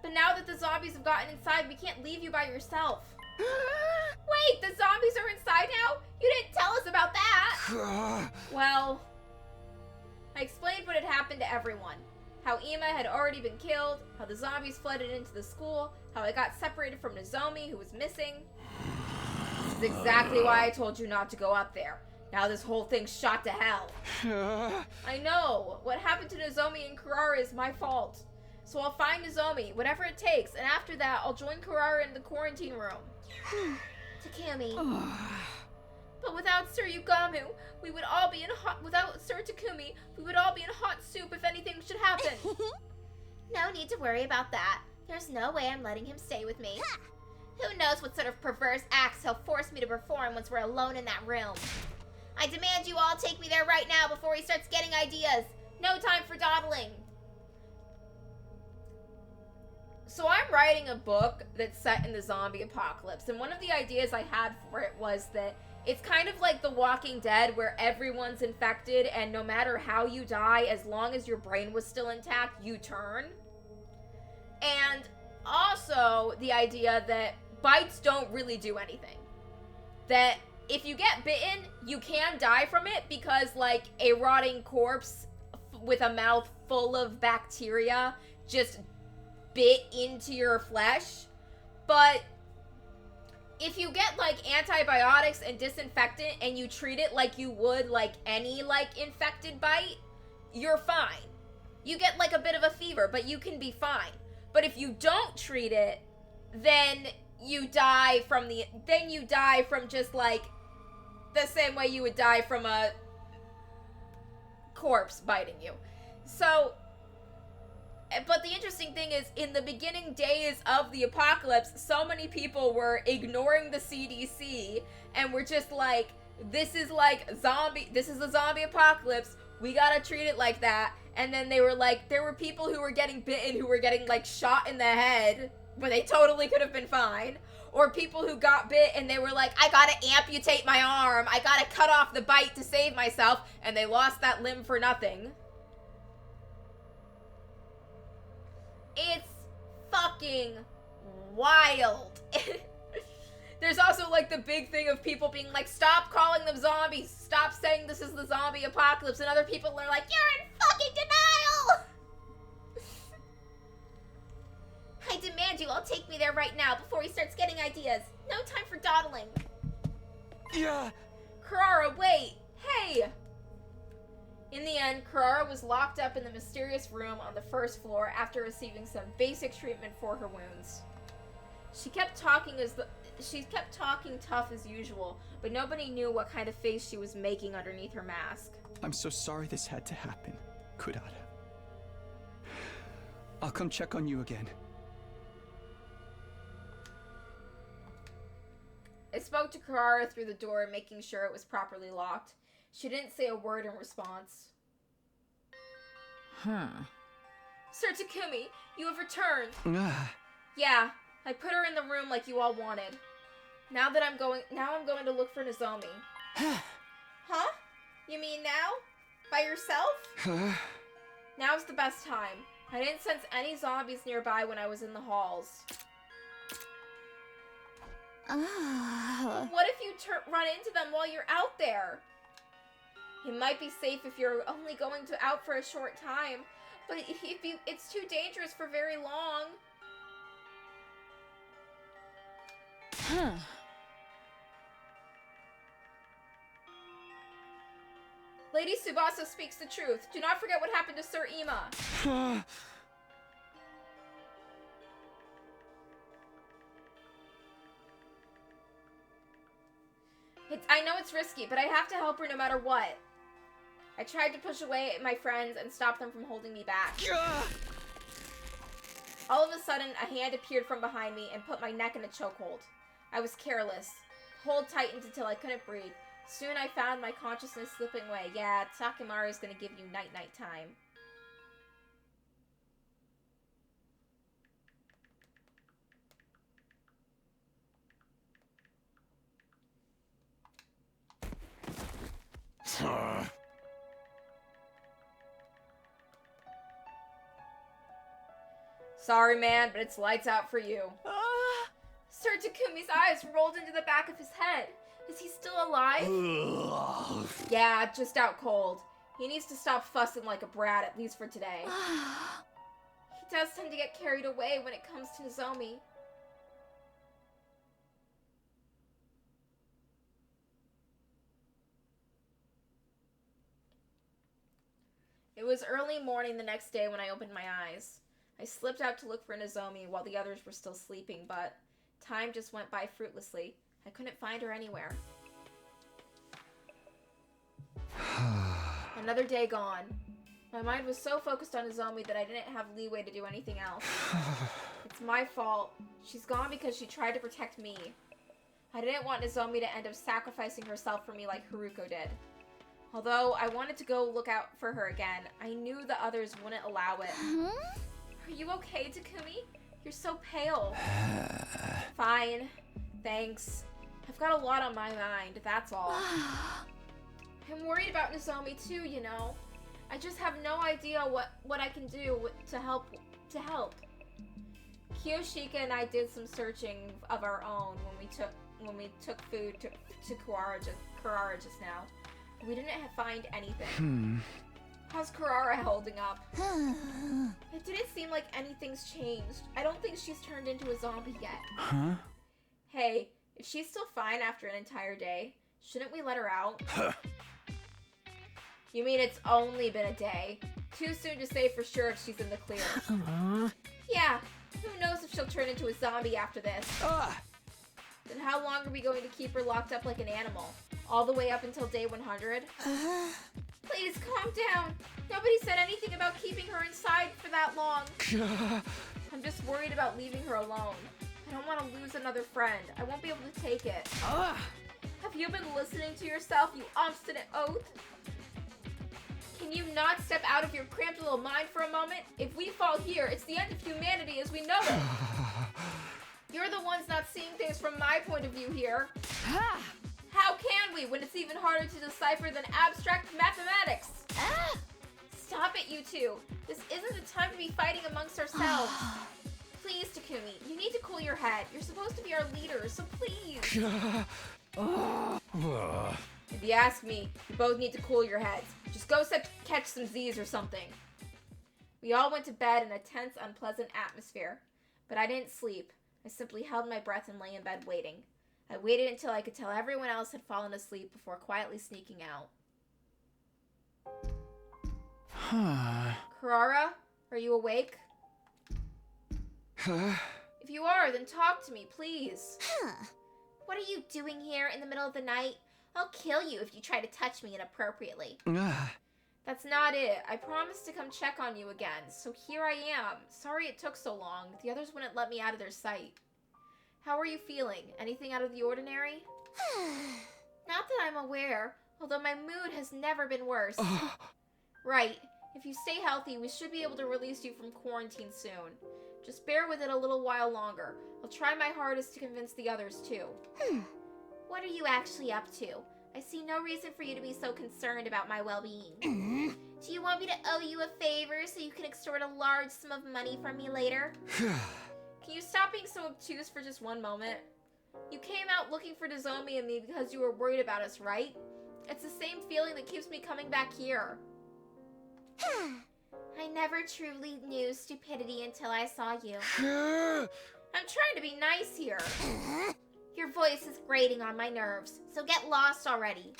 But now that the zombies have gotten inside, we can't leave you by yourself. Wait, the zombies are inside now? You didn't tell us about that. Well, I explained what had happened to everyone. How Ima had already been killed, how the zombies flooded into the school, how I got separated from Nozomi, who was missing. This is exactly why I told you not to go up there. Now this whole thing's shot to hell. I know. What happened to Nozomi and Kurara is my fault. So I'll find Nozomi, whatever it takes, and after that, I'll join Kurara in the quarantine room. Takumi. But without Sir Yugamu, we would all be in hot... Without Sir Takumi, we would all be in hot soup if anything should happen. No, No need to worry about that. There's no way I'm letting him stay with me. Who knows what sort of perverse acts he'll force me to perform once we're alone in that room. I demand you all take me there right now before he starts getting ideas. No time for dawdling. So I'm writing a book that's set in the zombie apocalypse, and one of the ideas I had for it was that it's kind of like The Walking Dead, where everyone's infected, and no matter how you die, as long as your brain was still intact, you turn. And also the idea that bites don't really do anything. That if you get bitten, you can die from it, because like a rotting corpse with a mouth full of bacteria just bit into your flesh. But if you get like antibiotics and disinfectant and you treat it like you would like any like infected bite, you're fine. You get like a bit of a fever, but you can be fine. But if you don't treat it, then you die from just like the same way you would die from a corpse biting you. So, but the interesting thing is, in the beginning days of the apocalypse, so many people were ignoring the CDC and were just like, this is the zombie apocalypse, we gotta treat it like that. And then they were like, there were people who were getting bitten who were getting like shot in the head when they totally could have been fine. Or people who got bit and they were like, I gotta amputate my arm, I gotta cut off the bite to save myself, and they lost that limb for nothing. It's fucking wild. There's also like the big thing of people being like, stop calling them zombies, stop saying this is the zombie apocalypse, and other people are like, you're in fucking denial! I demand you all take me there right now before he starts getting ideas. No time for dawdling. Yeah. Carrara, wait! Hey! In the end, Carrara was locked up in the mysterious room on the first floor after receiving some basic treatment for her wounds. She kept talking tough as usual, but nobody knew what kind of face she was making underneath her mask. I'm so sorry this had to happen, Kurara. I'll come check on you again. I spoke to Carrara through the door, making sure it was properly locked. She didn't say a word in response. Sir Takumi, you have returned. Yeah, I put her in the room like you all wanted. Now I'm going to look for Nozomi. Huh? You mean now? By yourself? Now's the best time. I didn't sense any zombies nearby when I was in the halls. What if you run into them while you're out there? It might be safe if you're only going out for a short time, but it's too dangerous for very long. Lady Tsubasa speaks the truth. Do not forget what happened to Sir Ima. I know it's risky, but I have to help her no matter what. I tried to push away my friends and stop them from holding me back. All of a sudden, a hand appeared from behind me and put my neck in a chokehold. I was careless. The hold tightened until I couldn't breathe. Soon I found my consciousness slipping away. Yeah, Takamari's gonna give you night-night time. Sorry, man, but it's lights out for you. Sir Takumi's eyes rolled into the back of his head. Is he still alive? Yeah, just out cold. He needs to stop fussing like a brat, at least for today. He does tend to get carried away when it comes to Nozomi. It was early morning the next day when I opened my eyes. I slipped out to look for Nozomi while the others were still sleeping, but time just went by fruitlessly. I couldn't find her anywhere. Another day gone. My mind was so focused on Nozomi that I didn't have leeway to do anything else. It's my fault. She's gone because she tried to protect me. I didn't want Nozomi to end up sacrificing herself for me like Haruko did. Although I wanted to go look out for her again, I knew the others wouldn't allow it. Are you okay, Takumi? You're so pale. Fine. Thanks. I've got a lot on my mind, that's all. I'm worried about Nozomi too, you know. I just have no idea what I can do to help. Kiyoshika and I did some searching of our own when we took food to Kurara just now. We didn't find anything. How's Kurara holding up? It didn't seem like anything's changed. I don't think she's turned into a zombie yet. Huh? Hey, if she's still fine after an entire day, shouldn't we let her out? You mean it's only been a day? Too soon to say for sure if she's in the clear. Yeah, who knows if she'll turn into a zombie after this. Then how long are we going to keep her locked up like an animal? All the way up until day 100? Please, calm down. Nobody said anything about keeping her inside for that long. I'm just worried about leaving her alone. I don't want to lose another friend. I won't be able to take it. Have you been listening to yourself, you obstinate oaf? Can you not step out of your cramped little mind for a moment? If we fall here, it's the end of humanity as we know it. You're the ones not seeing things from my point of view here. How can we when it's even harder to decipher than abstract mathematics? Stop it, you two. This isn't the time to be fighting amongst ourselves. Please, Takumi, you need to cool your head. You're supposed to be our leader, so please. If you ask me, you both need to cool your heads. Just go catch some Z's or something. We all went to bed in a tense, unpleasant atmosphere. But I didn't sleep. I simply held my breath and lay in bed waiting. I waited until I could tell everyone else had fallen asleep before quietly sneaking out. Kurara, are you awake? If you are, then talk to me, please. What are you doing here in the middle of the night? I'll kill you if you try to touch me inappropriately. That's not it. I promised to come check on you again, so here I am. Sorry it took so long. The others wouldn't let me out of their sight. How are you feeling? Anything out of the ordinary? Not that I'm aware, although my mood has never been worse. Right. If you stay healthy, we should be able to release you from quarantine soon. Just bear with it a little while longer. I'll try my hardest to convince the others too. What are you actually up to? I see no reason for you to be so concerned about my well-being. Do you want me to owe you a favor so you can extort a large sum of money from me later? Can you stop being so obtuse for just one moment? You came out looking for Nozomi and me because you were worried about us, right? It's the same feeling that keeps me coming back here. I never truly knew stupidity until I saw you. I'm trying to be nice here. Your voice is grating on my nerves, so get lost already.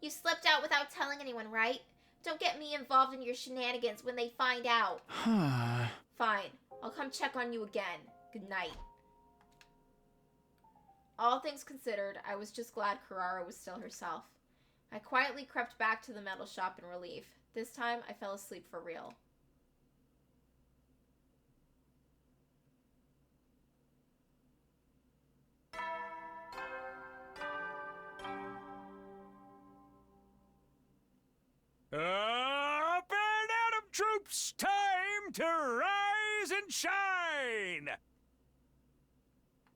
You slipped out without telling anyone, right? Don't get me involved in your shenanigans when they find out. Fine. I'll come check on you again. Good night. All things considered, I was just glad Kurara was still herself. I quietly crept back to the metal shop in relief. This time, I fell asleep for real. Up and Atom troops, time to rise and shine!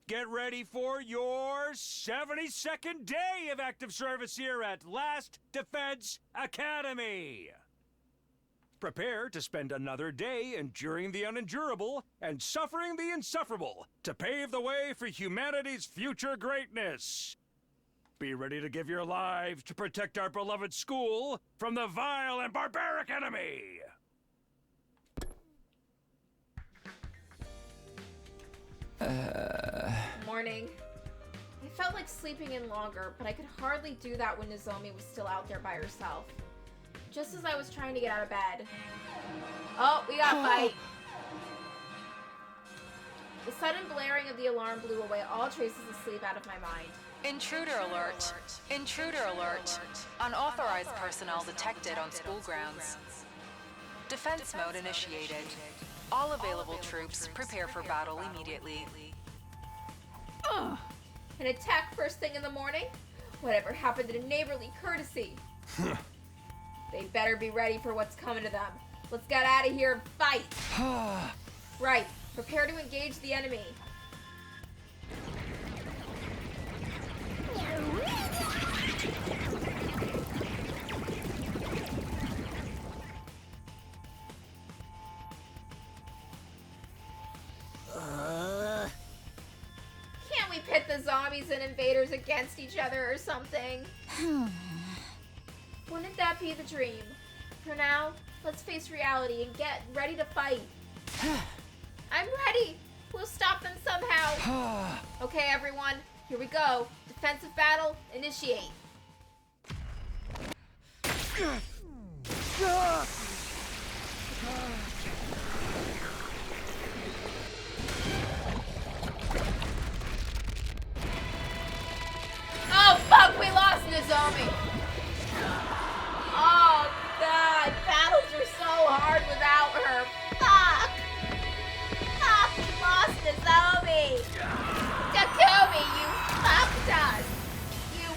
Get ready for your 72nd day of active service here at Last Defense Academy. Prepare to spend another day enduring the unendurable and suffering the insufferable to pave the way for humanity's future greatness. Be ready to give your lives to protect our beloved school from the vile and barbaric enemy. Morning. I felt like sleeping in longer, but I could hardly do that when Nozomi was still out there by herself. Just as I was trying to get out of bed. Oh, we got a fight. The sudden blaring of the alarm blew away all traces of sleep out of my mind. Intruder alert. Intruder alert. Unauthorized personnel detected on school grounds. Defense mode initiated. All available troops prepare for battle immediately. Ugh. An attack first thing in the morning? Whatever happened to neighborly courtesy? They better be ready for what's coming to them. Let's get out of here and fight. Right. Prepare to engage the enemy. Can't we pit the zombies and invaders against each other or something? Wouldn't that be the dream? For now, let's face reality and get ready to fight. I'm ready. We'll stop them somehow. Okay, everyone. Here we go. Defensive battle, initiate. Oh, fuck, we lost Nozomi. Oh, God. Battles are so hard without her. Fuck. Fuck, we lost Nozomi. Takumi, you fucked us. You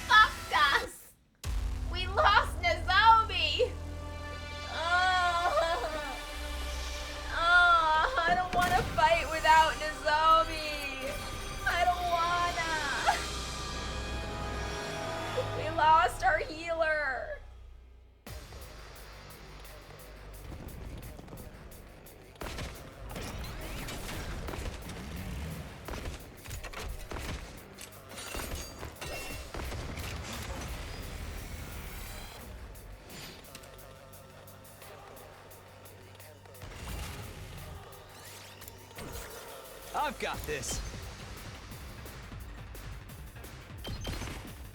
fucked us. We lost Nozomi. Oh, I don't want to fight without Nozomi. I don't wanna. We lost our healer. I've got this.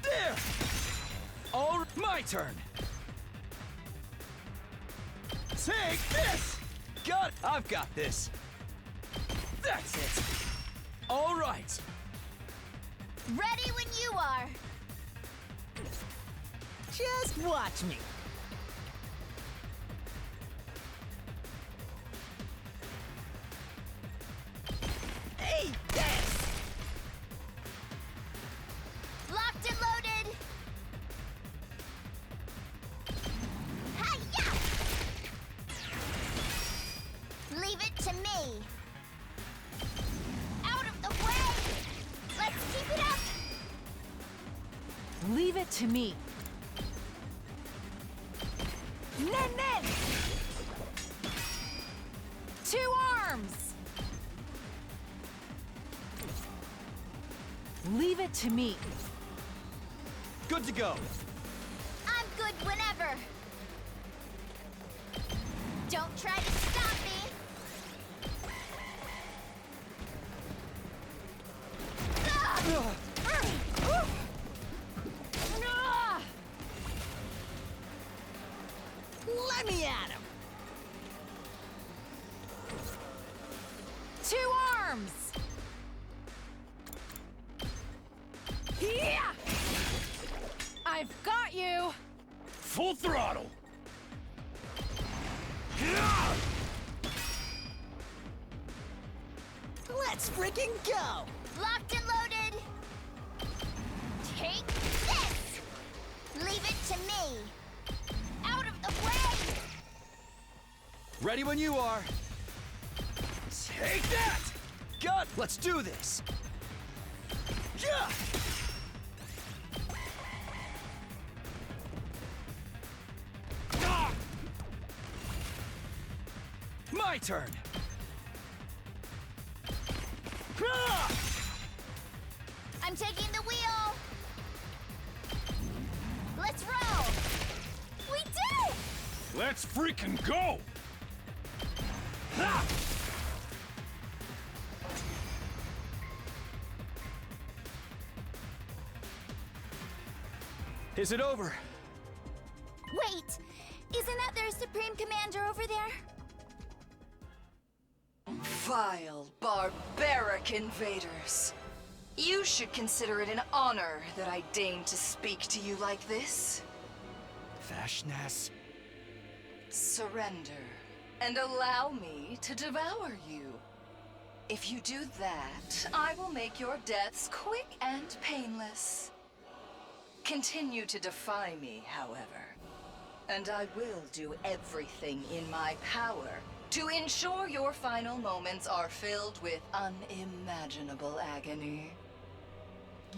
There! All my turn. Take this! I've got this. That's it. All right. Ready when you are. Just watch me. Hey, this! Locked and loaded. Hi-ya! Leave it to me. Out of the way. Let's keep it up. Leave it to me. Nen! 2 arms! Leave it to me. Good to go. I'm good whenever. Don't try to stop me. Let me at him. 2 arms! Yeah! I've got you! Full throttle. Let's freaking go! Locked and loaded. Take this. Leave it to me. Out of the way. Ready when you are. Take that! Let's do this. Yeah! My turn. I'm taking the wheel. Let's roll. We did it! Let's freaking go. Ha! Is it over? Wait, isn't that their Supreme Commander over there? Vile, barbaric invaders. You should consider it an honor that I deign to speak to you like this. Vashnas. Surrender and allow me to devour you. If you do that, I will make your deaths quick and painless. Continue to defy me, however, and I will do everything in my power to ensure your final moments are filled with unimaginable agony.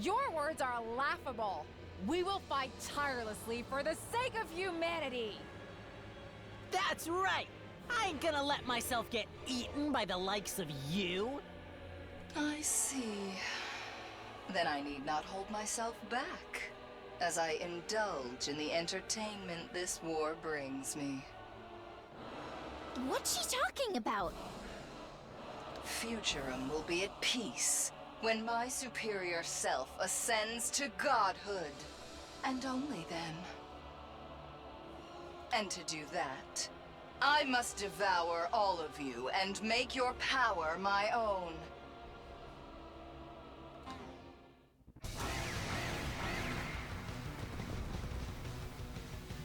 Your words are laughable. We will fight tirelessly for the sake of humanity. That's right! I ain't gonna let myself get eaten by the likes of you. I see. Then I need not hold myself back, as I indulge in the entertainment this war brings me. What's she talking about? Futurum will be at peace when my superior self ascends to godhood, and only then. And to do that, I must devour all of you and make your power my own.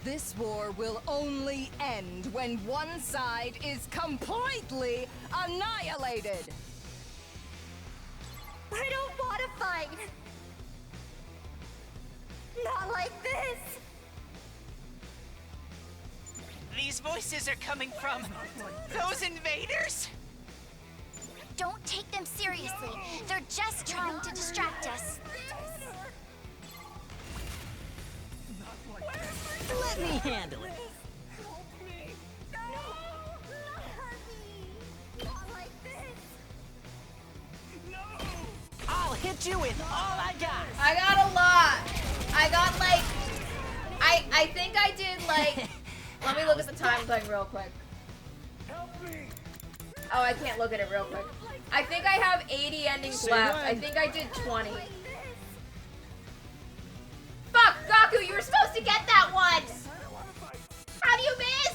This war will only end when one side is completely annihilated. I don't want to fight. Not like this. These voices are coming from those invaders? Don't take them seriously. They're just trying to distract us. Let me handle it. I'll hit you with all I got. I got a lot. I got like, I think I did like, let me look at the time thing real quick. Oh, I can't look at it real quick. I think I have 80 endings left. I think I did 20. Fuck, Gaku, you were supposed to get that one! How do you miss?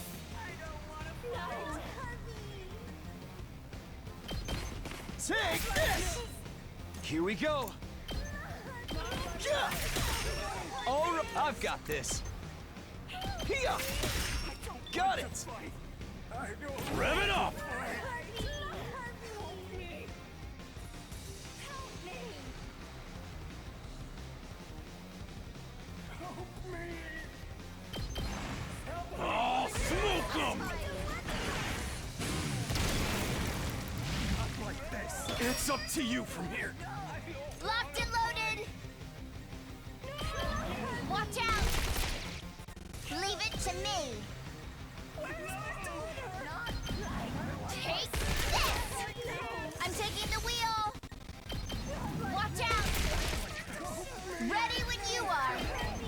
Take this! Here we go. All right, I've got this. Here. Got it. Rev it up! Oh, smoke 'em! It's up to you from here. Locked and loaded. Watch out. Leave it to me. Take this. I'm taking the wheel. Watch out. Ready when you are.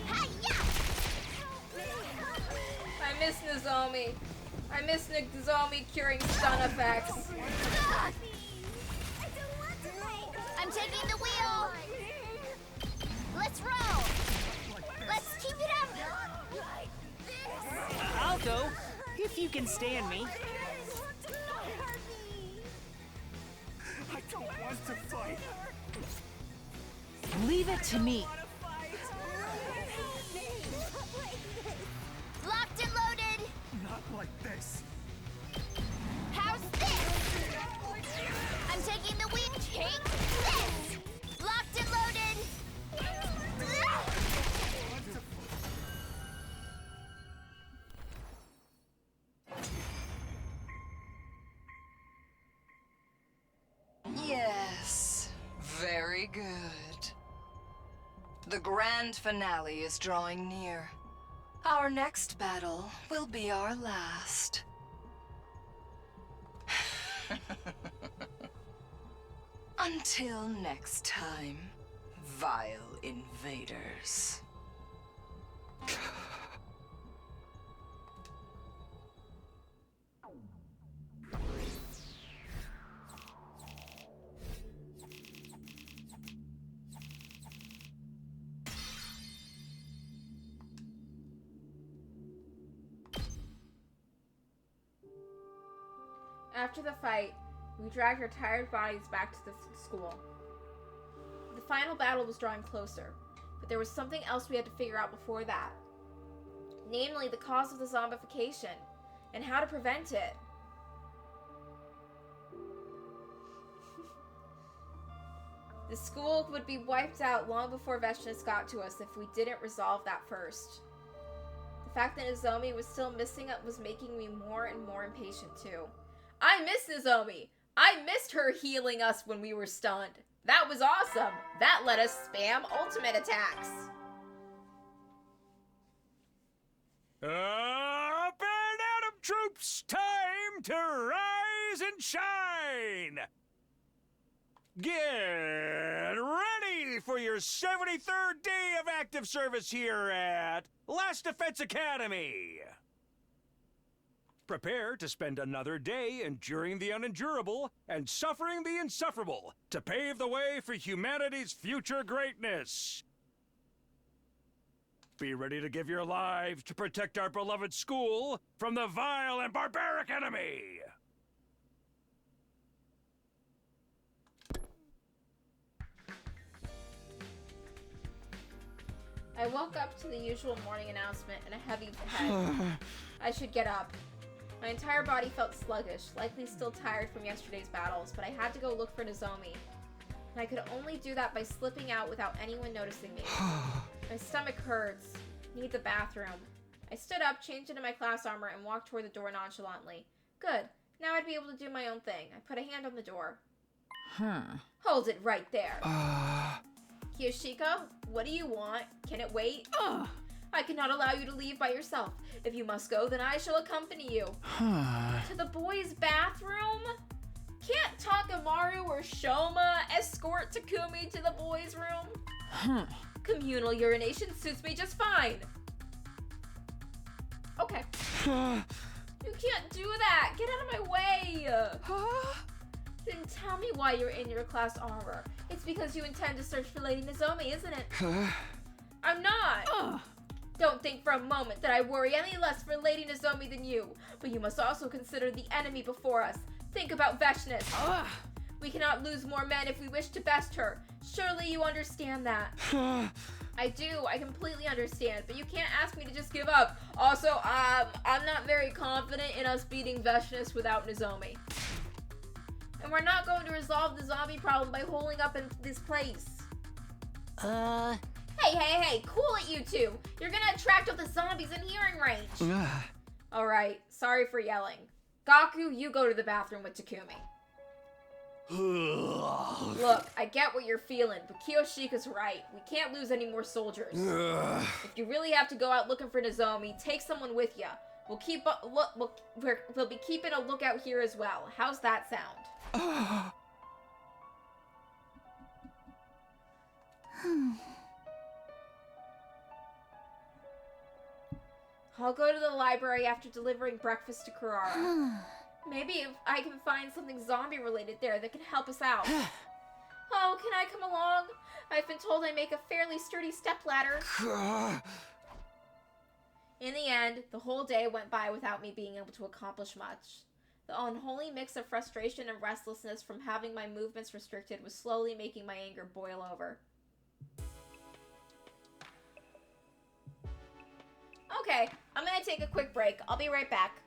Hi-ya! I miss Nozomi. I miss Nozomi curing stun effects. I'm taking the wheel. Let's roll. Let's keep it up. I'll go, if you can stand me. I don't want to fight. Leave it to me. Locked and loaded. Not like this. How's this? I'm taking the wheel. Take this. Locked and loaded. Yes, very good. The grand finale is drawing near. Our next battle will be our last. Until next time, vile invaders. After the fight, we dragged our tired bodies back to the school. The final battle was drawing closer, but there was something else we had to figure out before that. Namely, the cause of the zombification. and how to prevent it. The school would be wiped out long before Veshness got to us if we didn't resolve that first. The fact that Nozomi was still missing it was making me more and more impatient too. I miss Nozomi! I missed her healing us when we were stunned. That was awesome! That let us spam ultimate attacks. Up and Atom troops, time to rise and shine! Get ready for your 73rd day of active service here at Last Defense Academy! Prepare to spend another day enduring the unendurable and suffering the insufferable to pave the way for humanity's future greatness. Be ready to give your lives to protect our beloved school from the vile and barbaric enemy! I woke up to the usual morning announcement and a heavy head. I should get up. My entire body felt sluggish, likely still tired from yesterday's battles, but I had to go look for Nozomi. And I could only do that by slipping out without anyone noticing me. My stomach hurts. Need the bathroom. I stood up, changed into my class armor, and walked toward the door nonchalantly. Good. Now I'd be able to do my own thing. I put a hand on the door. Hold it right there. Kiyoshika, what do you want? Can it wait? I cannot allow you to leave by yourself. If you must go, then I shall accompany you. To the boys' bathroom? Can't Takamaru or Shoma escort Takumi to the boys' room? Communal urination suits me just fine. Okay. You can't do that. Get out of my way. Then tell me why you're in your class armor. It's because you intend to search for Lady Nozomi, isn't it? I'm not. Don't think for a moment that I worry any less for Lady Nozomi than you. But you must also consider the enemy before us. Think about Veshness. We cannot lose more men if we wish to best her. Surely you understand that. I do. I completely understand. But you can't ask me to just give up. Also, I'm not very confident in us beating Veshness without Nozomi. And we're not going to resolve the zombie problem by holding up in this place. Hey, cool it, you two. You're gonna attract all the zombies in hearing range. Alright, sorry for yelling. Gaku, you go to the bathroom with Takumi. Look, I get what you're feeling, but Kiyoshika's right. We can't lose any more soldiers. If you really have to go out looking for Nozomi, take someone with you. We'll be keeping a lookout here as well. How's that sound? I'll go to the library after delivering breakfast to Kurara. Maybe if I can find something zombie-related there that can help us out. Oh, can I come along? I've been told I make a fairly sturdy stepladder. In the end, the whole day went by without me being able to accomplish much. The unholy mix of frustration and restlessness from having my movements restricted was slowly making my anger boil over. Okay, I'm gonna take a quick break. I'll be right back.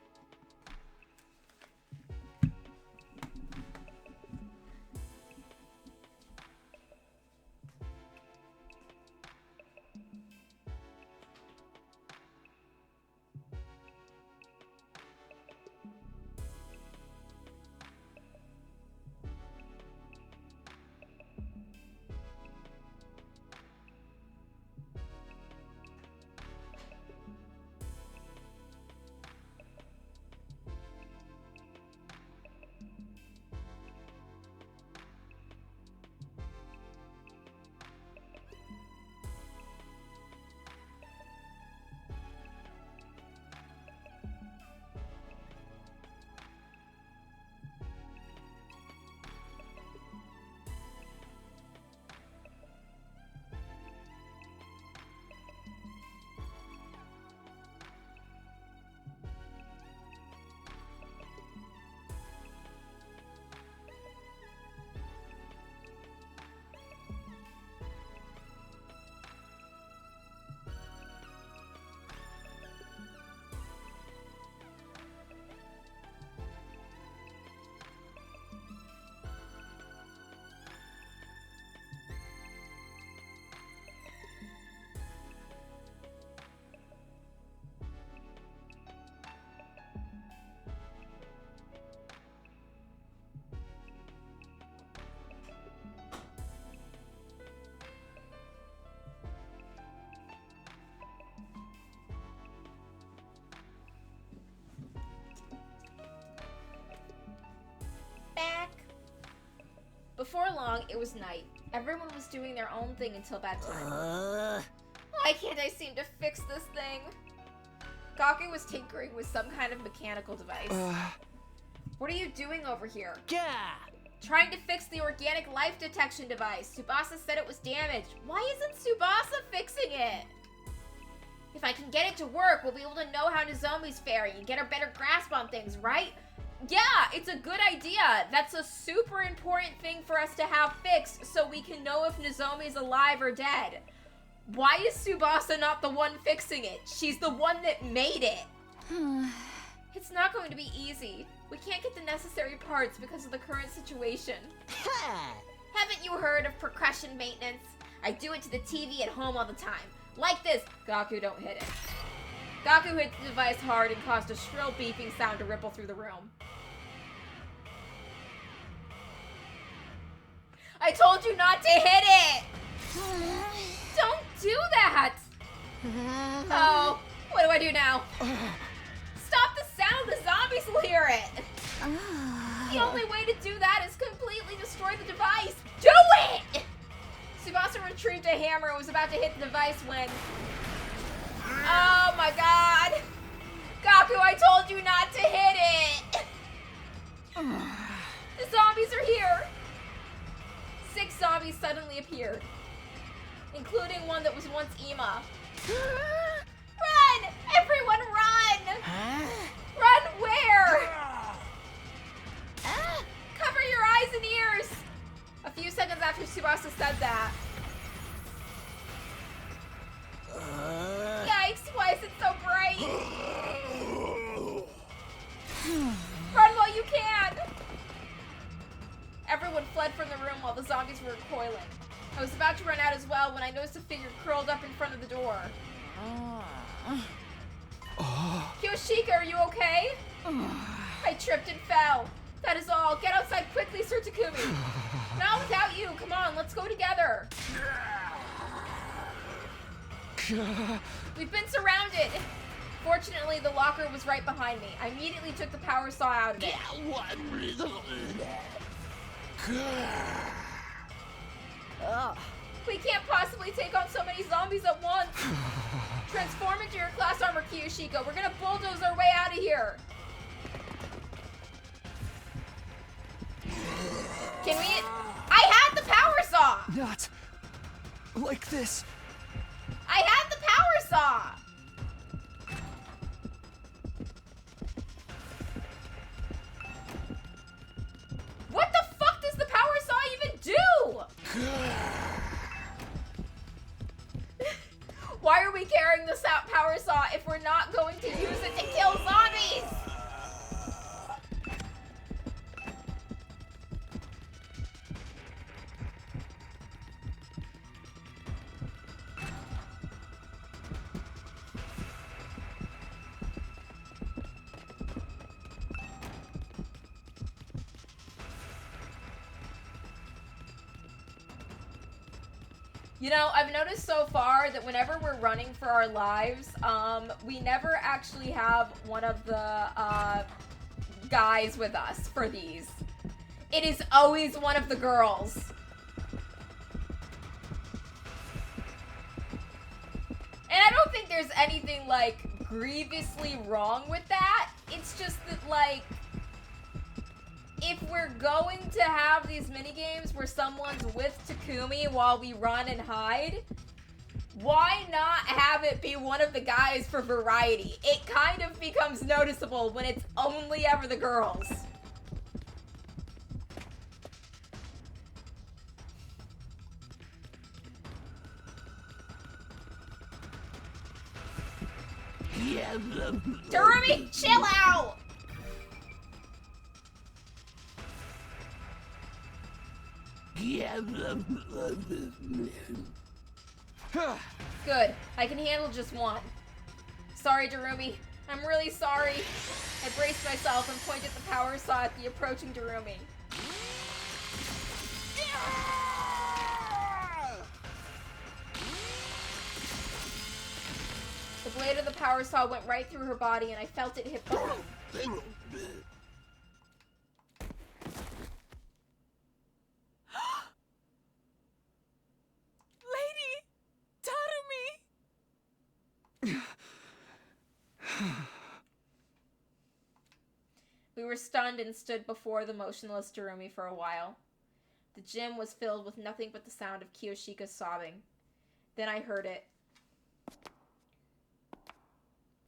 Before long, it was night. Everyone was doing their own thing until bedtime. Why can't I seem to fix this thing? Gaku was tinkering with some kind of mechanical device. What are you doing over here? Yeah. Trying to fix the organic life detection device. Tsubasa said it was damaged. Why isn't Tsubasa fixing it? If I can get it to work, we'll be able to know how Nozomi's faring and get a better grasp on things, right? Yeah, it's a good idea. That's a super important thing for us to have fixed so we can know if Nozomi's alive or dead. Why is Tsubasa not the one fixing it? She's the one that made it. It's not going to be easy. We can't get the necessary parts because of the current situation. Haven't you heard of percussion maintenance? I do it to the TV at home all the time. Like this. Gaku, don't hit it. Gaku hit the device hard and caused a shrill beeping sound to ripple through the room. I told you not to hit it! Don't do that! Oh, what do I do now? Stop the sound, the zombies will hear it! The only way to do that is completely destroy the device. Do it! Tsubasa retrieved a hammer and was about to hit the device when... Oh my god! Gaku, I told you not to hit it! The zombies are here! 6 zombies suddenly appeared, including one that was once Ima. Run! Everyone run! Run where? Cover your eyes and ears! A few seconds after Tsubasa said that. Yikes, why is it so bright? Run while you can! Everyone fled from the room while the zombies were recoiling. I was about to run out as well when I noticed a figure curled up in front of the door. Kyoshika, are you okay? I tripped and fell. That is all. Get outside quickly, Sir Takumi. Not without you. Come on, let's go together. We've been surrounded. Fortunately, the locker was right behind me. I immediately took the power saw out of it. We can't possibly take on so many zombies at once. Transform into your class armor, Kyoshika. We're gonna bulldoze our way out of here. Can we... I had the power saw! Not like this. I had the power saw! What the fuck does the power saw even do? Why are we carrying this out power saw if we're not going to use it to kill zombies? You know, I've noticed so far that whenever we're running for our lives, we never actually have one of the guys with us for these. It is always one of the girls. And I don't think there's anything, like, grievously wrong with that. It's just that, like, if we're going to have these minigames where someone's with Takumi while we run and hide, why not have it be one of the guys for variety? It kind of becomes noticeable when it's only ever the girls. Terumi, chill out! Good. I can handle just one. Sorry, Darumi. I'm really sorry. I braced myself and pointed the power saw at the approaching Darumi. The blade of the power saw went right through her body and I felt it hit bone. stunned and stood before the motionless Darumi for a while. The gym was filled with nothing but the sound of Kiyoshika's sobbing. Then I heard it.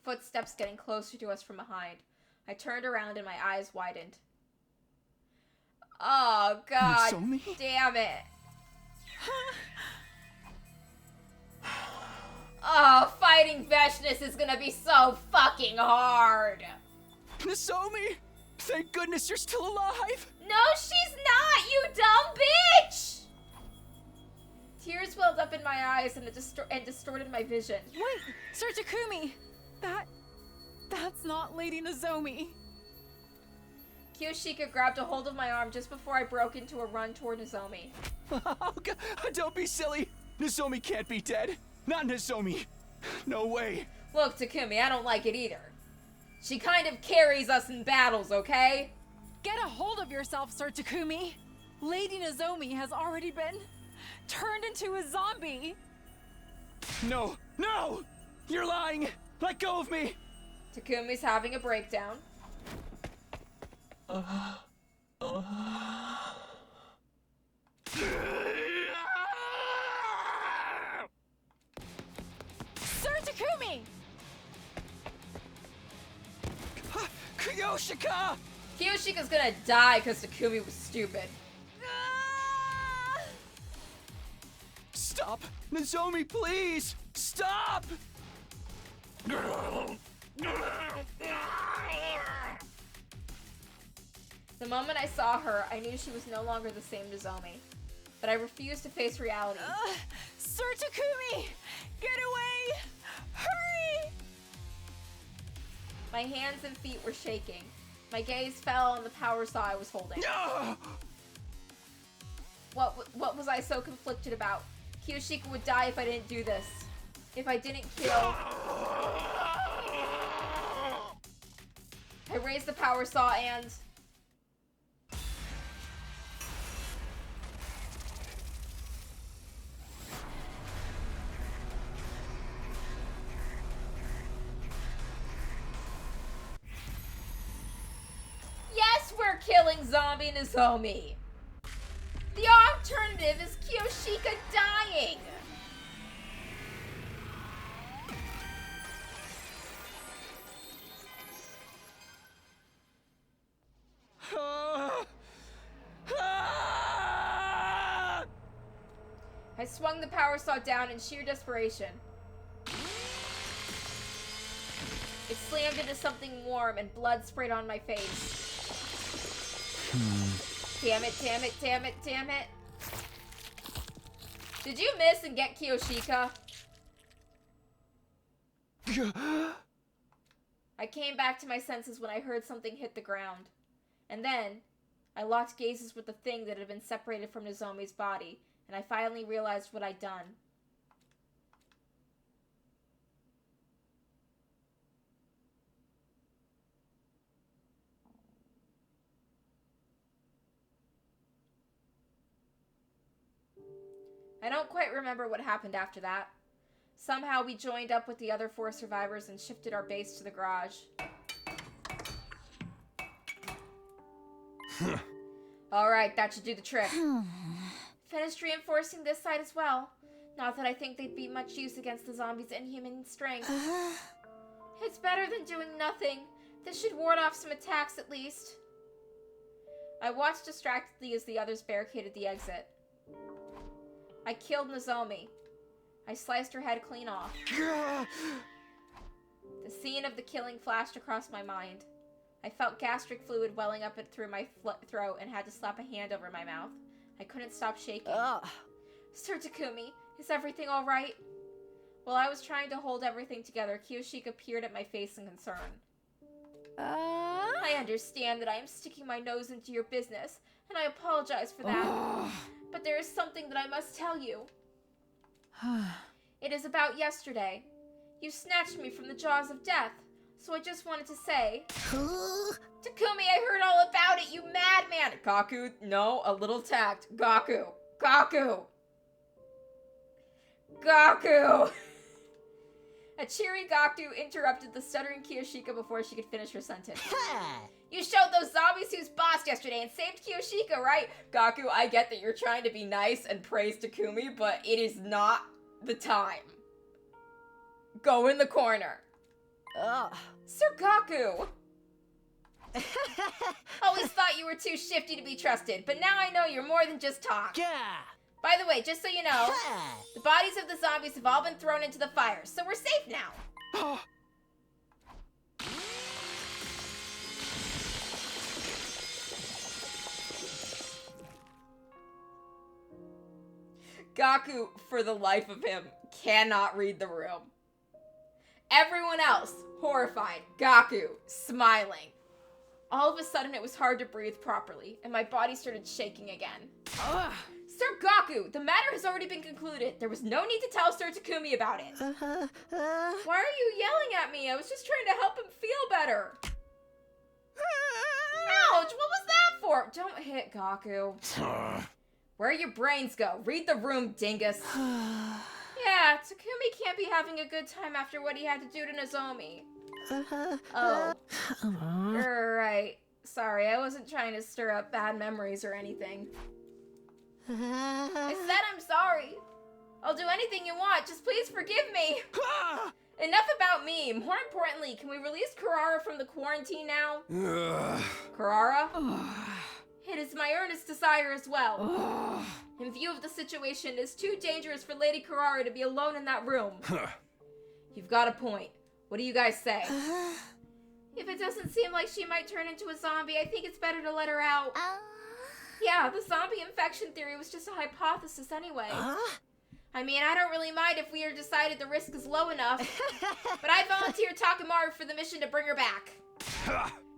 Footsteps getting closer to us from behind. I turned around and my eyes widened. Oh, God Nozomi? damn it. Oh, fighting Veshness is gonna be so fucking hard. Nozomi! Thank goodness you're still alive! No, she's not, you dumb bitch! Tears welled up in my eyes and distorted my vision. Wait, Sir Takumi! That's not Lady Nozomi. Kiyoshika grabbed a hold of my arm just before I broke into a run toward Nozomi. Oh, God, don't be silly! Nozomi can't be dead! Not Nozomi! No way! Look, Takumi, I don't like it either. She kind of carries us in battles, okay? Get a hold of yourself, Sir Takumi. Lady Nozomi has already been turned into a zombie. No! No! You're lying! Let go of me! Takumi's having a breakdown. Sir Takumi! Kiyoshika! Kiyoshika's gonna die because Takumi was stupid. Stop! Nozomi, please! Stop! The moment I saw her, I knew she was no longer the same Nozomi. But I refused to face reality. Sir Takumi! Get away! Hurry! My hands and feet were shaking. My gaze fell on the power saw I was holding. No! What was I so conflicted about? Kiyoshika would die if I didn't do this. If I didn't kill... I raised the power saw and... Yes, we're killing Zombie Nozomi! The alternative is Kiyoshika dying! I swung the power saw down in sheer desperation. It slammed into something warm and blood sprayed on my face. Damn it, damn it, damn it, damn it. Did you miss and get Kiyoshika? I came back to my senses when I heard something hit the ground. And then, I locked gazes with the thing that had been separated from Nozomi's body, and I finally realized what I'd done. I don't quite remember what happened after that. Somehow we joined up with the other 4 survivors and shifted our base to the garage. Alright, that should do the trick. Finished reinforcing this side as well. Not that I think they'd be much use against the zombies' inhuman strength. It's better than doing nothing. This should ward off some attacks at least. I watched distractedly as the others barricaded the exit. I killed Nozomi. I sliced her head clean off. The scene of the killing flashed across my mind. I felt gastric fluid welling up through my throat and had to slap a hand over my mouth. I couldn't stop shaking. Sir Takumi, is everything alright? While I was trying to hold everything together, Kiyoshika peered at my face in concern. I understand that I am sticking my nose into your business, and I apologize for that. But there is something that I must tell you. It is about yesterday. You snatched me from the jaws of death, so I just wanted to say... Takumi, I heard all about it, you madman! Gaku, no, a little tact. Gaku. Gaku! Gaku! A cheery Gaku interrupted the stuttering Kiyoshika before she could finish her sentence. You showed those zombies who's boss yesterday and saved Kiyoshika, right? Gaku, I get that you're trying to be nice and praise Takumi, but it is not the time. Go in the corner. Ugh. Sir Gaku! Always thought you were too shifty to be trusted, but now I know you're more than just talk. Yeah. By the way, just so you know, the bodies of the zombies have all been thrown into the fire, so we're safe now. Gaku, for the life of him, cannot read the room. Everyone else, horrified. Gaku, smiling. All of a sudden, it was hard to breathe properly, and my body started shaking again. Ugh. Sir Gaku, the matter has already been concluded. There was no need to tell Sir Takumi about it. Why are you yelling at me? I was just trying to help him feel better. Ouch, what was that for? Don't hit Gaku. Where your brains go? Read the room, dingus. Yeah, Takumi can't be having a good time after what he had to do to Nozomi. Oh. You're right. Sorry, I wasn't trying to stir up bad memories or anything. I said I'm sorry. I'll do anything you want. Just please forgive me. Enough about me. More importantly, can we release Kurara from the quarantine now? Kurara? It is my earnest desire as well. In view of the situation, it is too dangerous for Lady Kurara to be alone in that room. You've got a point. What do you guys say? If it doesn't seem like she might turn into a zombie, I think it's better to let her out. Yeah, the zombie infection theory was just a hypothesis anyway. I mean, I don't really mind if we are decided the risk is low enough, but I volunteered Takemaru for the mission to bring her back.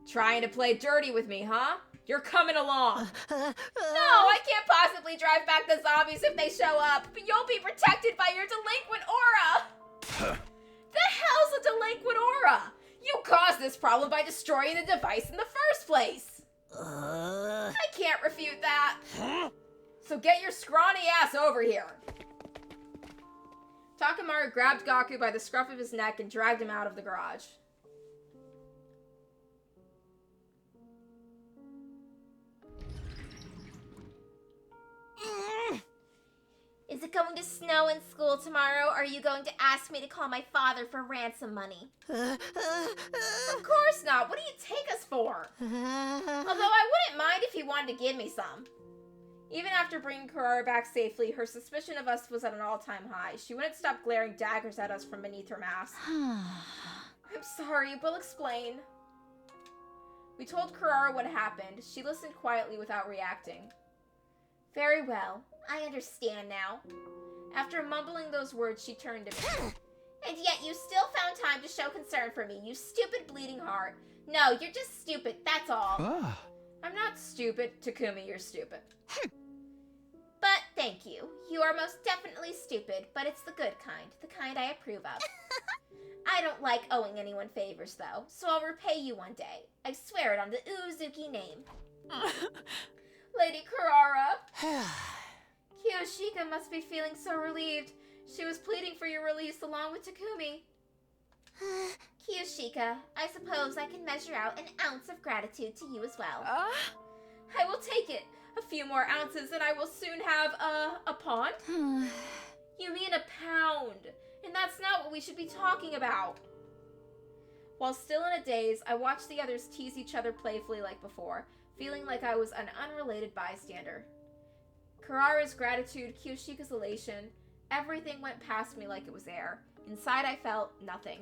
Trying to play dirty with me, huh? You're coming along. No, I can't possibly drive back the zombies if they show up, but you'll be protected by your delinquent aura. The hell's a delinquent aura? You caused this problem by destroying the device in the first place. I can't refute that. So get your scrawny ass over here. Takemaru grabbed Gaku by the scruff of his neck and dragged him out of the garage. Is it going to snow in school tomorrow, or are you going to ask me to call my father for ransom money? Of course not. What do you take us for? Although I wouldn't mind if he wanted to give me some. Even after bringing Kurara back safely, her suspicion of us was at an all-time high. She wouldn't stop glaring daggers at us from beneath her mask. I'm sorry, we'll explain. We told Kurara what happened. She listened quietly without reacting. Very well. I understand now. After mumbling those words, she turned to me. And yet you still found time to show concern for me, you stupid bleeding heart. No, you're just stupid, that's all. I'm not stupid. Takumi, you're stupid. But thank you. You are most definitely stupid, but it's the good kind. The kind I approve of. I don't like owing anyone favors, though, so I'll repay you one day. I swear it on the Uzuki name. Lady Kurara. Kiyoshika must be feeling so relieved. She was pleading for your release along with Takumi. Kiyoshika, I suppose I can measure out an ounce of gratitude to you as well. I will take it. A few more ounces and I will soon have a pond? You mean a pound. And that's not what we should be talking about. While still in a daze, I watched the others tease each other playfully like before, feeling like I was an unrelated bystander. Kurara's gratitude, Kiyoshika's elation, everything went past me like it was air. Inside I felt nothing.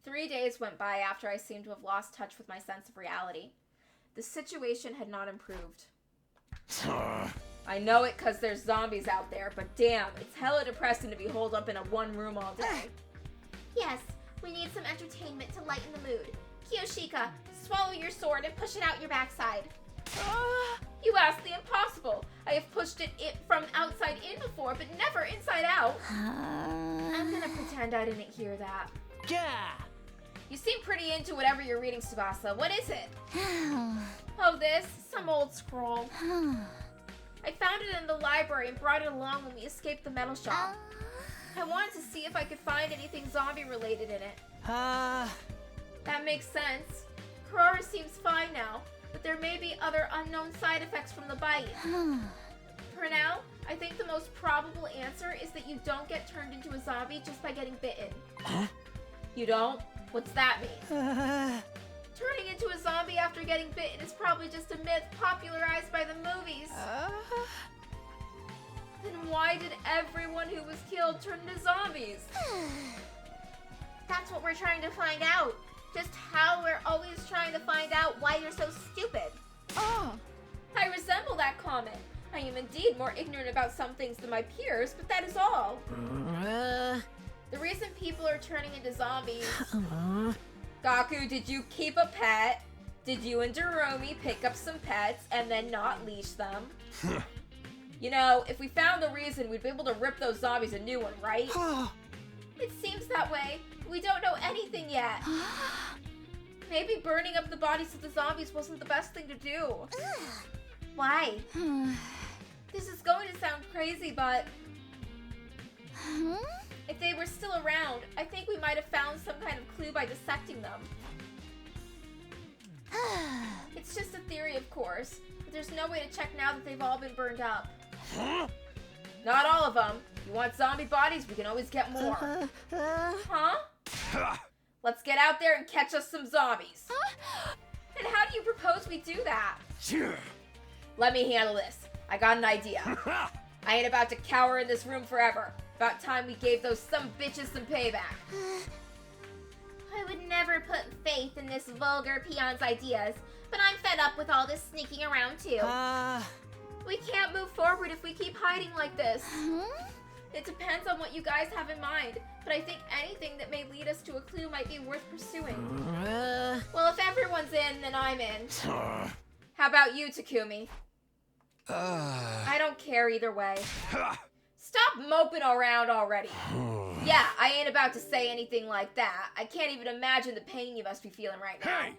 Three days went by after I seemed to have lost touch with my sense of reality. The situation had not improved. I know it because there's zombies out there, but damn, it's hella depressing to be holed up in a one room all day. Yes, we need some entertainment to lighten the mood. Kiyoshika, swallow your sword and push it out your backside. You asked the impossible. I have pushed it from outside in before, but never inside out. I'm gonna pretend I didn't hear that. Yeah. You seem pretty into whatever you're reading, Tsubasa. What is it? Oh, this? Some old scroll. I found it in the library and brought it along when we escaped the metal shop. I wanted to see if I could find anything zombie-related in it. That makes sense. Kurara seems fine now, but there may be other unknown side effects from the bite. For now, I think the most probable answer is that you don't get turned into a zombie just by getting bitten. You don't? What's that mean? Turning into a zombie after getting bitten is probably just a myth popularized by the movies. Then why did everyone who was killed turn into zombies? That's what we're trying to find out. Just how we're always trying to find out why you're so stupid. I resemble that comment. I am indeed more ignorant about some things than my peers, but that is all. The reason people are turning into zombies... Gaku, did you keep a pet? Did you and Hiromi pick up some pets and then not leash them? You know, if we found the reason, we'd be able to rip those zombies a new one, right? It seems that way. We don't know anything yet. Maybe burning up the bodies of the zombies wasn't the best thing to do. Why? This is going to sound crazy, but... If they were still around, I think we might have found some kind of clue by dissecting them. It's just a theory, of course, but there's no way to check now that they've all been burned up. Not all of them. You want zombie bodies, we can always get more. Huh? Let's get out there and catch us some zombies. And how do you propose we do that? Let me handle this. I got an idea. I ain't about to cower in this room forever. About time we gave those some bitches some payback. I would never put faith in this vulgar peon's ideas, but I'm fed up with all this sneaking around too. We can't move forward if we keep hiding like this. It depends on what you guys have in mind, but I think anything that may lead us to a clue might be worth pursuing. Well, if everyone's in, then I'm in. How about you, Takumi? I don't care either way. Stop moping around already. Yeah, I ain't about to say anything like that. I can't even imagine the pain you must be feeling right now. Hey!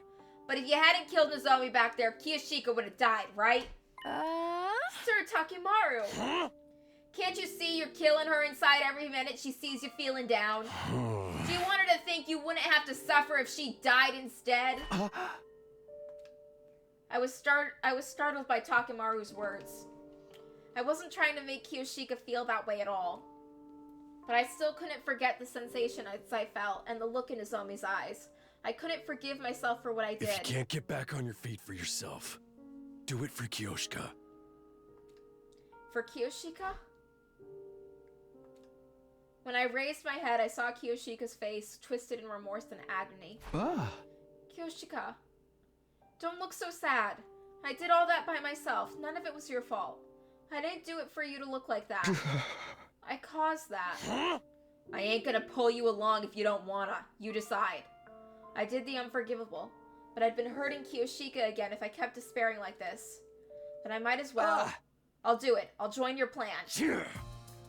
But if you hadn't killed the zombie back there, Kiyoshika would have died, right? Sir Takimaru. Can't you see you're killing her inside every minute she sees you feeling down? Do you want her to think you wouldn't have to suffer if she died instead? I was startled by Takimaru's words. I wasn't trying to make Kiyoshika feel that way at all. But I still couldn't forget the sensation I felt and the look in Nozomi's eyes. I couldn't forgive myself for what I did. If you can't get back on your feet for yourself, do it for Kiyoshika. For Kiyoshika? When I raised my head, I saw Kiyoshika's face, twisted in remorse and agony. Kiyoshika, don't look so sad. I did all that by myself. None of it was your fault. I didn't do it for you to look like that. I caused that. I ain't gonna pull you along if you don't wanna. You decide. I did the unforgivable, but I'd been hurting Kiyoshika again if I kept despairing like this. Then I might as well. I'll do it. I'll join your plan.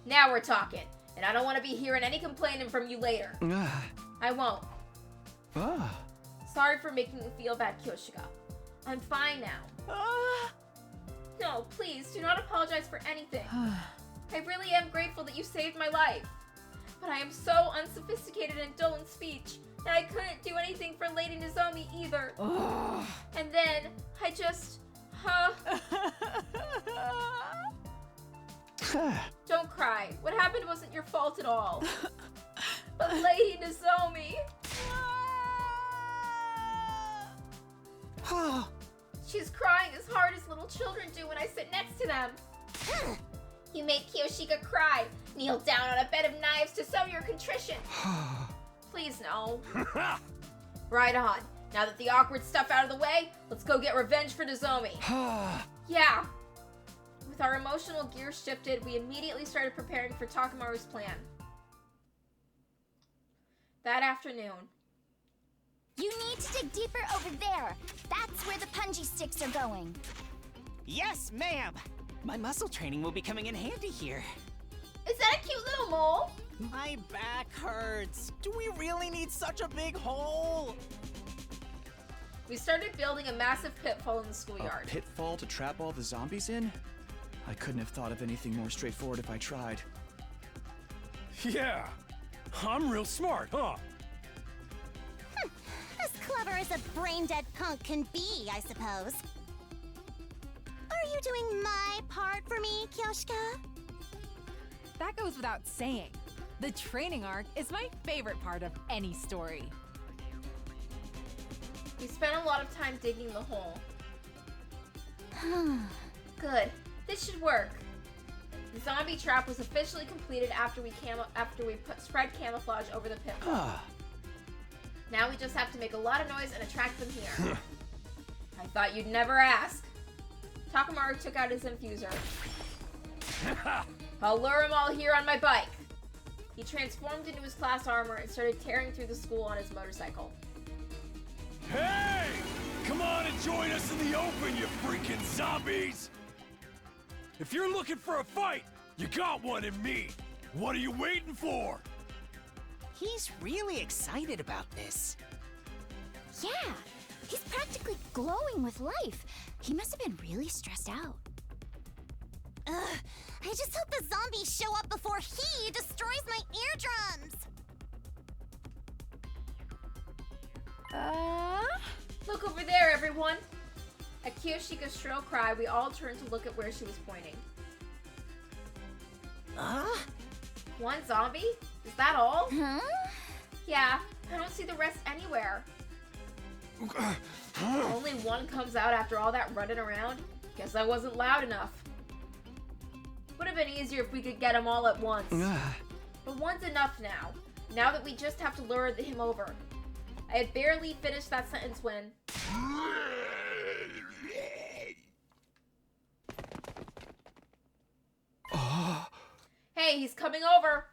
Now we're talking, and I don't want to be hearing any complaining from you later. I won't. Sorry for making you feel bad, Kiyoshika. I'm fine now. No, please, do not apologize for anything. I really am grateful that you saved my life. But I am so unsophisticated and dull in speech that I couldn't do anything for Lady Nozomi either. And then, I just... Don't cry. What happened wasn't your fault at all. But Lady Nozomi... She's crying as hard as little children do when I sit next to them. You made Kiyoshika cry. Kneel down on a bed of knives to show your contrition. Please, no. Right on. Now that the awkward stuff out of the way, let's go get revenge for Nozomi. Yeah. With our emotional gears shifted, we immediately started preparing for Takimaru's plan. That afternoon. You need to dig deeper over there. That's where the punji sticks are going. Yes, ma'am! My muscle training will be coming in handy here. Is that a cute little mole? My back hurts. Do we really need such a big hole? We started building a massive pitfall in the schoolyard. A pitfall to trap all the zombies in? I couldn't have thought of anything more straightforward if I tried. Yeah, I'm real smart, huh? As clever as a brain-dead punk can be, I suppose. Are you doing my part for me, Kyoshka? That goes without saying. The training arc is my favorite part of any story. We spent a lot of time digging the hole. Good. This should work. The zombie trap was officially completed after we spread camouflage over the pitfall. Now we just have to make a lot of noise and attract them here. I thought you'd never ask. Takamaru took out his infuser. I'll lure them all here on my bike. He transformed into his class armor and started tearing through the school on his motorcycle. Hey! Come on and join us in the open, you freaking zombies! If you're looking for a fight, you got one in me. What are you waiting for? He's really excited about this. Yeah, he's practically glowing with life. He must have been really stressed out. Ugh, I just hope the zombies show up before he destroys my eardrums! Look over there, everyone! At Kiyoshika's shrill cry, we all turned to look at where she was pointing. One zombie? Is that all? Huh? Yeah, I don't see the rest anywhere. Only one comes out after all that running around? Guess I wasn't loud enough. Would have been easier if we could get them all at once. But one's enough now. Now that we just have to lure him over. I had barely finished that sentence when... Hey, he's coming over!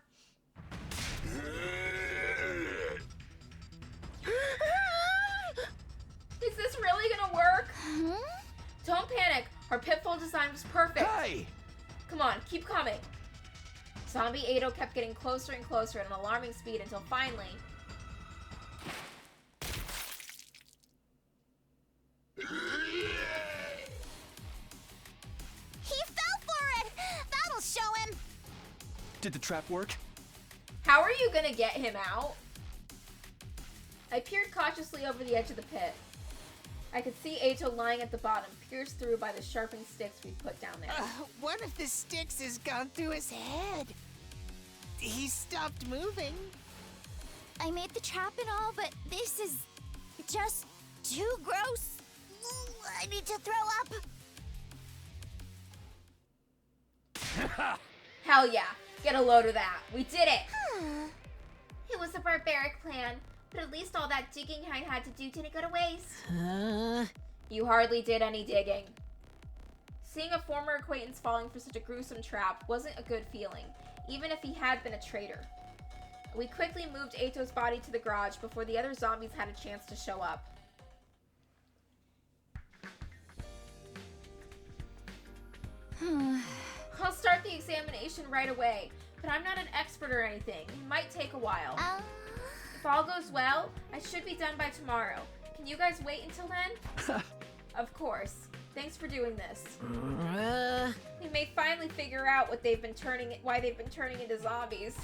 Is this really gonna work? Don't panic. Our pitfall design was perfect. Hey! Come on, keep coming. Zombie Ado kept getting closer and closer at an alarming speed until finally... He fell for it! That'll show him! Did the trap work? How are you gonna get him out? I peered cautiously over the edge of the pit. I could see Ato lying at the bottom, pierced through by the sharpened sticks we put down there. One of the sticks has gone through his head. He stopped moving. I made the trap and all, but this is just too gross. I need to throw up. Hell yeah, get a load of that. We did it! It was a barbaric plan, but at least all that digging I had to do didn't go to waste. You hardly did any digging. Seeing a former acquaintance falling for such a gruesome trap wasn't a good feeling, even if he had been a traitor. We quickly moved Ato's body to the garage before the other zombies had a chance to show up. I'll start the examination right away, but I'm not an expert or anything. It might take a while. If all goes well, I should be done by tomorrow. Can you guys wait until then? Of course. Thanks for doing this. We may finally figure out why they've been turning into zombies.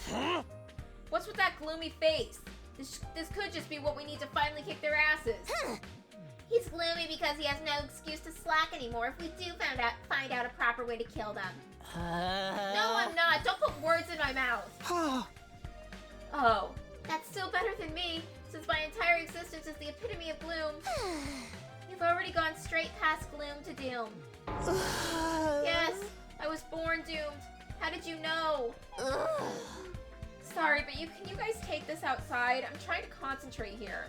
What's with that gloomy face? This could just be what we need to finally kick their asses. He's gloomy because he has no excuse to slack anymore if we do find out a proper way to kill them. No, I'm not. Don't put words in my mouth. Oh, that's still better than me, since my entire existence is the epitome of gloom. You've already gone straight past gloom to doom. Yes, I was born doomed. How did you know? Sorry, but can you guys take this outside? I'm trying to concentrate here.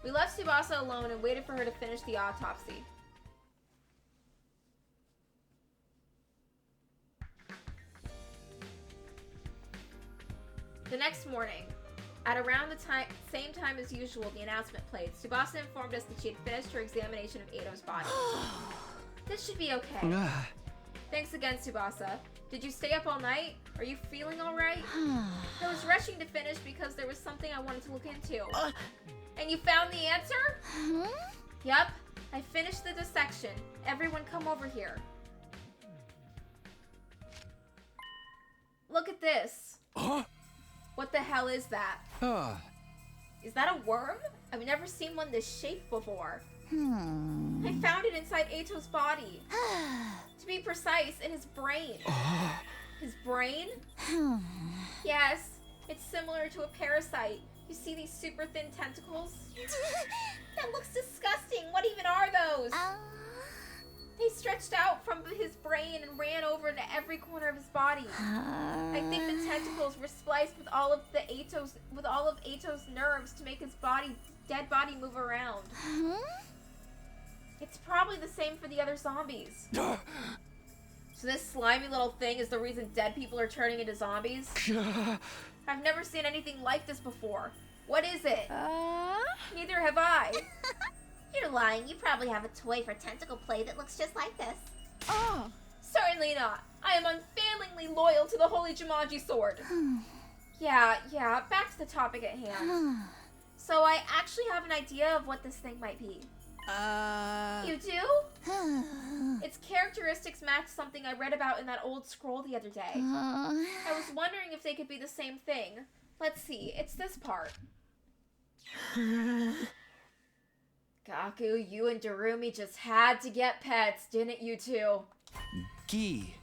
We left Tsubasa alone and waited for her to finish the autopsy. The next morning, at around the same time as usual, the announcement played. Tsubasa informed us that she had finished her examination of Ato's body. This should be okay. Thanks again, Tsubasa. Did you stay up all night? Are you feeling alright? I was rushing to finish because there was something I wanted to look into. And you found the answer? Yep. I finished the dissection. Everyone come over here. Look at this. What the hell is that? Is that a worm? I've never seen one this shaped before. I found it inside Ato's body. To be precise, in his brain. His brain? Yes, it's similar to a parasite. You see these super thin tentacles? That looks disgusting. What even are those? They stretched out from his brain and ran over into every corner of his body. I think the tentacles were spliced with all of Ato's nerves to make his dead body move around. It's probably the same for the other zombies. So this slimy little thing is the reason dead people are turning into zombies? I've never seen anything like this before. What is it? Neither have I. You're lying. You probably have a toy for tentacle play that looks just like this. Certainly not. I am unfailingly loyal to the Holy Jumanji Sword. Yeah, back to the topic at hand. So I actually have an idea of what this thing might be. You do? Its characteristics match something I read about in that old scroll the other day. I was wondering if they could be the same thing. Let's see, it's this part. Gaku, you and Darumi just had to get pets, didn't you two? Gi.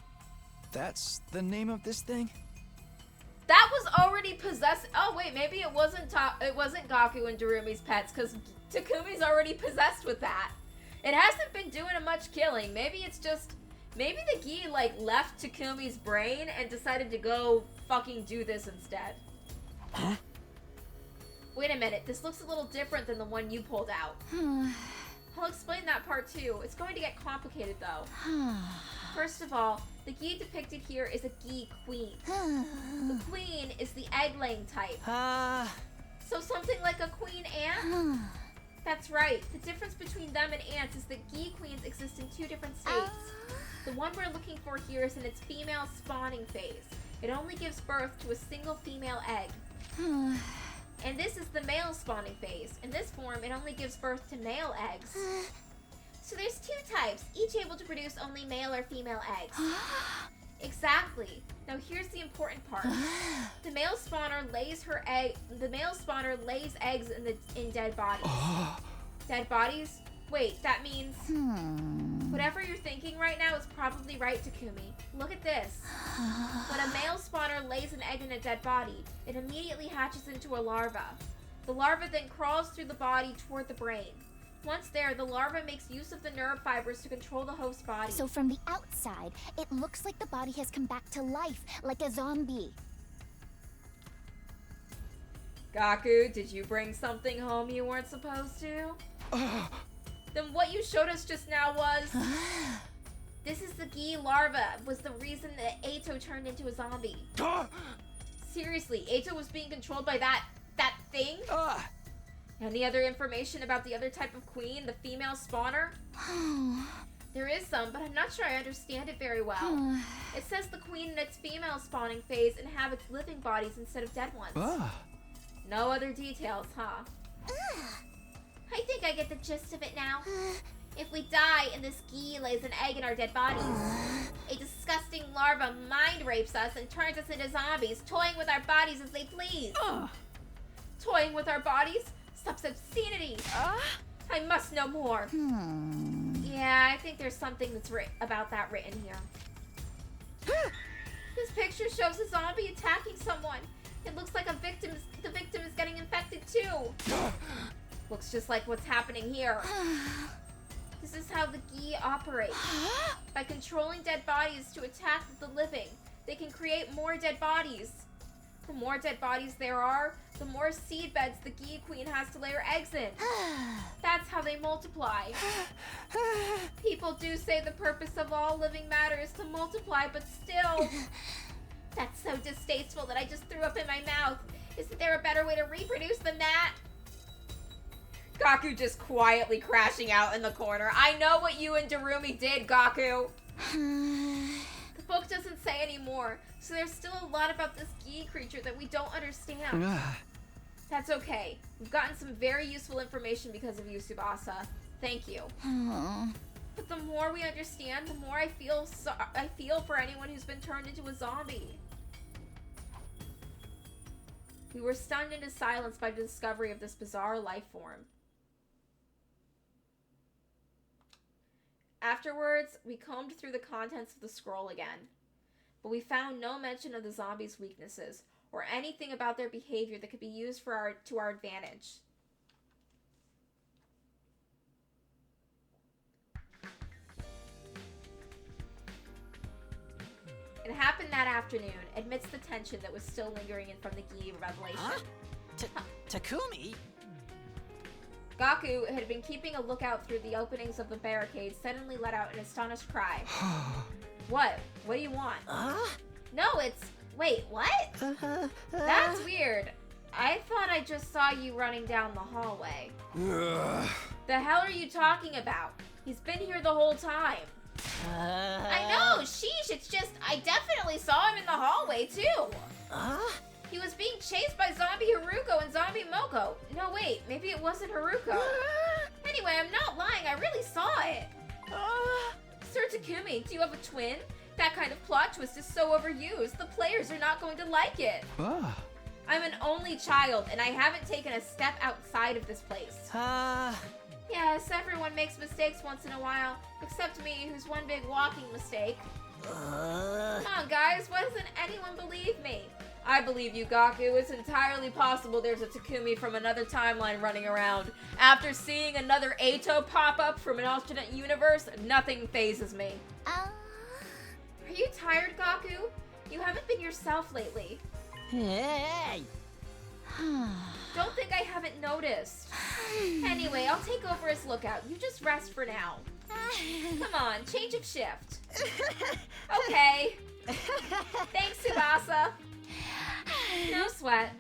That's the name of this thing? That was already possessed. Oh wait, maybe it wasn't Gaku and Darumi's pets, because Takumi's already possessed with that. It hasn't been doing much killing. Maybe the Gi like left Takumi's brain and decided to go fucking do this instead. Huh? Wait a minute, this looks a little different than the one you pulled out. I'll explain that part too. It's going to get complicated though. First of all, the Gi depicted here is a Gi queen. The queen is the egg-laying type. So something like a queen ant? That's right. The difference between them and ants is that Gi queens exist in two different states. The one we're looking for here is in its female spawning phase. It only gives birth to a single female egg. And this is the male spawning phase. In this form, it only gives birth to male eggs. So there's two types, each able to produce only male or female eggs. Exactly. Now here's the important part. The male spawner lays eggs in dead bodies. Dead bodies? Wait, that means whatever you're thinking right now is probably right, Takumi. Look at this. When a male spawner lays an egg in a dead body, it immediately hatches into a larva. The larva then crawls through the body toward the brain. Once there, the larva makes use of the nerve fibers to control the host's body. So from the outside, it looks like the body has come back to life, like a zombie. Gaku, did you bring something home you weren't supposed to? Then what you showed us just now was... This is the Gi larva, was the reason that Ato turned into a zombie. Seriously, Ato was being controlled by that thing? Any other information about the other type of queen, the female spawner? There is some, but I'm not sure I understand it very well. It says the queen in its female spawning phase inhabits living bodies instead of dead ones. No other details, huh? I think I get the gist of it now. If we die and this Gi lays an egg in our dead bodies, a disgusting larva mind rapes us and turns us into zombies, toying with our bodies as they please. Toying with our bodies? Such obscenity! I must know more. Yeah, I think there's something that's about that written here. This picture shows a zombie attacking someone. It looks like the victim is getting infected too. Looks just like what's happening here. This is how the Gi operate. By controlling dead bodies to attack the living, they can create more dead bodies. The more dead bodies there are, the more seed beds the Gi queen has to lay her eggs in. That's how they multiply. People do say the purpose of all living matter is to multiply, but still... That's so distasteful that I just threw up in my mouth. Isn't there a better way to reproduce than that? Gaku just quietly crashing out in the corner. I know what you and Darumi did, Gaku. The book doesn't say any more, so there's still a lot about this Gi creature that we don't understand. That's okay. We've gotten some very useful information because of you, Tsubasa. Thank you. But the more we understand, the more I feel for anyone who's been turned into a zombie. We were stunned into silence by the discovery of this bizarre life form. Afterwards, we combed through the contents of the scroll again, but we found no mention of the zombies' weaknesses or anything about their behavior that could be used to our advantage. It happened that afternoon, amidst the tension that was still lingering from the Gi revelation. Huh? Takumi? Gaku had been keeping a lookout through the openings of the barricade, suddenly let out an astonished cry. What? What do you want? No, it's... Wait, what? That's weird. I thought I just saw you running down the hallway. The hell are you talking about? He's been here the whole time. I know, sheesh, it's just, I definitely saw him in the hallway, too. He was being chased by Zombie Haruko and Zombie Moko. No, wait, maybe it wasn't Haruko. Anyway, I'm not lying, I really saw it. Sir Takumi, do you have a twin? That kind of plot twist is so overused, the players are not going to like it. I'm an only child, and I haven't taken a step outside of this place. Yes, everyone makes mistakes once in a while, except me, who's one big walking mistake. Come on, guys, why doesn't anyone believe me? I believe you, Gaku. It's entirely possible there's a Takumi from another timeline running around. After seeing another Ato pop up from an alternate universe, nothing phases me. Are you tired, Gaku? You haven't been yourself lately. Hey! Don't think I haven't noticed. Anyway, I'll take over as lookout. You just rest for now. Come on, change of shift. Okay. Thanks, Tsubasa. No sweat.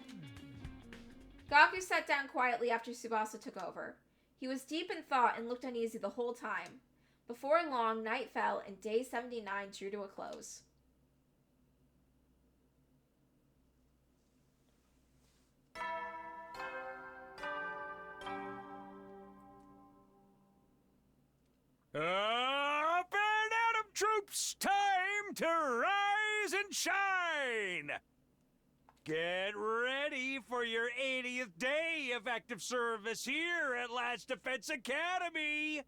Gaku sat down quietly after Tsubasa took over. He was deep in thought and looked uneasy the whole time. Before long, night fell and day 79 drew to a close. Up and Atom troops, time to rise and shine! Get ready for your 80th day of active service here at Last Defense Academy!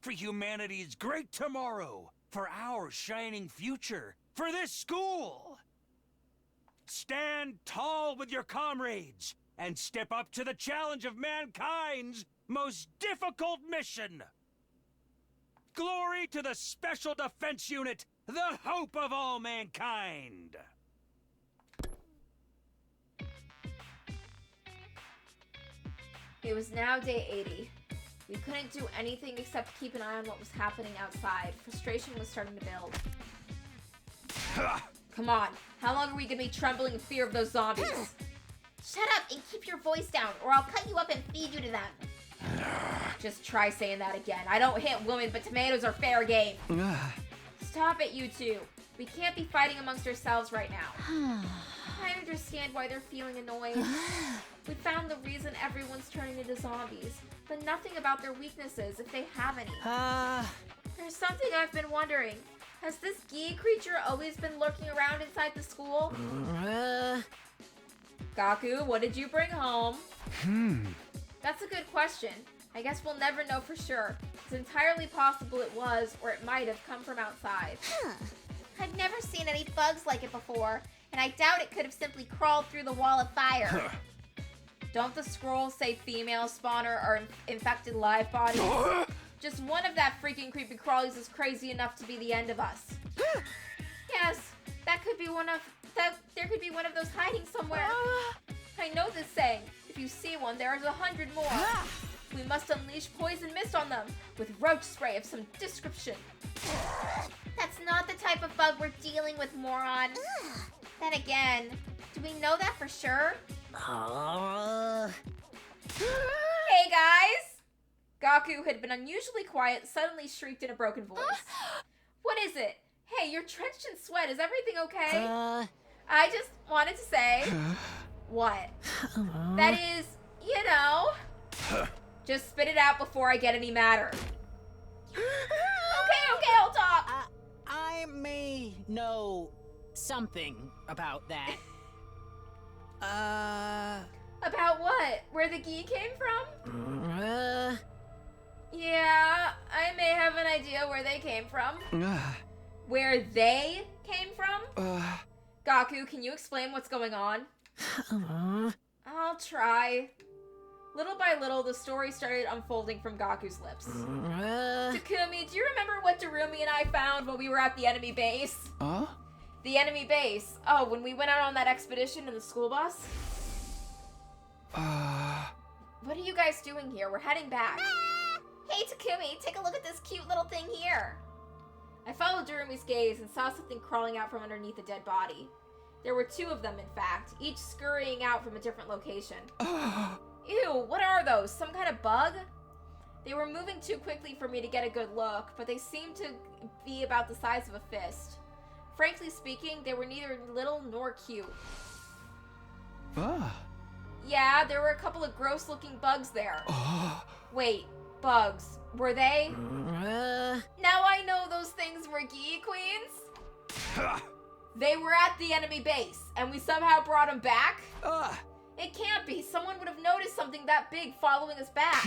For humanity's great tomorrow, for our shining future, for this school! Stand tall with your comrades and step up to the challenge of mankind's most difficult mission! Glory to the Special Defense Unit, the hope of all mankind! It was now day 80. We couldn't do anything except keep an eye on what was happening outside. Frustration was starting to build. Come on, how long are we gonna be trembling in fear of those zombies? Shut up and keep your voice down, or I'll cut you up and feed you to them. Just try saying that again. I don't hit women, but tomatoes are fair game. Stop it, you two. We can't be fighting amongst ourselves right now. I understand why they're feeling annoyed. We found the reason everyone's turning into zombies, but nothing about their weaknesses, if they have any. There's something I've been wondering. Has this Gi creature always been lurking around inside the school? Gaku, what did you bring home? That's a good question. I guess we'll never know for sure. It's entirely possible it was, or it might have come from outside. I've never seen any bugs like it before, and I doubt it could have simply crawled through the wall of fire. Don't the scrolls say female spawner or infected live bodies? Just one of that freaking creepy crawlies is crazy enough to be the end of us. Yes, that could be one of... there could be one of those hiding somewhere. I know this saying. If you see one, there is 100 more. We must unleash poison mist on them with roach spray of some description. That's not the type of bug we're dealing with, moron. Then again, do we know that for sure? Hey, guys! Gaku had been unusually quiet, suddenly shrieked in a broken voice. What is it? Hey, you're drenched in sweat. Is everything okay? I just wanted to say... What? That is, you know... Just spit it out before I get any madder. Okay, I'll talk. I may know something about that. About what? Where the gi came from? Yeah, I may have an idea where they came from. Where they came from? Gaku, can you explain what's going on? I'll try. Little by little, the story started unfolding from Gaku's lips. Takumi, do you remember what Darumi and I found when we were at the enemy base? The enemy base. Oh, when we went out on that expedition in the school bus? What are you guys doing here? We're heading back. Hey, Takumi, take a look at this cute little thing here. I followed Darumi's gaze and saw something crawling out from underneath a dead body. There were 2 of them, in fact, each scurrying out from a different location. Ew, what are those? Some kind of bug? They were moving too quickly for me to get a good look, but they seemed to be about the size of a fist. Frankly speaking, they were neither little nor cute. Yeah, there were a couple of gross-looking bugs there. Wait, bugs. Were they? Now I know those things were Gi Queens. They were at the enemy base, and we somehow brought them back? It can't be. Someone would have noticed something that big following us back.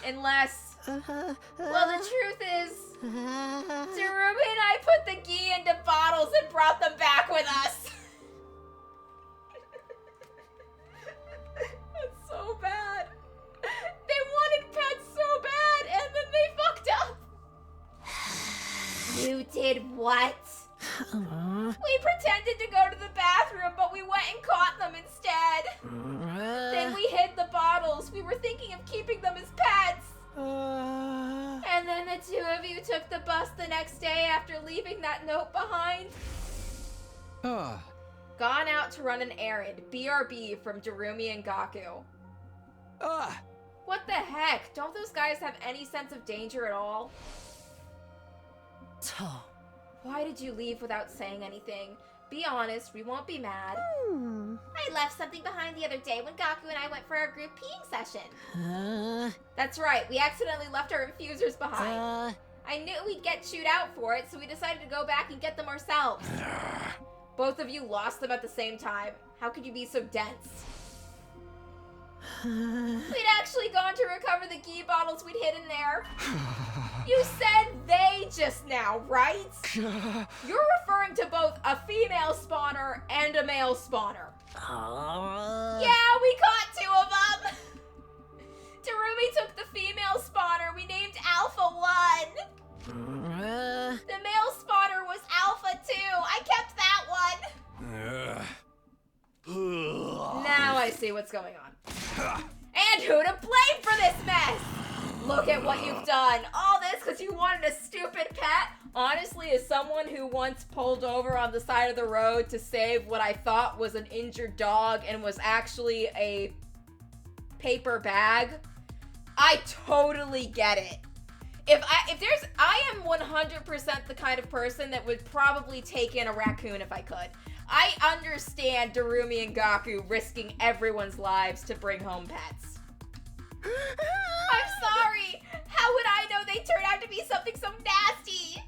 Unless... Well, the truth is... Darumi and I put the gi into bottles and brought them back with us. That's so bad. They wanted pets so bad, and then they fucked up. You did what? We pretended to go to the bathroom, but we went and caught them instead. Then we hid the bottles. We were thinking of keeping them as pets. And then the 2 of you took the bus the next day after leaving that note behind. Gone out to run an errand. BRB from Darumi and Gaku. What the heck? Don't those guys have any sense of danger at all? Why did you leave without saying anything? Be honest, we won't be mad. I left something behind the other day when Gaku and I went for our group peeing session. That's right, we accidentally left our infusers behind. I knew we'd get chewed out for it, so we decided to go back and get them ourselves. Both of you lost them at the same time. How could you be so dense? We'd actually gone to recover the gi bottles we'd hidden there. You said they just now, right? You're referring to both a female spawner and a male spawner. Yeah, we caught 2 of them. Darumi took the female spawner we named Alpha 1. The male spawner was Alpha 2. I kept that one. Now I see what's going on. And who to blame for this mess? Look at what you've done. All this because you wanted a stupid pet? Honestly, as someone who once pulled over on the side of the road to save what I thought was an injured dog and was actually a paper bag, I totally get it. I am 100% the kind of person that would probably take in a raccoon if I could. I understand Darumi and Gaku risking everyone's lives to bring home pets. I'm sorry. How would I know they turned out to be something so nasty?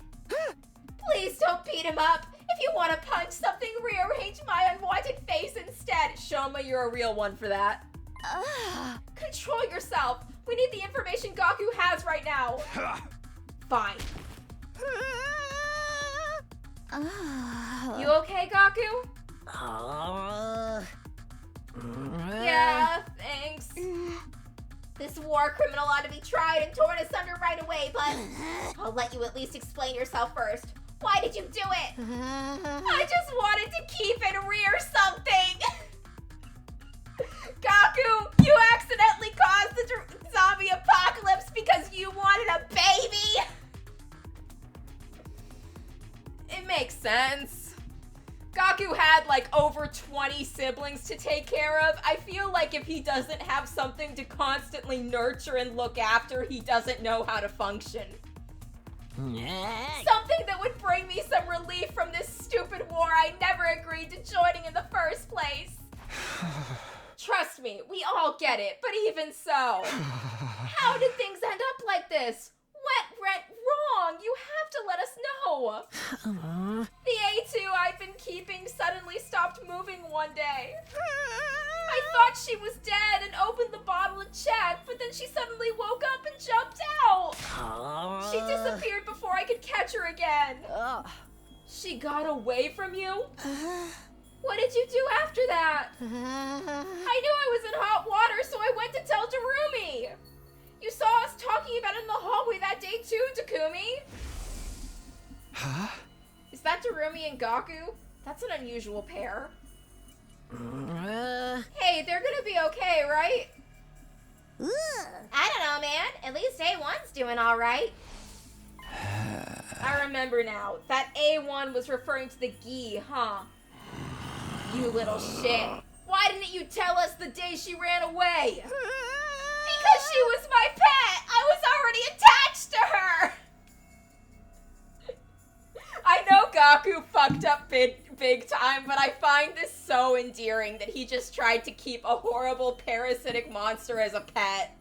Please don't beat him up. If you want to punch something, rearrange my unwanted face instead. Shoma, you're a real one for that. Control yourself. We need the information Gaku has right now. Fine. You okay, Gaku? Yeah, thanks. This war criminal ought to be tried and torn asunder right away, but I'll let you at least explain yourself first. Why did you do it? I just wanted to keep and rear something. Gaku, you accidentally caused the zombie apocalypse because you wanted a baby. It makes sense. Gaku Gaku had like over 20 siblings to take care of. I feel like if he doesn't have something to constantly nurture and look after, he doesn't know how to function. Something that would bring me some relief from this stupid war I never agreed to joining in the first place. Trust me, we all get it, but even so. How did things end up like this? What went wrong? You have to let us know. The A2 I've been keeping suddenly stopped moving one day. I thought she was dead and opened the bottle to check, but then she suddenly woke up and jumped out. She disappeared before I could catch her again. She got away from you? What did you do after that? I knew I was in hot water, so I went to tell Darumi. You saw us talking about it in the hallway that day too, Takumi. Huh? Is that Darumi and Gaku? That's an unusual pair. Hey, they're gonna be okay, right? I don't know, man. At least A1's doing all right. I remember now. That A1 was referring to the Gi, huh? You little shit. Why didn't you tell us the day she ran away? Because she was my pet! I was already attached to her! I know Gaku fucked up big time, but I find this so endearing that he just tried to keep a horrible parasitic monster as a pet.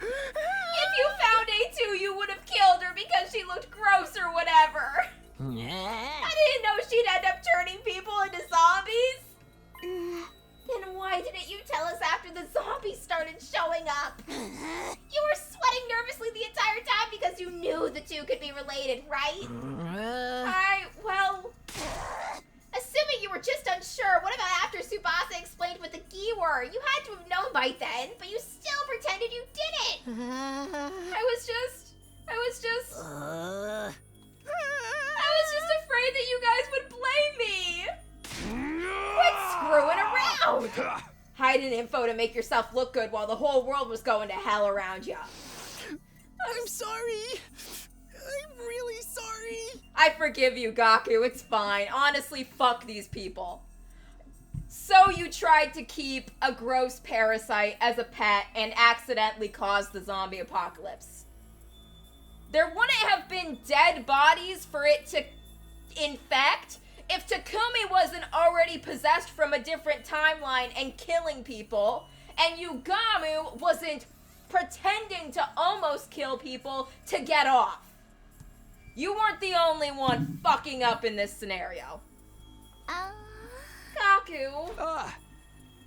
If you found A2, you would have killed her because she looked gross or whatever. I didn't know she'd end up turning people into zombies. Then why didn't you tell us after the zombies started showing up? You were sweating nervously the entire time because you knew the two could be related, right? Well... Assuming you were just unsure, what about after Tsubasa explained what the Gi were? You had to have known by then, but you still pretended you didn't. I was just afraid that you guys would blame me. Quit screwing around! Hiding info to make yourself look good while the whole world was going to hell around you. I'm sorry. I'm really sorry. I forgive you, Gaku. It's fine. Honestly, fuck these people. So you tried to keep a gross parasite as a pet and accidentally caused the zombie apocalypse. There wouldn't have been dead bodies for it to infect if Takumi wasn't already possessed from a different timeline and killing people, and Yugamu wasn't pretending to almost kill people to get off. You weren't the only one fucking up in this scenario. Gaku.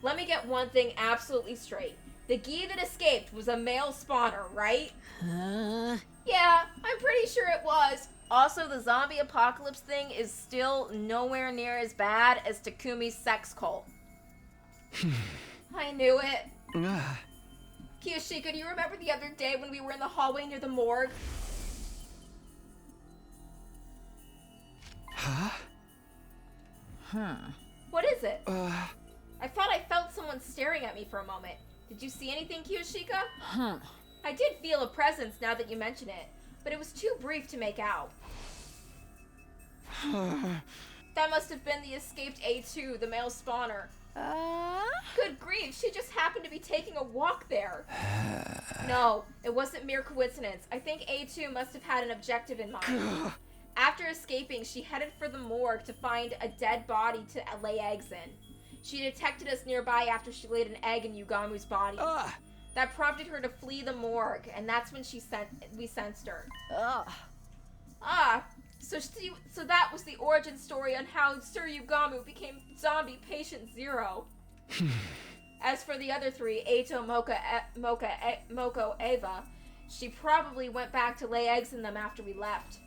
Let me get one thing absolutely straight. The Gi that escaped was a male spawner, right? Yeah, I'm pretty sure it was. Also, the zombie apocalypse thing is still nowhere near as bad as Takumi's sex cult. I knew it. Kiyoshika, do you remember the other day when we were in the hallway near the morgue? What is it? I thought I felt someone staring at me for a moment. Did you see anything, Kiyoshika? I did feel a presence now that you mention it, but it was too brief to make out. That must have been the escaped A2, the male spawner. Good grief, she just happened to be taking a walk there. No, it wasn't mere coincidence. I think A2 must have had an objective in mind. After escaping, she headed for the morgue to find a dead body to lay eggs in. She detected us nearby after she laid an egg in Yugamu's body. That prompted her to flee the morgue, and that's when we sensed her. So that was the origin story on how Sir Yugamu became zombie patient 0. As for the other three, Eito, Moko, Eva, she probably went back to lay eggs in them after we left.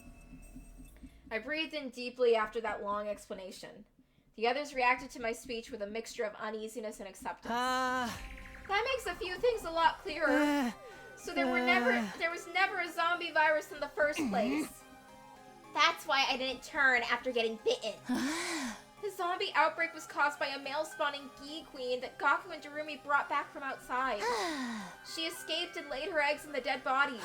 I breathed in deeply after that long explanation. The others reacted to my speech with a mixture of uneasiness and acceptance. That makes a few things a lot clearer. So there was never a zombie virus in the first place. That's why I didn't turn after getting bitten. The zombie outbreak was caused by a male-spawning Gi queen that Gaku and Darumi brought back from outside. She escaped and laid her eggs in the dead bodies.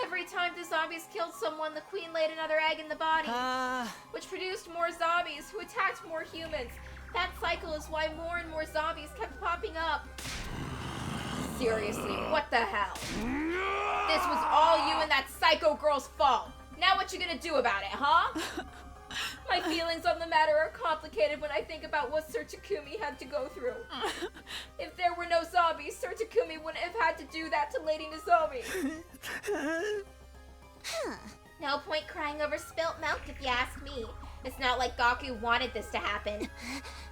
Every time the zombies killed someone, the queen laid another egg in the body, which produced more zombies who attacked more humans. That cycle is why more and more zombies kept popping up. Seriously, what the hell? This was all you and that psycho girl's fault. Now what you gonna do about it, huh? My feelings on the matter are complicated when I think about what Sir Takumi had to go through. If there were no zombies, Sir Takumi wouldn't have had to do that to Lady Nozomi. No point crying over spilt milk if you ask me. It's not like Gaku wanted this to happen.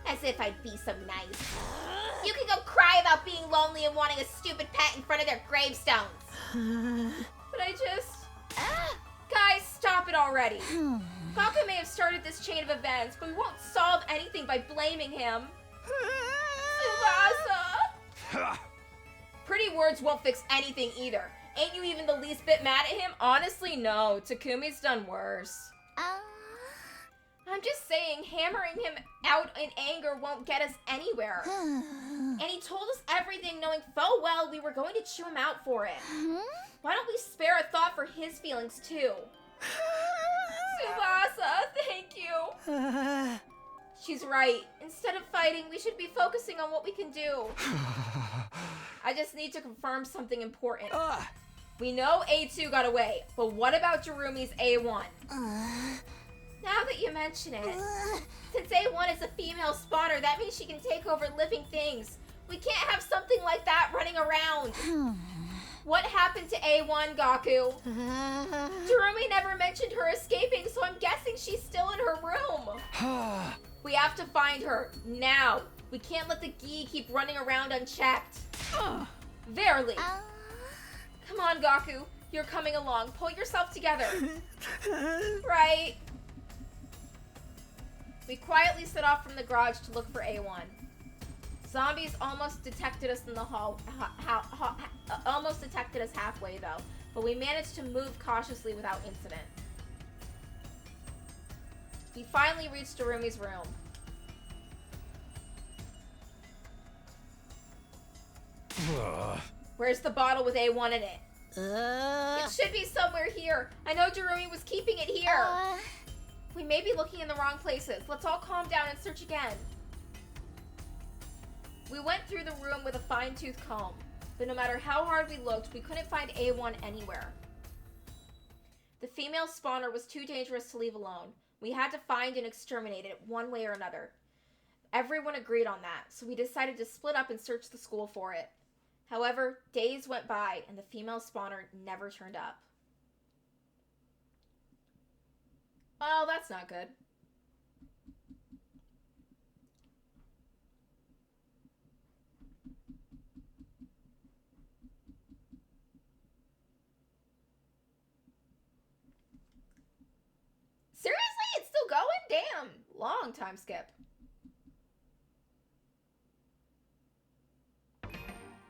As if I'd be so nice. You can go cry about being lonely and wanting a stupid pet in front of their gravestones. But I just... Guys, stop it already. Gaku may have started this chain of events, but we won't solve anything by blaming him. Tsubasa! Pretty words won't fix anything either. Ain't you even the least bit mad at him? Honestly, no. Takumi's done worse. I'm just saying, hammering him out in anger won't get us anywhere. And he told us everything knowing full well we were going to chew him out for it. Why don't we spare a thought for his feelings too? Tsubasa, thank you. She's right. Instead of fighting, we should be focusing on what we can do. I just need to confirm something important. We know A2 got away, but what about Jirumi's A1? Now that you mention it, since A1 is a female spawner, that means she can take over living things. We can't have something like that running around. What happened to A1, Gaku? Jirumi never mentioned her escaping, so I'm guessing she's still in her room. We have to find her, now. We can't let the Gi keep running around unchecked. Verily. Come on, Gaku. You're coming along. Pull yourself together. Right. We quietly set off from the garage to look for A1. Zombies almost detected us in the hall. Almost detected us halfway though, but we managed to move cautiously without incident. We finally reached Jirumi's room. Where's the bottle with A1 in it? It should be somewhere here. I know Jirumi was keeping it here. We may be looking in the wrong places. Let's all calm down and search again. We went through the room with a fine-tooth comb, but no matter how hard we looked, we couldn't find A1 anywhere. The female spawner was too dangerous to leave alone. We had to find and exterminate it one way or another. Everyone agreed on that, so we decided to split up and search the school for it. However, days went by and the female spawner never turned up. Well, that's not good. Seriously? It's still going? Damn. Long time skip.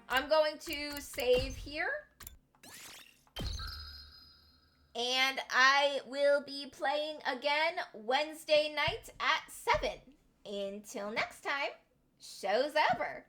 I'm going to save here. And I will be playing again Wednesday night at 7. Until next time, show's over.